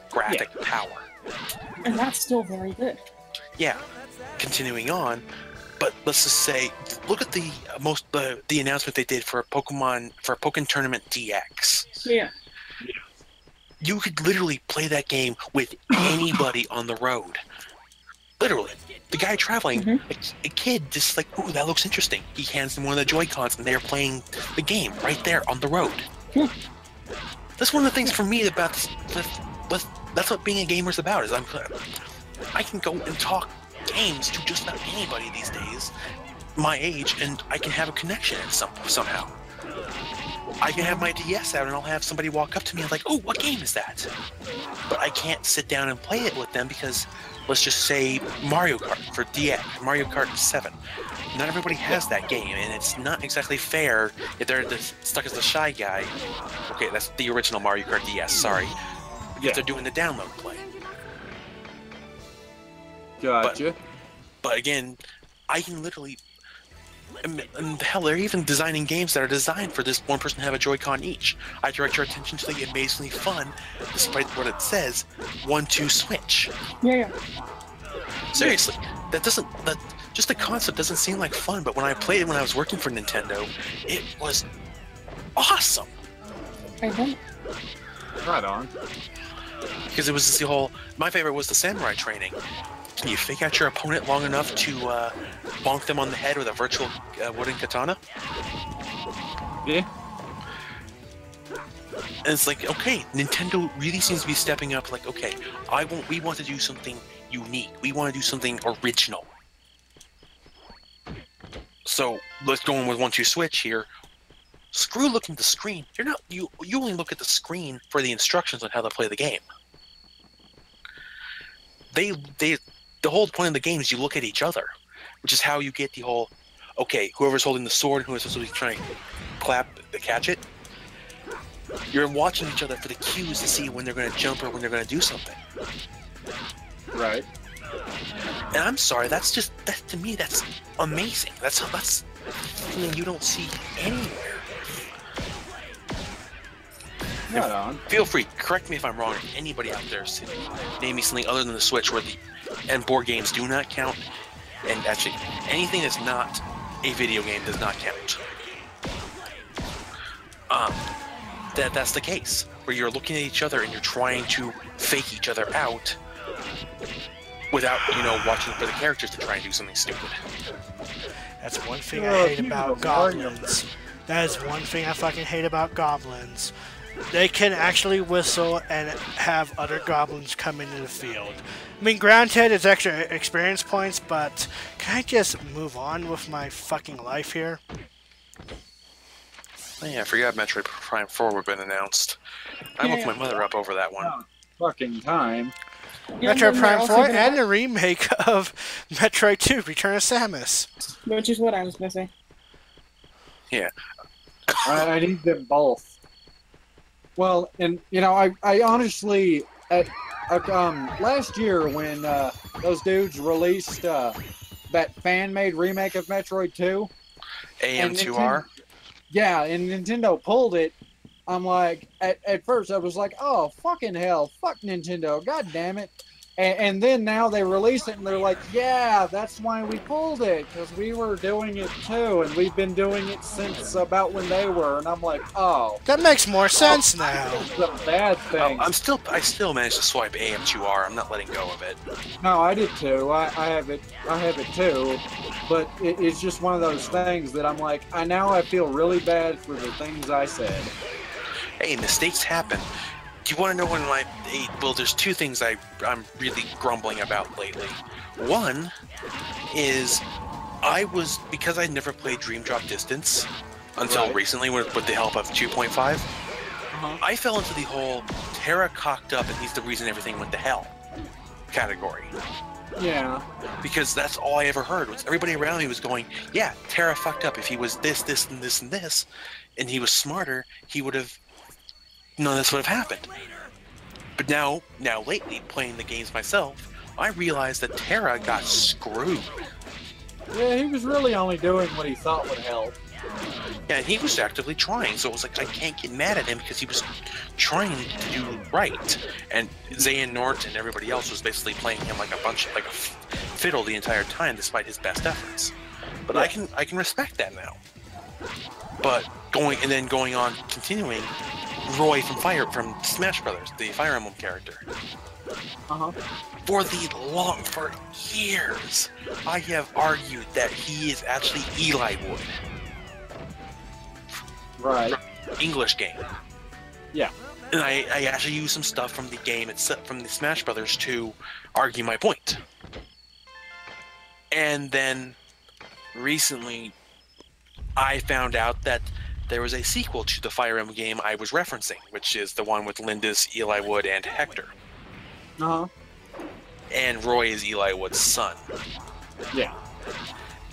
graphic power. And that's still very good. Yeah. Continuing on, but let's just say, look at the announcement they did for Pokemon Tournament DX. Yeah. You could literally play that game with anybody on the road. Literally. The guy traveling, a kid, just like, ooh, that looks interesting. He hands them one of the Joy-Cons, and they're playing the game right there on the road. That's one of the things for me about this. That's what being a gamer is about. Is I can go and talk games to just about anybody these days, my age, and I can have a connection somehow. I can have my DS out and I'll have somebody walk up to me and like, oh, what game is that? But I can't sit down and play it with them because, let's just say, Mario Kart for DX, Mario Kart 7. Not everybody has that game, and it's not exactly fair if they're stuck as the shy guy. Okay, that's the original Mario Kart DS, sorry. If they're doing the download play. Gotcha. But again, I can literally... And hell, they're even designing games that are designed for this one person to have a Joy-Con each. I direct your attention to the amazingly fun, despite what it says, 1-2 Switch. Yeah. Seriously, just the concept doesn't seem like fun, but when I played it when I was working for Nintendo, it was awesome. Right on. Because it was just the whole... My favorite was the samurai training. Can you fake out your opponent long enough to bonk them on the head with a virtual wooden katana? Yeah. And it's like, okay, Nintendo really seems to be stepping up. Like, okay, we want to do something unique. We want to do something original. So let's go in with 1-2 Switch here. Screw looking at the screen. You only look at the screen for the instructions on how to play the game. The whole point of the game is you look at each other, which is how you get the whole, okay, whoever's holding the sword and whoever's supposed to be trying to catch it, you're watching each other for the cues to see when they're going to jump or when they're going to do something. Right. And I'm sorry, that to me, that's amazing. That's something you don't see anywhere. Right on. Feel free, correct me if I'm wrong. If anybody out there name me something other than the Switch where and board games do not count, and actually anything that's not a video game does not count. That's the case where you're looking at each other and you're trying to fake each other out without watching for the characters to try and do something stupid. That's one thing I hate about goblins. That is one thing I fucking hate about goblins. They can actually whistle and have other goblins come into the field. I mean, granted, it's extra experience points, but can I just move on with my fucking life here? Oh, yeah, I forgot Metroid Prime 4 had been announced. I woke my mother up over that one. Oh, fucking time. Metroid Prime 4 and the remake of Metroid 2, Return of Samus. Which is what I was missing. Yeah. I need them both. Well, and I honestly, last year when those dudes released that fan-made remake of Metroid 2, AM2R. Yeah, and Nintendo pulled it. I'm like, at first I was like, oh fucking hell, fuck Nintendo, god damn it. And then now they release it and they're like, yeah, that's why we pulled it, because we were doing it too, and we've been doing it since about when they were. And I'm like, oh, that makes more sense now. The bad thing. I still managed to swipe AM2R. I'm not letting go of it. No, I did too. I have it too, but it's just one of those things that I'm like, I feel really bad for the things I said. Hey, mistakes happen. Do you want to know when well, there's two things I'm really grumbling about lately. One is because I never played Dream Drop Distance until recently with the help of 2.5. I fell into the whole Terra cocked up and he's the reason everything went to hell category. Yeah. Because that's all I ever heard was everybody around me was going, yeah, Terra fucked up. If he was this, this, and this, and this, and he was smarter, he would have, none of this would have happened. But now lately, playing the games myself, I realized that Terra got screwed. Yeah, he was really only doing what he thought would help. Yeah, and he was actively trying, so it was like, I can't get mad at him because he was trying to do right. And Zayn Nort and everybody else was basically playing him like a fiddle the entire time, despite his best efforts. But I can respect that now. But going on, continuing, Roy from Smash Brothers, the Fire Emblem character. For years, I have argued that he is actually Eli Wood. Right. English game. Yeah. And I actually used some stuff from the game itself, from the Smash Brothers, to argue my point. And then recently, I found out that there was a sequel to the Fire Emblem game I was referencing, which is the one with Lindis, Eli Wood, and Hector. And Roy is Eli Wood's son. Yeah.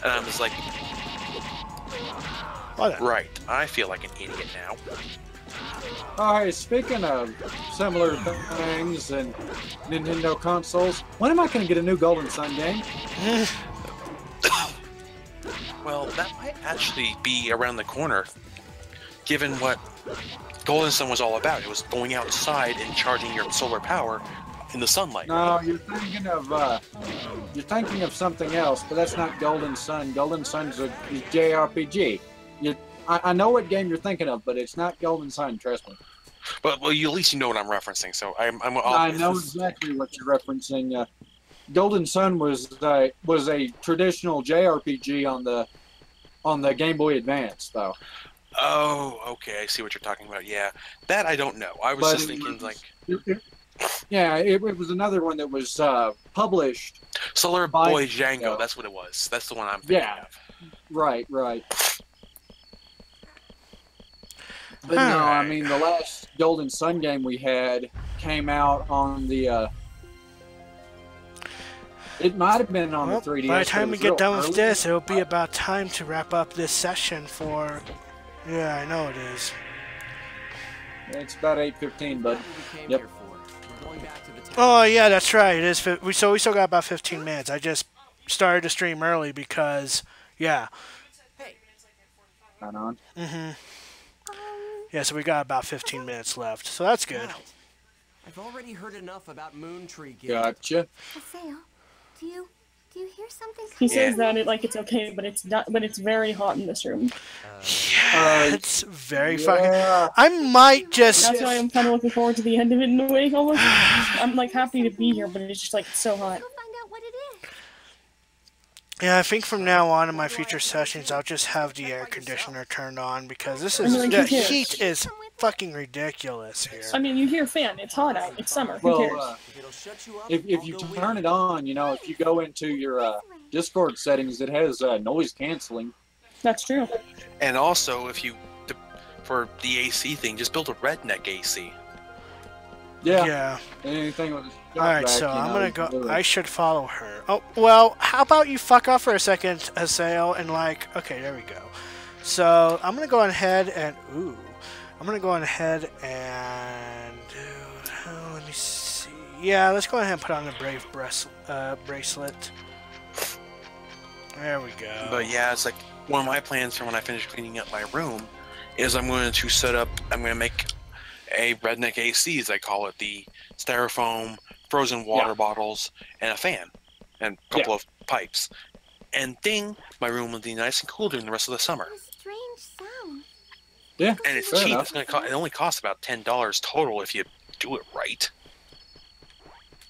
And I was like, right, I feel like an idiot now. Oh, hey, speaking of similar things and Nintendo consoles, when am I going to get a new Golden Sun game? Well, that might actually be around the corner, given what Golden Sun was all about. It was going outside and charging your solar power in the sunlight. No, you're thinking of something else, but that's not Golden Sun. Golden Sun's a JRPG. I know what game you're thinking of, but it's not Golden Sun. Trust me. But well, at least you know what I'm referencing. So I know exactly what you're referencing. Golden Sun was a traditional JRPG on the Game Boy Advance, though. Oh, okay. I see what you're talking about. Yeah, that I don't know. I was just thinking it was another one that was published. Solar Boy Django. That's what it was. That's the one I'm thinking of. Right. But no, I mean, the last Golden Sun game we had came out on the... it might have been on the 3DS. By the time we get done with this, it'll be about time to wrap up this session for... Yeah, I know it is. It's about 8:15, bud. Yep. Oh, yeah, that's right. It is. We still got about 15 minutes. I just started to stream early because, yeah. Right on. Yeah, so we got about 15 minutes left, so that's good. I've already heard enough about Moon Tree Game. Gotcha. Haseo, do you hear something? He says that it's okay, but it's very hot in this room. It's very fucking... I might just... That's why I'm kind of looking forward to the end of it in a way, almost. I'm like happy to be here, but it's just like it's so hot. Yeah, I think from now on in my future sessions, I'll just have the air conditioner turned on because the heat is fucking ridiculous here. I mean, you hear fan. It's hot out. It's summer. Who cares? If you turn it on, if you go into your Discord settings, it has noise canceling. That's true. And also, for the AC thing, just build a redneck AC. Yeah. Anything with a Alright, so I'm gonna go. I should follow her. Oh, well, how about you fuck off for a second, Haseo, and okay, there we go. So, I'm gonna go ahead and. I'm gonna go ahead and. Let me see. Yeah, let's go ahead and put on the Brave bracelet. There we go. But yeah, it's like one of my plans for when I finish cleaning up my room is I'm going to make a redneck AC, as I call it, the styrofoam, frozen water bottles, and a fan, and a couple of pipes. And my room will be nice and cool during the rest of the summer. Strange sound. Yeah, and it's cheap. It only costs about $10 total if you do it right.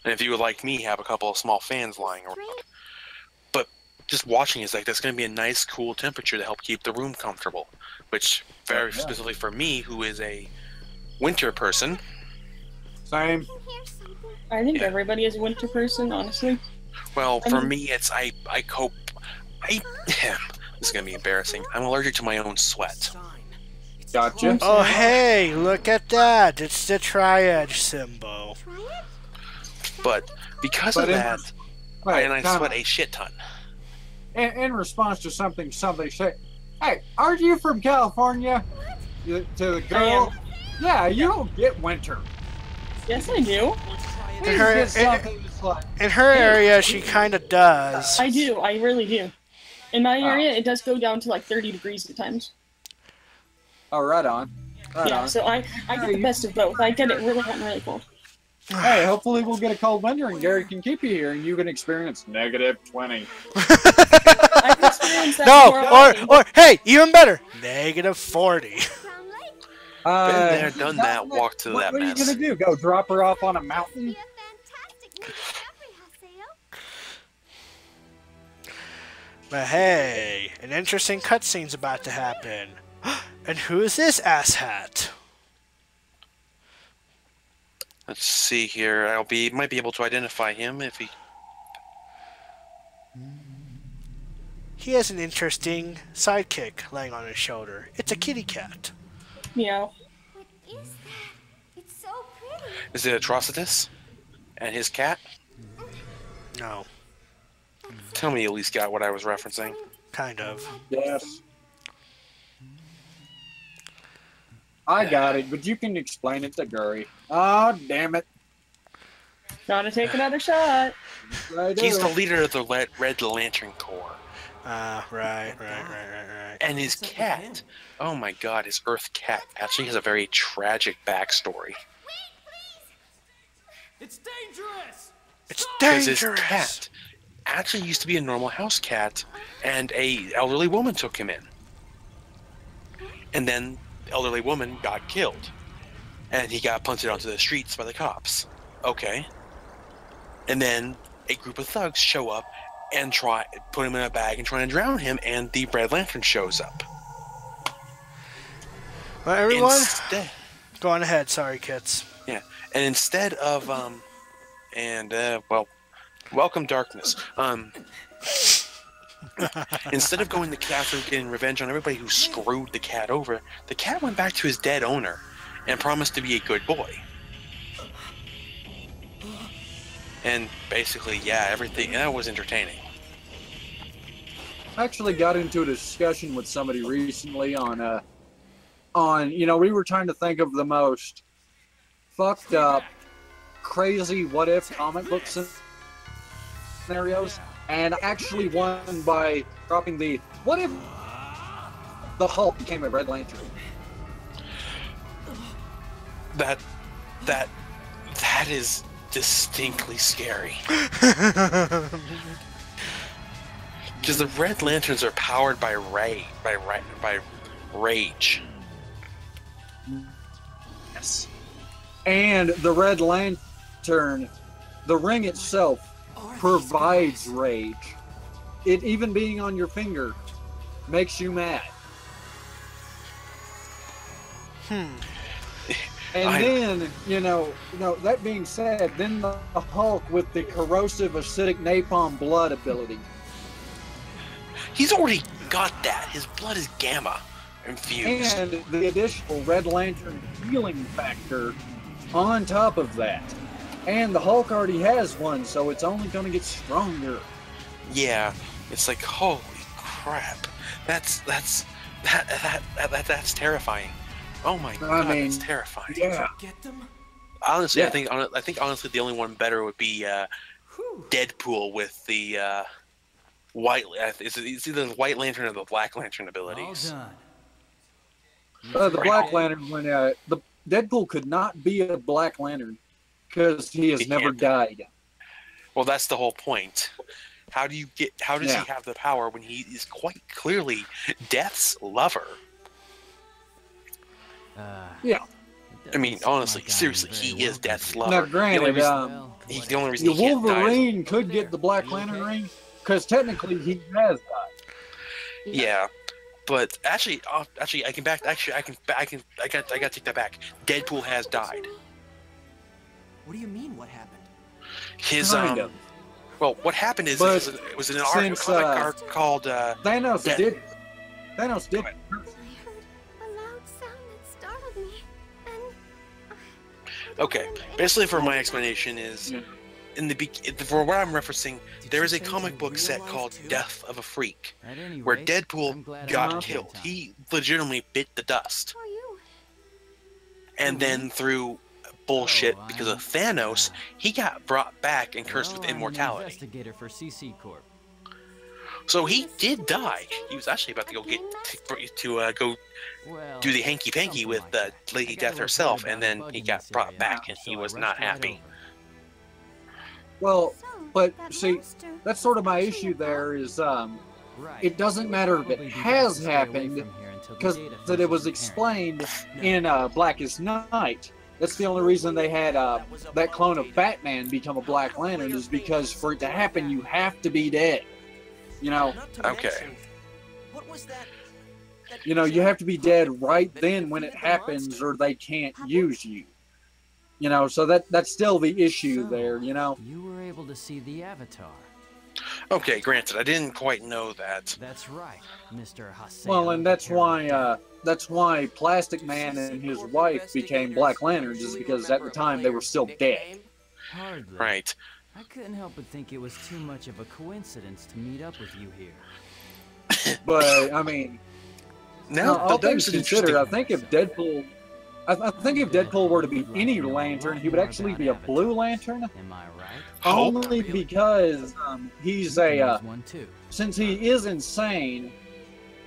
And if you would, like me, have a couple of small fans lying around. But just watching is that's going to be a nice, cool temperature to help keep the room comfortable. Which, very specifically for me, who is a winter person. Same. I think everybody is a winter person, honestly. Well, for me, it's I cope. This is gonna be embarrassing. I'm allergic to my own sweat. Gotcha. Oh, hey, look at that. It's the triad symbol. But because of that, I sweat a shit ton. In response to something somebody said, hey, aren't you from California? To the girl, yeah, you don't get winter. Yes, I do. In her area, she kind of does. I do. I really do. In my area, it does go down to like 30 degrees at times. Oh, right on. Right on. So I get the best of both. I get it really hot and really cold. Hey, hopefully we'll get a cold winter and Gary can keep you here and you can experience -20. I've experienced that or hey, even better, -40. Been there, done that, walked to that mess. What are you gonna do? Go drop her off on a mountain? But hey, an interesting cutscene's about to happen. And who is this asshat? Let's see here. Might be able to identify him if he. He has an interesting sidekick laying on his shoulder. It's a kitty cat. Meow. What is that? It's so pretty. Is it Atrocitus? And his cat? No. Tell me you at least got what I was referencing. Kind of. Yes. I got it, but you can explain it to Guri. Oh, damn it. Gotta take another shot. He's the leader of the Red Lantern Corps. Right. And his cat, oh my god, his Earth cat actually has a very tragic backstory. It's dangerous! It's Because dangerous! his cat actually used to be a normal house cat, and a elderly woman took him in. And then the elderly woman got killed. And he got punted onto the streets by the cops. Okay. And then a group of thugs show up and put him in a bag and try to drown him, and the Red Lantern shows up. Well, everyone, go on ahead. Sorry, kids. Yeah, and instead of well, welcome darkness. Instead of going to Catherine getting revenge on everybody who screwed the cat over, the cat went back to his dead owner and promised to be a good boy. And basically, yeah, everything that was entertaining. I actually got into a discussion with somebody recently on we were trying to think of the most fucked up, crazy what if comic book scenarios, and I actually won by dropping the what if the Hulk became a Red Lantern. That is distinctly scary. Because the Red Lanterns are powered by rage. Yes. And the Red Lantern, the ring itself, provides rage. It even being on your finger makes you mad. And then, that being said, then the Hulk with the corrosive acidic napalm blood ability. He's already got that. His blood is gamma infused. And the additional Red Lantern healing factor on top of that. And the Hulk already has one, so it's only going to get stronger. Yeah, it's like, holy crap. That's terrifying. Oh my god, it's terrifying. Yeah. Honestly, I think honestly the only one better would be Deadpool with the it's either the White Lantern or the Black Lantern abilities. The Black Lantern, the Deadpool could not be a Black Lantern because he has never died. Well, that's the whole point. How does he have the power when he is quite clearly Death's lover? Yeah. I mean, honestly, seriously, he is Death's lover. Now, granted, the only reason he can't Wolverine could get the Black Lantern ring because technically he has died. Yeah, but actually, I can take that back. Deadpool has died. What do you mean? What happened? His well, what happened is it was an comic called Thanos did. I heard a loud sound Okay, basically, for my explanation is, for what I'm referencing, there is a comic book set called Death of a Freak, where Deadpool got killed. He legitimately bit the dust. And then through bullshit because of Thanos, he got brought back and cursed with immortality. Investigator for CC Corp. So he did die. He was actually about to go go do the hanky panky with Lady Death herself, and then he got brought back, and he was not happy. Well, but see, that's sort of my issue there is, it doesn't matter if it has happened, because that it was explained in Blackest Night. That's the only reason they had that clone of Batman become a Black Lantern, is because for it to happen, you have to be dead. You know? Okay. What was that? You know, you have to be dead right then when it happens, or they can't use you. You know, so that's still the issue there, you know? You were able to see the Avatar. Okay, granted, I didn't quite know that. That's right, Mr. Hassan. Well, and that's why Plastic Man and his wife became Black Lanterns, is because at the time they were still dead. Hardly. Right. I couldn't help but think it was too much of a coincidence to meet up with you here. But I mean, now all things considered, I think if Deadpool were to be any Lantern, he would actually be a Blue Lantern. Am I right? Only because he's since he is insane,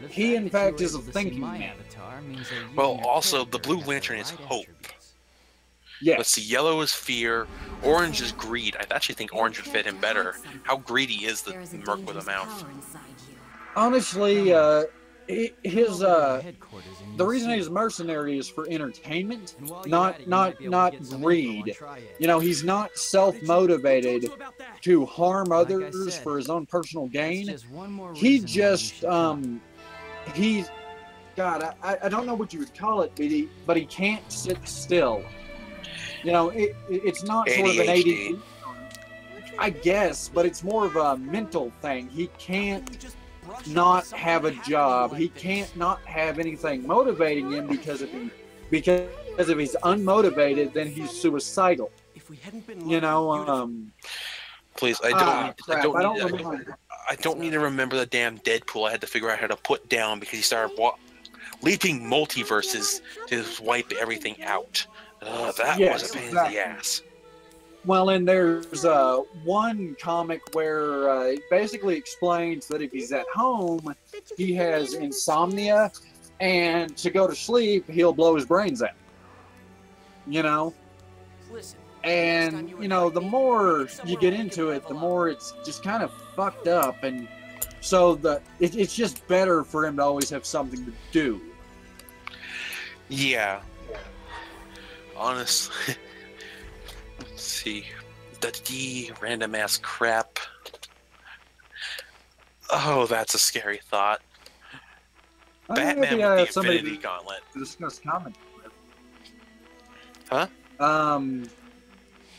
he in fact is a thinking man. Well, also the Blue Lantern is hope. Yes. Let's see, yellow is fear, orange is greed. I actually think orange would fit him better. How greedy is the merc with a mouth? Honestly, the reason he's mercenary is for entertainment, not greed. You know, he's not self-motivated to harm others for his own personal gain. He just God, I don't know what you would call it, but he can't sit still. You know, it's not sort of an ADD, I guess, but it's more of a mental thing. He can't not have a job. He can't not have anything motivating him, because if he's unmotivated, then he's suicidal. You know, please, I don't need to remember the damn Deadpool I had to figure out how to put down because he started leaping multiverses to just wipe everything out. That was a pain in the ass. Well, and there's one comic where it basically explains that if he's at home, he has insomnia, and to go to sleep, he'll blow his brains out. You know? And, you know, the more you get into it, the more it's just kind of fucked up, and so it's just better for him to always have something to do. Yeah. Honestly. Let's see. The random ass crap. Oh, that's a scary thought. Batman with the Infinity Gauntlet. To discuss comics with. Huh?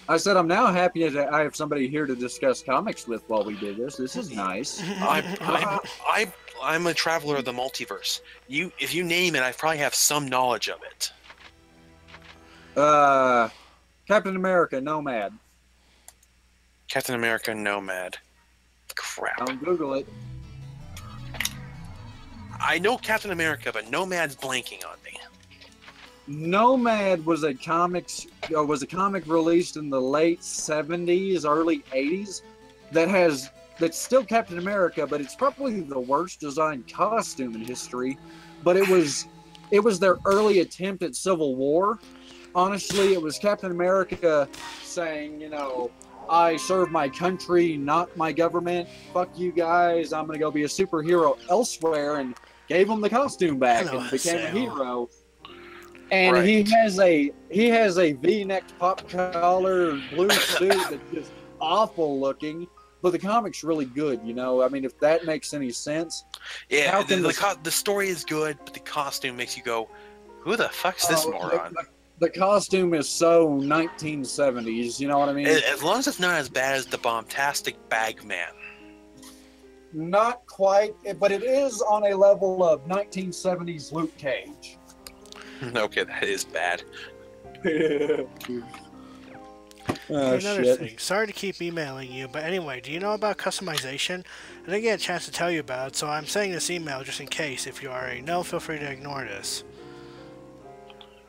I said I'm now happy that I have somebody here to discuss comics with while we do this. This is nice. I'm a traveler of the multiverse. If you name it, I probably have some knowledge of it. Captain America, Nomad. Captain America, Nomad. Crap. I'll Google it. I know Captain America, but Nomad's blanking on me. Nomad was a comic released in the late 70s, early 80s that's still Captain America, but it's probably the worst designed costume in history. But it was their early attempt at Civil War. Honestly, it was Captain America saying, you know, I serve my country, not my government. Fuck you guys. I'm going to go be a superhero elsewhere, and gave him the costume back and became a hero. And right. he has a V-necked pop collar blue suit that's just awful looking. But the comic's really good, you know. I mean, if that makes any sense. Yeah, the story is good, but the costume makes you go, who the fuck's this moron? The costume is so 1970s, you know what I mean? As long as it's not as bad as the Bombastic Bagman. Not quite, but it is on a level of 1970s Luke Cage. Okay, that is bad. Oh, Another shit. thing. Sorry to keep emailing you, but anyway, do you know about customization? I didn't get a chance to tell you about it, so I'm sending this email just in case. If you already know, feel free to ignore this.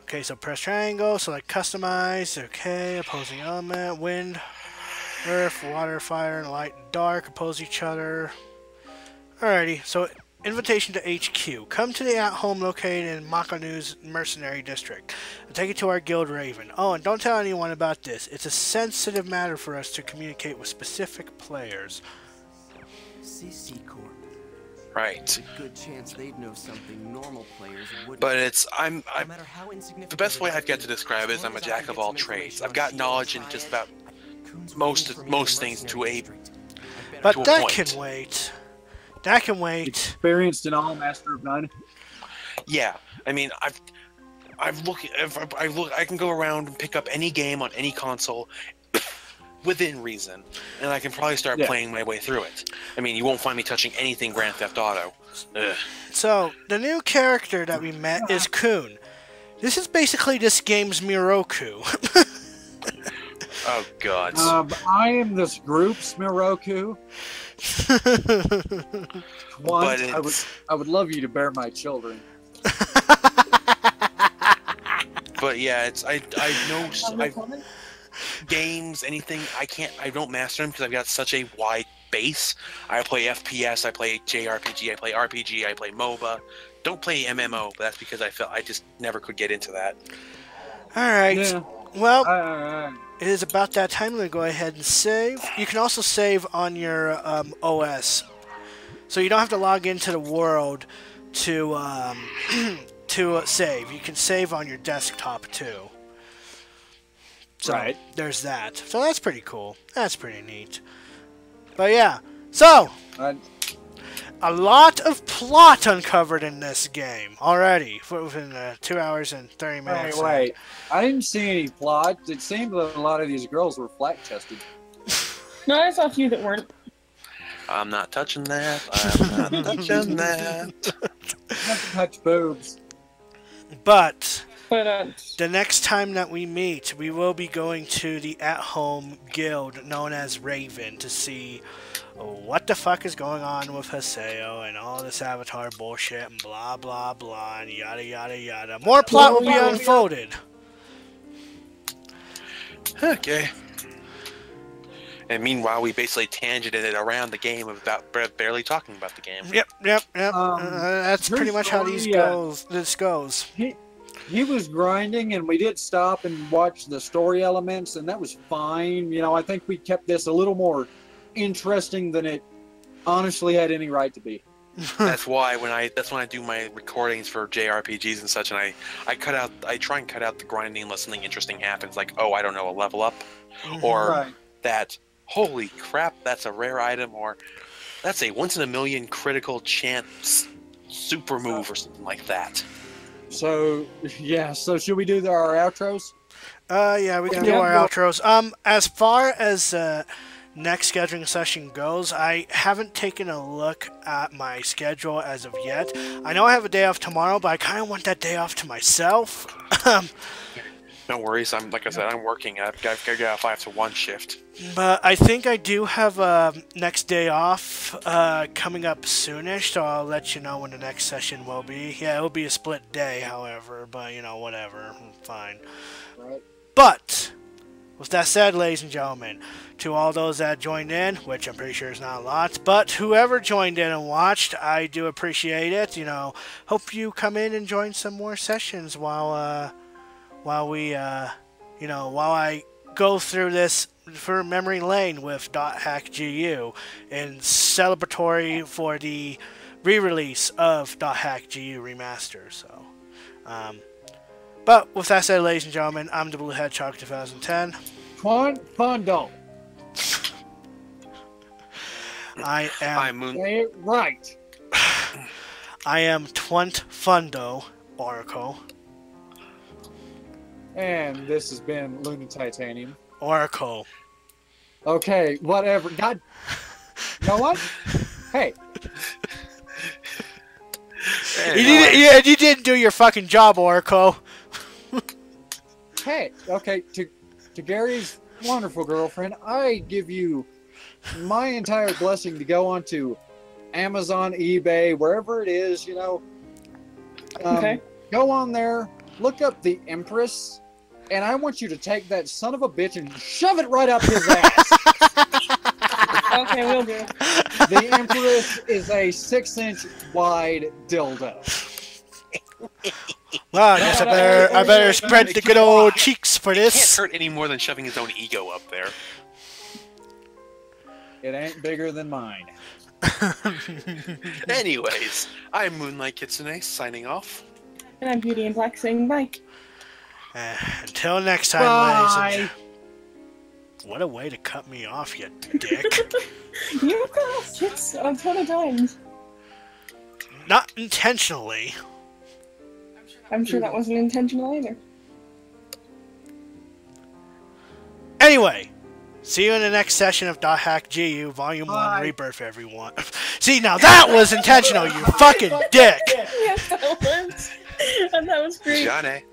Okay, so press triangle, select customize. Okay, opposing element, wind, earth, water, fire, and light and dark oppose each other. Alrighty, so invitation to HQ. Come to the at-home located in Makanu's mercenary district. I'll take you to our guild Raven. Oh, and don't tell anyone about this. It's a sensitive matter for us to communicate with specific players. CC Corp. Right. There's a good chance they'd know something normal players wouldn't. But it's No matter how insignificant the best way I've got to describe it is I'm a jack of all trades. I've got knowledge in just about most things to a But to a that point. can wait. That can wait. Experienced in all, master of none. Yeah, I mean, I can go around and pick up any game on any console within reason, and I can probably start playing my way through it. I mean, you won't find me touching anything Grand Theft Auto. Ugh. So, the new character that we met is Kun. This is basically this game's Miroku. Oh, God. I am this group's Miroku. Once, I would love you to bear my children. But yeah, it's I know games, anything I don't master them because I've got such a wide base. I play FPS, I play JRPG, I play RPG, I play MOBA. Don't play MMO, but that's because I just never could get into that. Alright. Yeah. Well, it is about that time. I'm going to go ahead and save. You can also save on your OS. So you don't have to log into the world to to save. You can save on your desktop too. So Right. there's that. So that's pretty cool. That's pretty neat. But yeah. So a lot of plot uncovered in this game already within 2 hours and 30 minutes. Wait. I didn't see any plot. It seemed that a lot of these girls were flat-chested. No, I saw a few that weren't. I'm not touching that. I'm not touching that. Not to touch boobs. But But the next time that we meet, we will be going to the at-home guild known as Raven to see what the fuck is going on with Haseo and all this Avatar bullshit and blah blah blah and yada yada yada. More plot will be unfolded. Okay. And meanwhile, we basically tangented it around the game without barely talking about the game. Yep. That's pretty much how this goes. He was grinding, and we did stop and watch the story elements, and that was fine. You know, I think we kept this a little more interesting than it honestly had any right to be. That's why when I do my recordings for JRPGs and such, and I try and cut out the grinding unless something interesting happens, like, oh, I don't know, a level up, or that, holy crap, that's a rare item, or that's a once in a million critical chance super move or something like that. So yeah, so should we do our outros? Yeah, we can do our outros. As far as next scheduling session goes, I haven't taken a look at my schedule as of yet. I know I have a day off tomorrow, but I kind of want that day off to myself. No worries. Like I said, I'm working. I've got to get a 5 to 1 shift. But I think I do have a next day off coming up soonish, so I'll let you know when the next session will be. Yeah, it will be a split day, however, but you know, whatever, fine. Right. But with that said, ladies and gentlemen, to all those that joined in, which I'm pretty sure is not a lot, but whoever joined in and watched, I do appreciate it. You know, hope you come in and join some more sessions while I go through this for memory lane with .hackGU in celebratory for the re-release of .hackGU Remaster. So, but with that said, ladies and gentlemen, I'm the Blue Hedgehog 2010. Fondo. I am. Say it right. I am Twent Fundo Oracle. And this has been Luna Titanium. Oracle. Okay, whatever. God. You know what? Hey. You didn't do your fucking job, Oracle. Hey, okay, to Gary's wonderful girlfriend, I give you my entire blessing to go onto Amazon, eBay, wherever it is, you know. Okay. Go on there, look up the Empress, and I want you to take that son of a bitch and shove it right up his ass. Okay, will do. The Empress is a 6-inch wide dildo. Well, I guess I better spread the good old cheeks for this. It can't hurt any more than shoving his own ego up there. It ain't bigger than mine. Anyways, I'm Moonlight Kitsune signing off. And I'm Beauty in Black saying bye. Until next time, ladies and what a way to cut me off, you dick. You've cut off kids a ton of times. Not intentionally. I'm sure that wasn't intentional either. Anyway, see you in the next session of .hack GU Volume 1 Rebirth, everyone. See, now that was intentional, you fucking dick! Yes, that was. And that was great. Johnny.